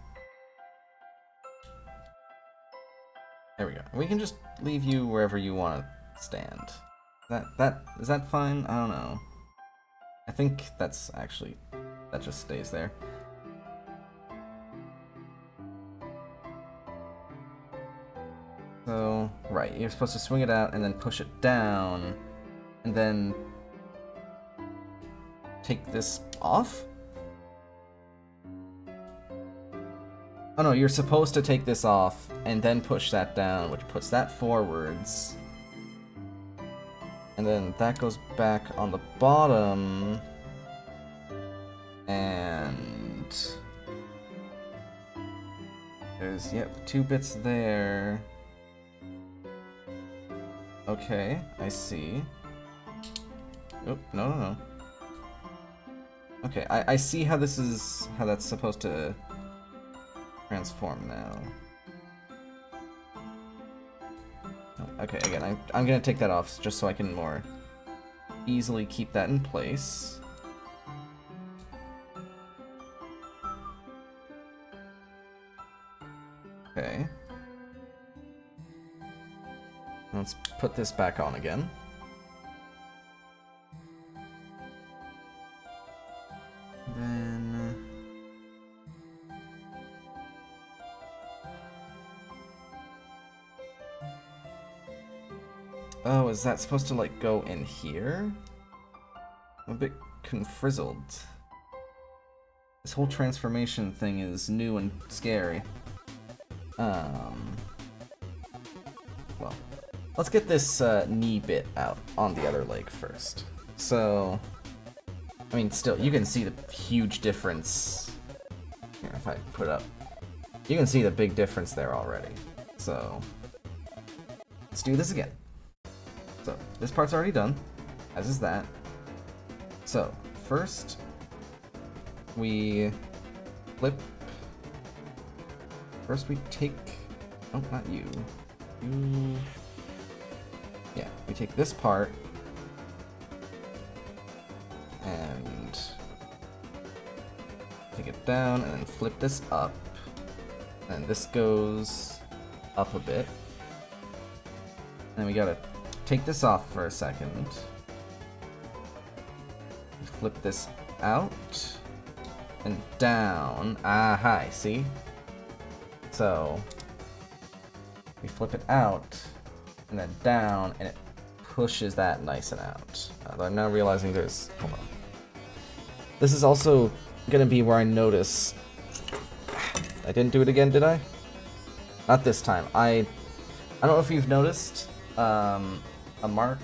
There we go. We can just leave you wherever you want to stand. Is that fine? I don't know. I think that's actually, that just stays there. So, right, you're supposed to swing it out and then push it down, and then take this off? Oh no, you're supposed to take this off and then push that down, which puts that forwards. And then that goes back on the bottom. And there's, yep, 2 bits there. Okay, I see. Oh, no. Okay, I see how this is, how that's supposed to transform now. Okay, again, I'm gonna take that off just so I can more easily keep that in place. Okay. Let's put this back on again. Then... oh, is that supposed to, like, go in here? I'm a bit confrizzled. This whole transformation thing is new and scary. Well, let's get this knee bit out on the other leg first. So, I mean, still, you can see the huge difference. Here, if I put it up, you can see the big difference there already. So, let's do this again. So, this part's already done, as is that. So, first, we flip. First we take, oh, not you. You, yeah, we take this part, and take it down, and then flip this up, and this goes up a bit. And we gotta take this off for a second. Flip this out and down. Ah, hi, see? So we flip it out and then down, and it pushes that nice and out. I'm now realizing there's, hold on. This is also gonna be where I notice, I didn't do it again, did I? Not this time. I don't know if you've noticed a mark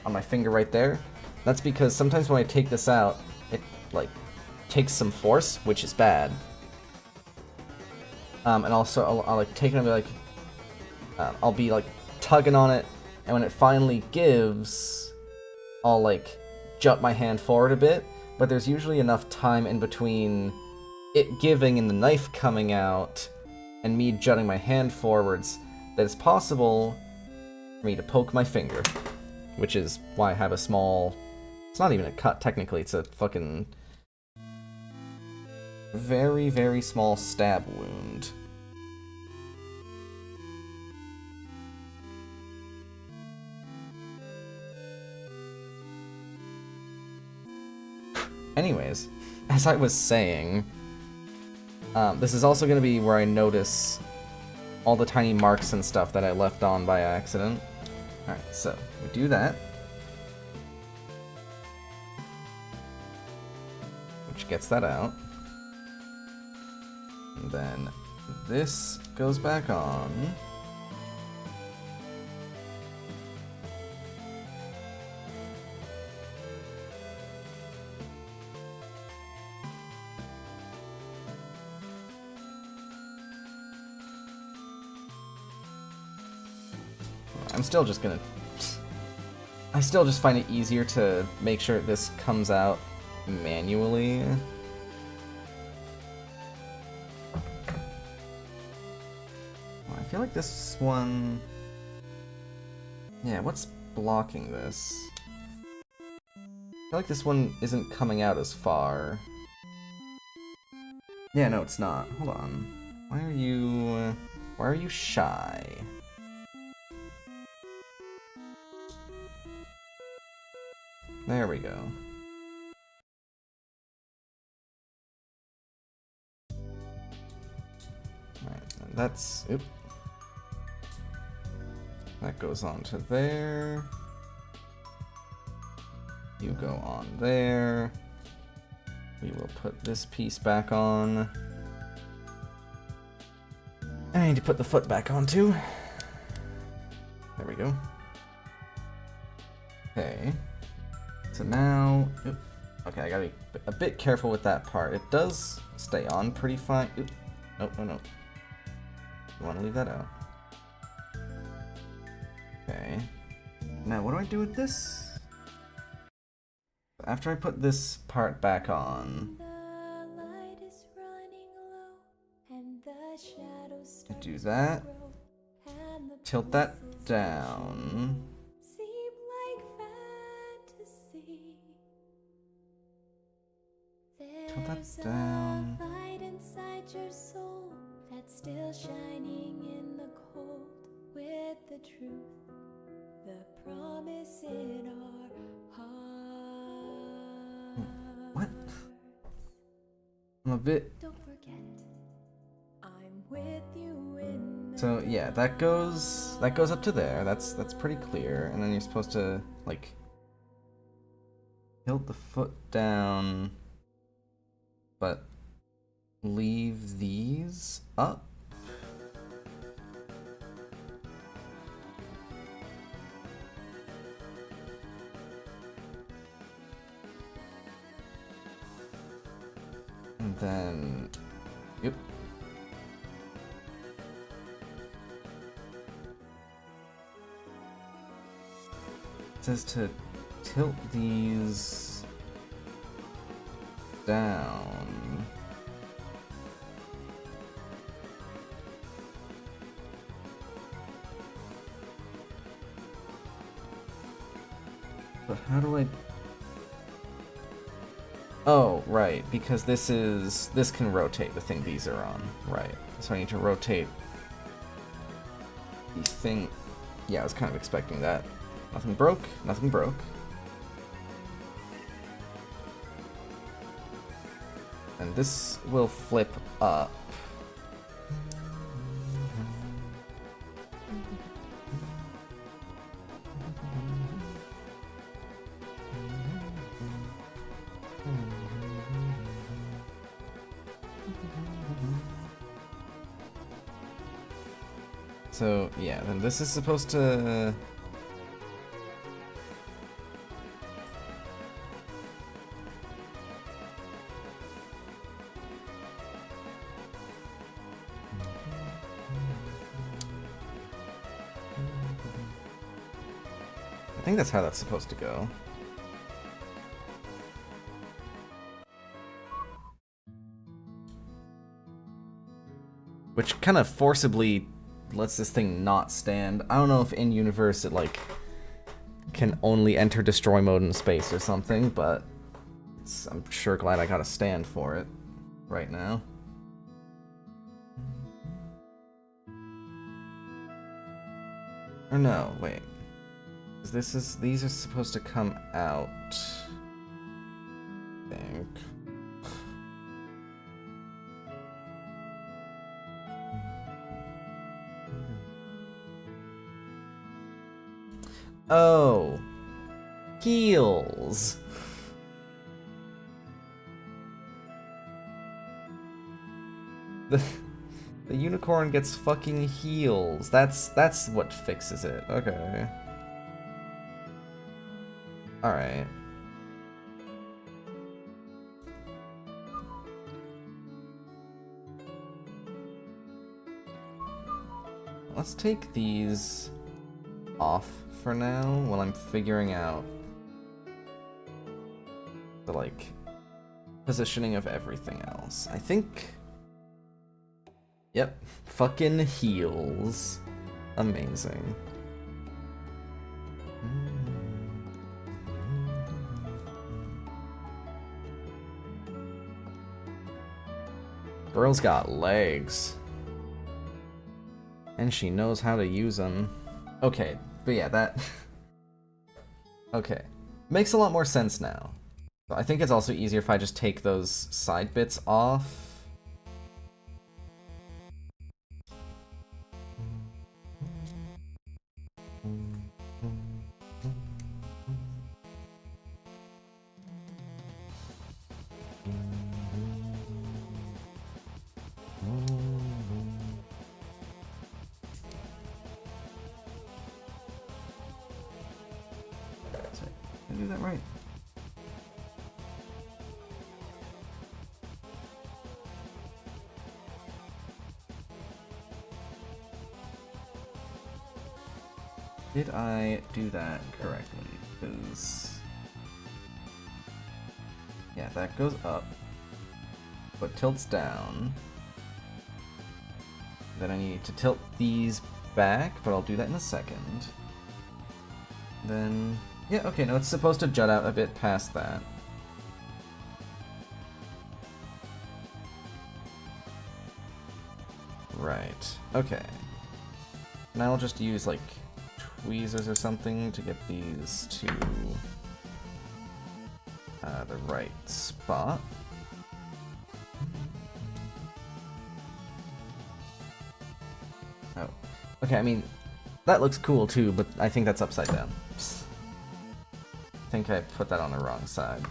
on my finger right there. That's because sometimes when I take this out, it like takes some force, which is bad. And also I'll like take it and be like, I'll be like tugging on it, and when it finally gives, I'll like jut my hand forward a bit, but there's usually enough time in between it giving and the knife coming out and me jutting my hand forwards that it's possible for me to poke my finger, which is why I have a small, it's not even a cut technically, it's a fucking very, very small stab wound. Anyways, as I was saying, this is also going to be where I notice all the tiny marks and stuff that I left on by accident. Alright, so we do that. Which gets that out. And then this goes back on. I'm still just gonna... I still just find it easier to make sure this comes out manually. I feel like this one... Yeah, what's blocking this? I feel like this one isn't coming out as far. Yeah, no, it's not. Hold on. Why are you shy? There we go. Alright, that's... Oop. That goes on to there. You go on there. We will put this piece back on. I need to put the foot back on too. There we go. Okay. So now... Oop. Okay, I gotta be a bit careful with that part. It does stay on pretty fine. Oop. Nope, no, no. You want to leave that out. Okay. Now, what do I do with this? After I put this part back on, I do that. Tilt that down. Tilt that down. Still shining in the cold with the truth, the promise in our hearts. What? I'm a bit... Don't forget it. I'm with you in the so yeah, that goes up to there. That's pretty clear. And then you're supposed to like tilt the foot down, but leave these up. And then, yep. It says to tilt these down. But how do I... Oh, right, because this can rotate the thing these are on. Right. So I need to rotate the thing. Yeah, I was kind of expecting that. Nothing broke, nothing broke. And this will flip up. So, yeah, then this is supposed to... I think that's how that's supposed to go. Which kind of forcibly lets this thing not stand. I don't know if in universe it like can only enter destroy mode in space or something, but I'm sure glad I got a stand for it right now. Or no, wait. These are supposed to come out, I think. Oh, heels. The unicorn gets fucking heels. That's what fixes it. Okay. All right. Let's take these off for now while I'm figuring out the, like, positioning of everything else. I think... Yep. Fucking heels. Amazing. Girl's got legs. And she knows how to use them. Okay, but yeah, that... Okay. Makes a lot more sense now. I think it's also easier if I just take those side bits off. Did I do that right? Did I do that correctly? Because... yeah, that goes up, but tilts down. Then I need to tilt these back, but I'll do that in a second. Then... yeah, okay, no, it's supposed to jut out a bit past that. Right, okay. Now I'll just use, like, tweezers or something to get these to the right spot. Oh, okay, I mean, that looks cool too, but I think that's upside down. I think I put that on the wrong side.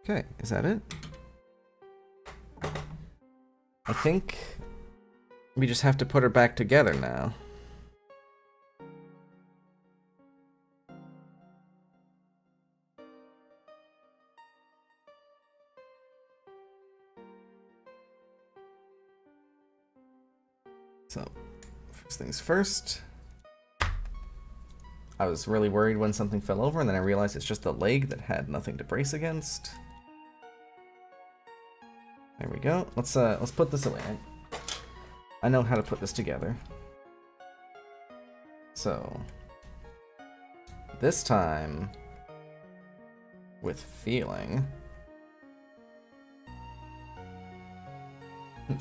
Okay, is that it? I think we just have to put her back together now. So, first things first. I was really worried when something fell over, and then I realized it's just the leg that had nothing to brace against. There we go. Let's put this away. I know how to put this together. So, this time, with feeling.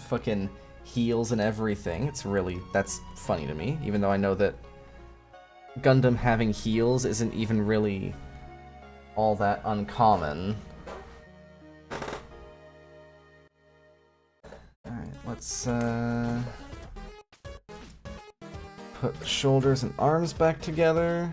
Fucking heels and everything. It's really, that's funny to me, even though I know that Gundam having heels isn't even really all that uncommon. Alright, let's put the shoulders and arms back together.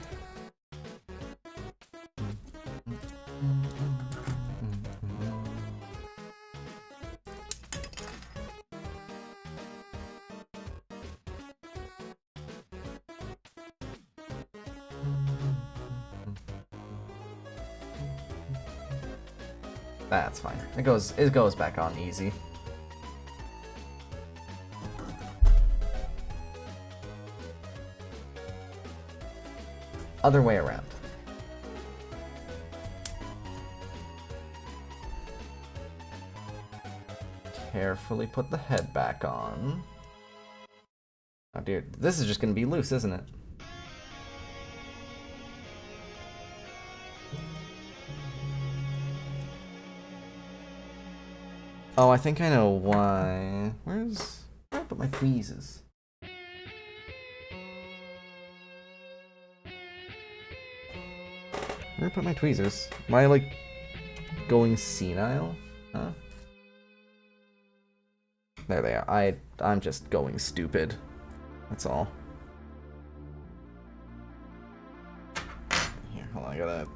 That's fine. It goes back on easy. Other way around. Carefully put the head back on. Oh dear, this is just gonna be loose, isn't it? Oh, I think I know why. Where I put my tweezers? Where did I put my tweezers? Am I, like, going senile? Huh? There they are. I'm just going stupid. That's all. Here, hold on, I gotta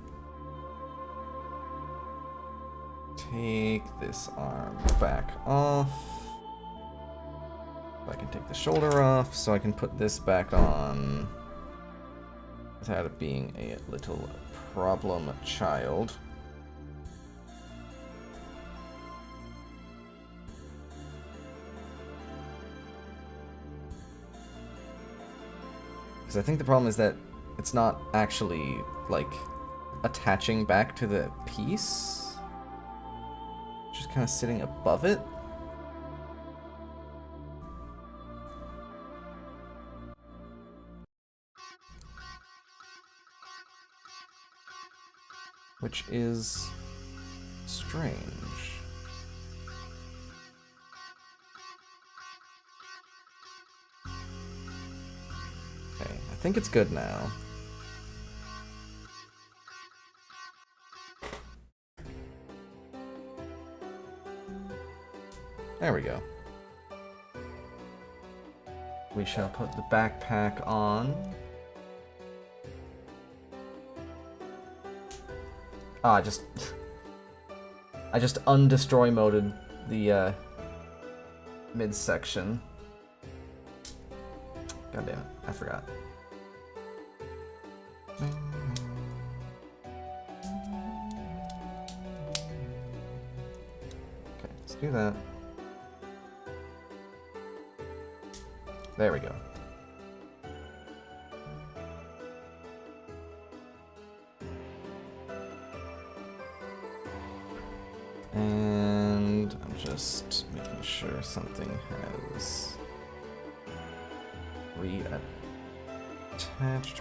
take this arm back off. I can take the shoulder off so I can put this back on without it being a little problem child. Because I think the problem is that it's not actually, like, attaching back to the piece. Just kind of sitting above it. Which is strange. Okay, I think it's good now. There we go. We shall put the backpack on. Ah, I just undestroy moded the midsection. God damn it, I forgot. Okay, let's do that. There we go. And I'm just making sure something has reattached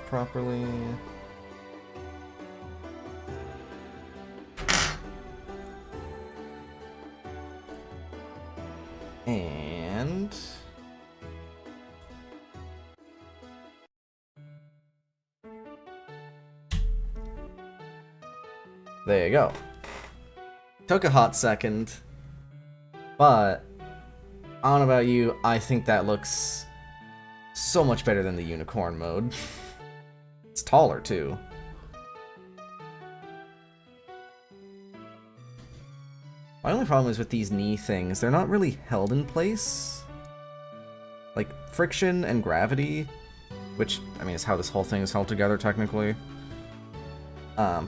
properly. And there you go. Took a hot second, but I don't know about you, I think that looks so much better than the unicorn mode. It's taller too. My only problem is with these knee things, they're not really held in place. Like, friction and gravity, which, I mean, is how this whole thing is held together technically.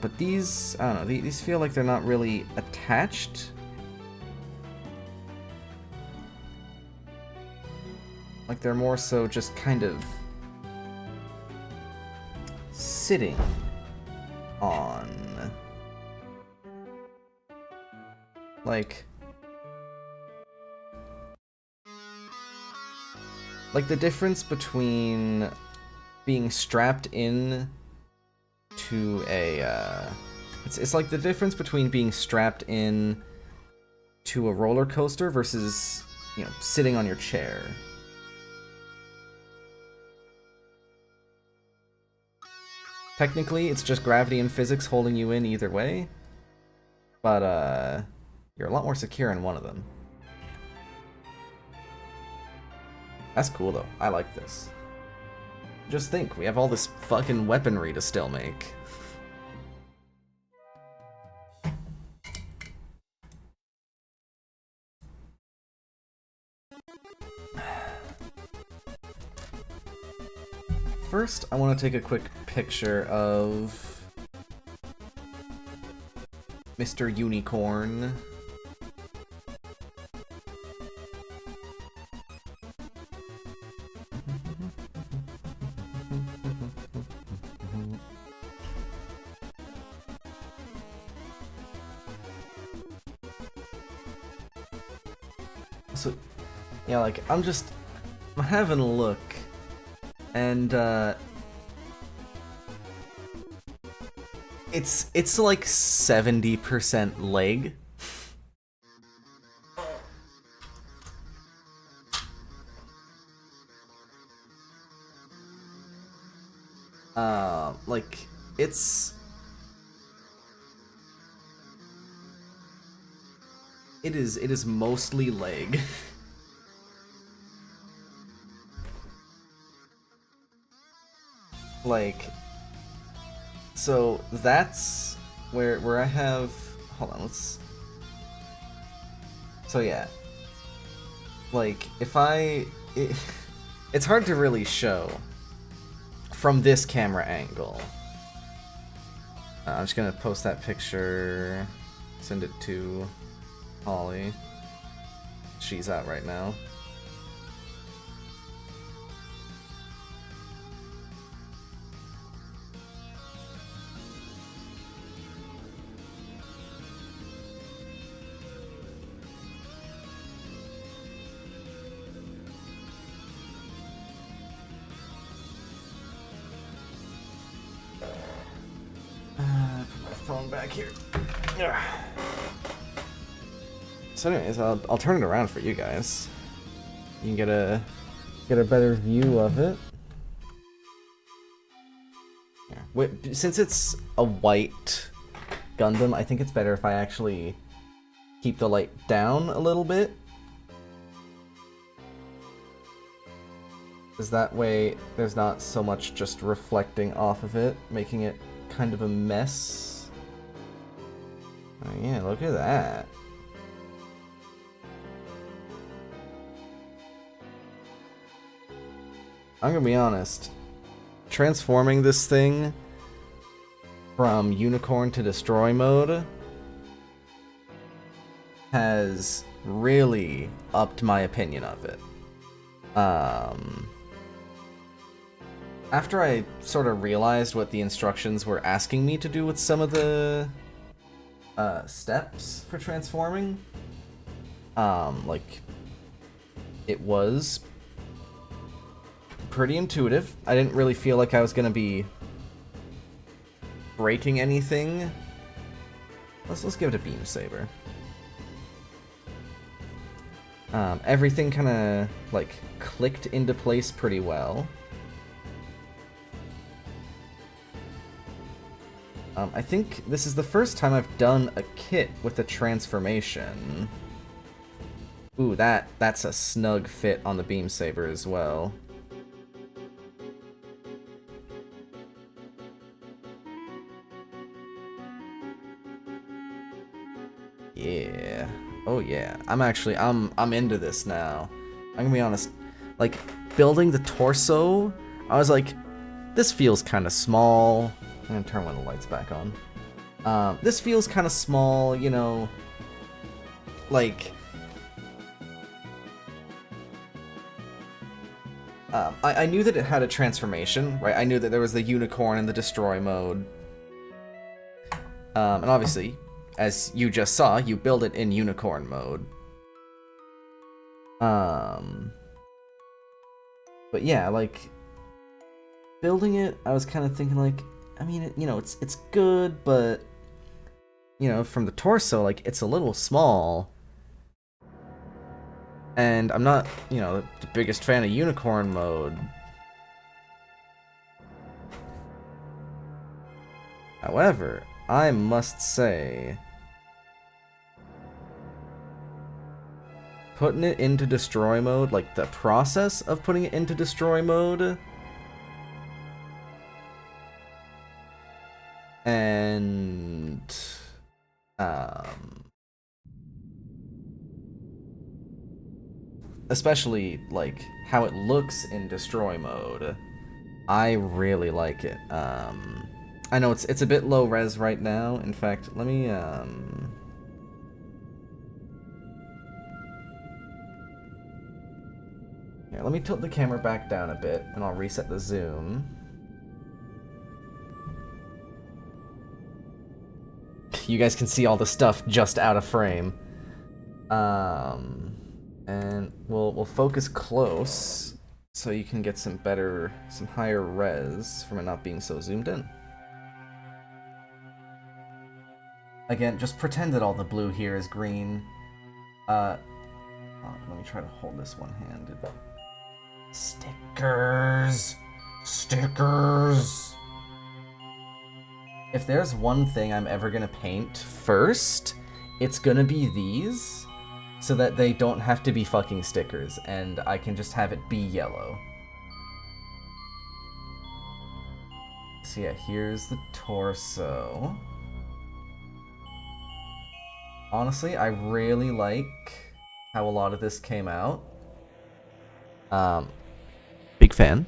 But these, I don't know, these feel like they're not really attached. Like they're more so just kind of sitting on. Like the difference between being strapped in to a it's like the difference between being strapped in to a roller coaster versus, you know, sitting on your chair. Technically, it's just gravity and physics holding you in either way, but you're a lot more secure in one of them. That's cool though. I like this. Just think, we have all this fucking weaponry to still make. First, I want to take a quick picture of Mr. Unicorn. So, yeah, like, I'm having a look, and, it's like 70% leg. Like, it is mostly leg. Like, so that's where I have, hold on, so yeah, like, if I it's hard to really show from this camera angle. I'm just gonna post that picture, send it to Holly. She's out right now. Put my phone back here. So anyways, I'll turn it around for you guys. You can get a better view of it. Yeah. Since it's a white Gundam, I think it's better if I actually keep the light down a little bit. Because that way there's not so much just reflecting off of it, making it kind of a mess. Oh yeah, look at that. I'm gonna be honest. Transforming this thing from unicorn to destroy mode has really upped my opinion of it. After I sort of realized what the instructions were asking me to do with some of the steps for transforming, like, it was pretty intuitive. I didn't really feel like I was gonna be breaking anything. Let's give it a beam saber. Everything kind of like clicked into place pretty well. I think this is the first time I've done a kit with a transformation. Ooh, that's a snug fit on the beam saber as well. Yeah. Oh yeah. I'm into this now. I'm gonna be honest. Like, building the torso, I was like, this feels kind of small. I'm gonna turn one of the lights back on. This feels kind of small, you know. Like, I knew that it had a transformation, right? I knew that there was the unicorn and the destroy mode. And obviously, as you just saw, you build it in unicorn mode. But yeah, like, building it, I was kind of thinking, like, I mean, you know, it's good, but, you know, from the torso, like, it's a little small. And I'm not, you know, the biggest fan of unicorn mode. However, I must say, putting it into destroy mode, like the process of putting it into destroy mode, and especially like how it looks in destroy mode, I really like it. I know it's a bit low res right now. In fact, let me here, let me tilt the camera back down a bit and I'll reset the zoom. You guys can see all the stuff just out of frame. And we'll focus close so you can get some higher res from it not being so zoomed in. Again, just pretend that all the blue here is green. Let me try to hold this one-handed. Stickers! Stickers! If there's one thing I'm ever gonna paint first, it's gonna be these, so that they don't have to be fucking stickers, and I can just have it be yellow. So yeah, here's the torso. Honestly, I really like how a lot of this came out. Big fan.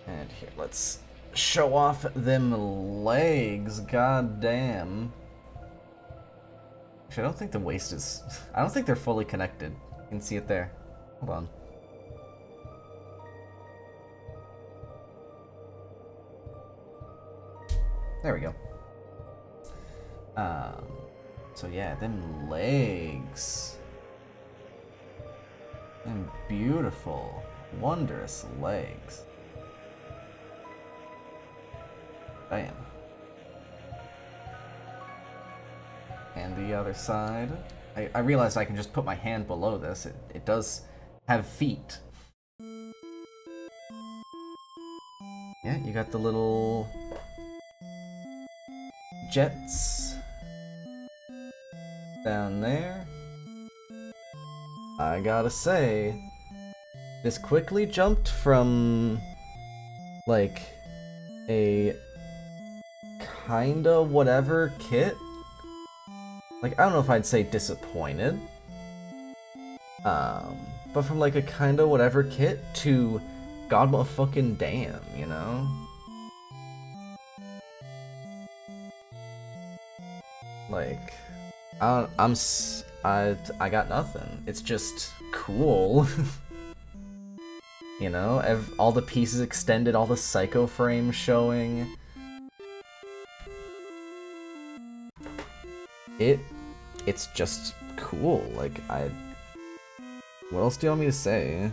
And here, let's show off them legs. God damn. Actually, I don't think the waist is... I don't think they're fully connected. You can see it there. Hold on. There we go. So yeah, them legs. Them beautiful, wondrous legs. Bam. And the other side. I realized I can just put my hand below this. It does have feet. Yeah, you got the little jets down there. I gotta say, this quickly jumped from like a kinda whatever kit. Like, I don't know if I'd say disappointed. But from like a kinda whatever kit to god motherfucking damn, you know? Like, I got nothing. It's just cool. You know, all the pieces extended, all the psycho frames showing. It's just cool. Like, what else do you want me to say?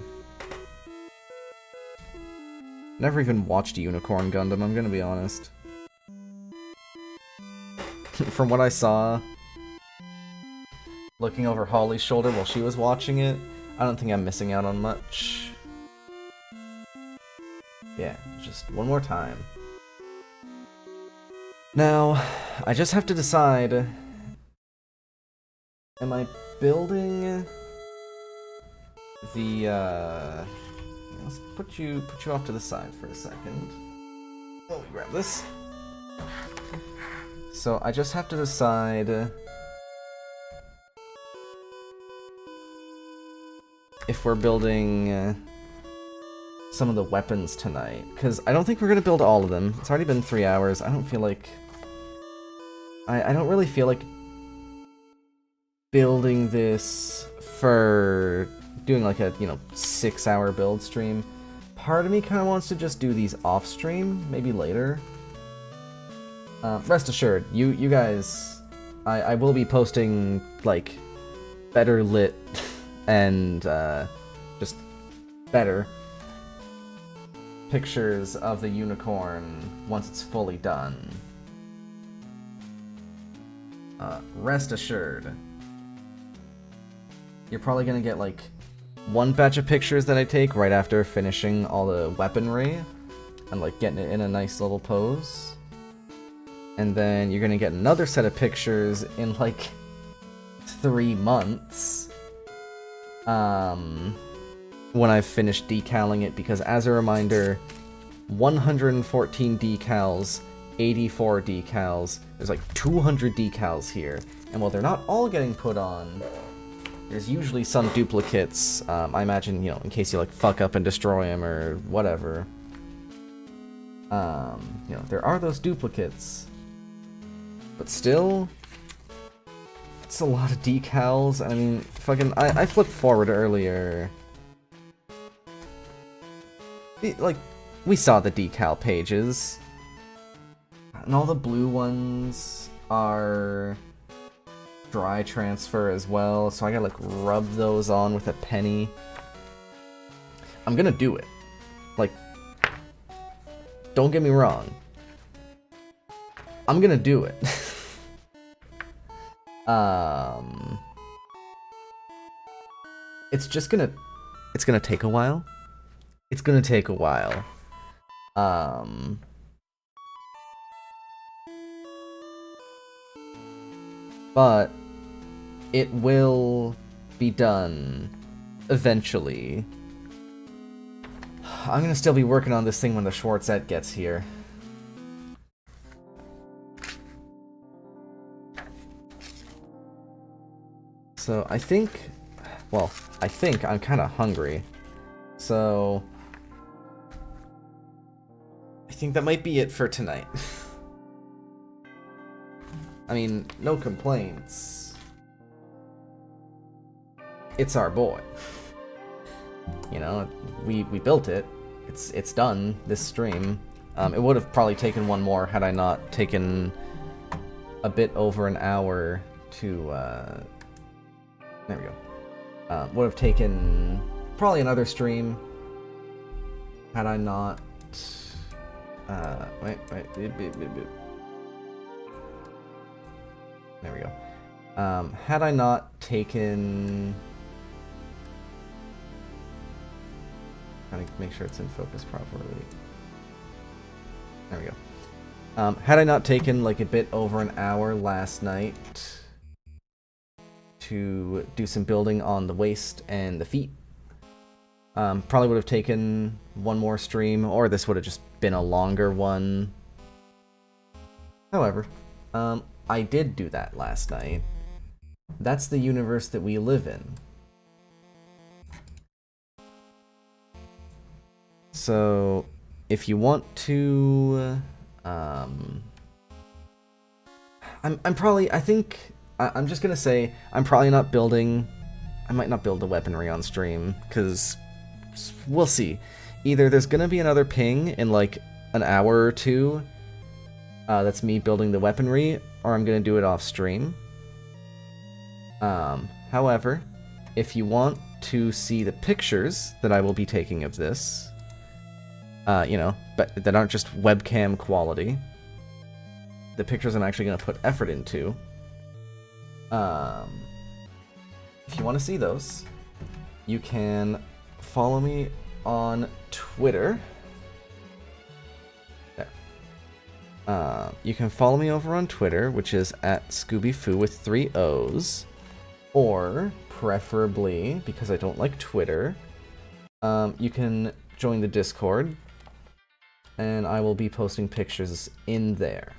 Never even watched Unicorn Gundam, I'm gonna be honest. From what I saw, looking over Holly's shoulder while she was watching it, I don't think I'm missing out on much. Yeah, just one more time. Now, I just have to decide, am I building the, let's put you off to the side for a second. Let me grab this. So I just have to decide if we're building some of the weapons tonight, because I don't think we're gonna build all of them. It's already been 3 hours. I don't feel like I don't really feel like building this for doing like a 6-hour build stream. Part of me kind of wants to just do these off stream, maybe later. Rest assured, you guys, I will be posting, like, better lit and, just better pictures of the unicorn once it's fully done. Rest assured. You're probably gonna get, like, one batch of pictures that I take right after finishing all the weaponry and, like, getting it in a nice little pose. And then you're gonna get another set of pictures in, like, 3 months. When I've finished decaling it, because as a reminder, 114 decals, 84 decals, there's like 200 decals here. And while they're not all getting put on, there's usually some duplicates, I imagine, in case you, like, fuck up and destroy them or whatever. There are those duplicates. But still, it's a lot of decals. I mean, fucking, I flipped forward earlier. Like, we saw the decal pages. And all the blue ones are dry transfer as well, so I gotta, like, rub those on with a penny. I'm gonna do it. Like, don't get me wrong. I'm gonna do it. It's gonna take a while. It's gonna take a while. But it will be done eventually. I'm gonna still be working on this thing when the Schwarzette gets here. So I think well, I think I'm kind of hungry. So I think that might be it for tonight. I mean, no complaints. It's our boy. You know, we built it. It's done, this stream. It would have probably taken one more had I not taken a bit over an hour to, there we go. Would have taken probably another stream had I not, wait. There we go. Had I not taken... Trying to make sure it's in focus properly. There we go. Had I not taken like a bit over an hour last night to do some building on the waist and the feet, probably would have taken one more stream, or this would have just been a longer one. However, I did do that last night. That's the universe that we live in. So, if you want to, I'm just gonna say, I'm probably not building, I might not build the weaponry on stream, because we'll see. Either there's gonna be another ping in like an hour or two, that's me building the weaponry, or I'm gonna do it off stream. However, if you want to see the pictures that I will be taking of this, you know, but that aren't just webcam quality, the pictures I'm actually going to put effort into, if you want to see those, you can follow me on Twitter. There. You can follow me over on Twitter, which is at Scoobyfoo with 3 O's, or preferably, because I don't like Twitter, you can join the Discord, and I will be posting pictures in there.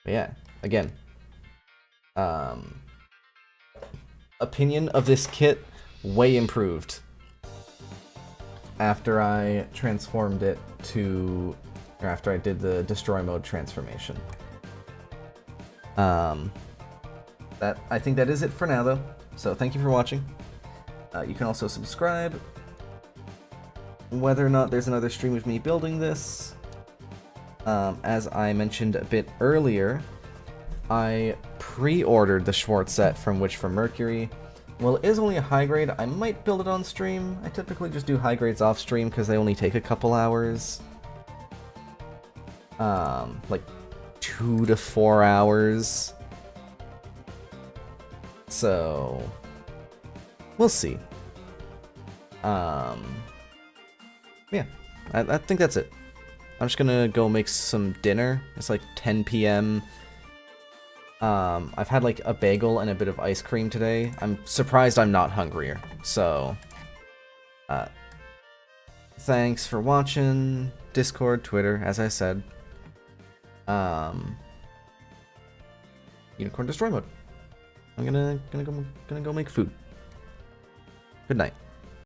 But yeah, again, opinion of this kit, way improved after I transformed it to, or after I did the destroy mode transformation. I think that is it for now though, so thank you for watching. You can also subscribe. Whether or not there's another stream of me building this, as I mentioned a bit earlier, I pre-ordered the Schwartz set from Witch from Mercury. Well, it is only a high grade. I might build it on stream. I typically just do high grades off stream because they only take a couple hours. Like 2 to 4 hours. So, we'll see. Yeah, I think that's it. I'm just gonna go make some dinner. It's like 10 p.m. I've had like a bagel and a bit of ice cream today. I'm surprised I'm not hungrier. So, thanks for watching. Discord, Twitter, as I said. Unicorn Destroy Mode. I'm gonna go make food. Good night.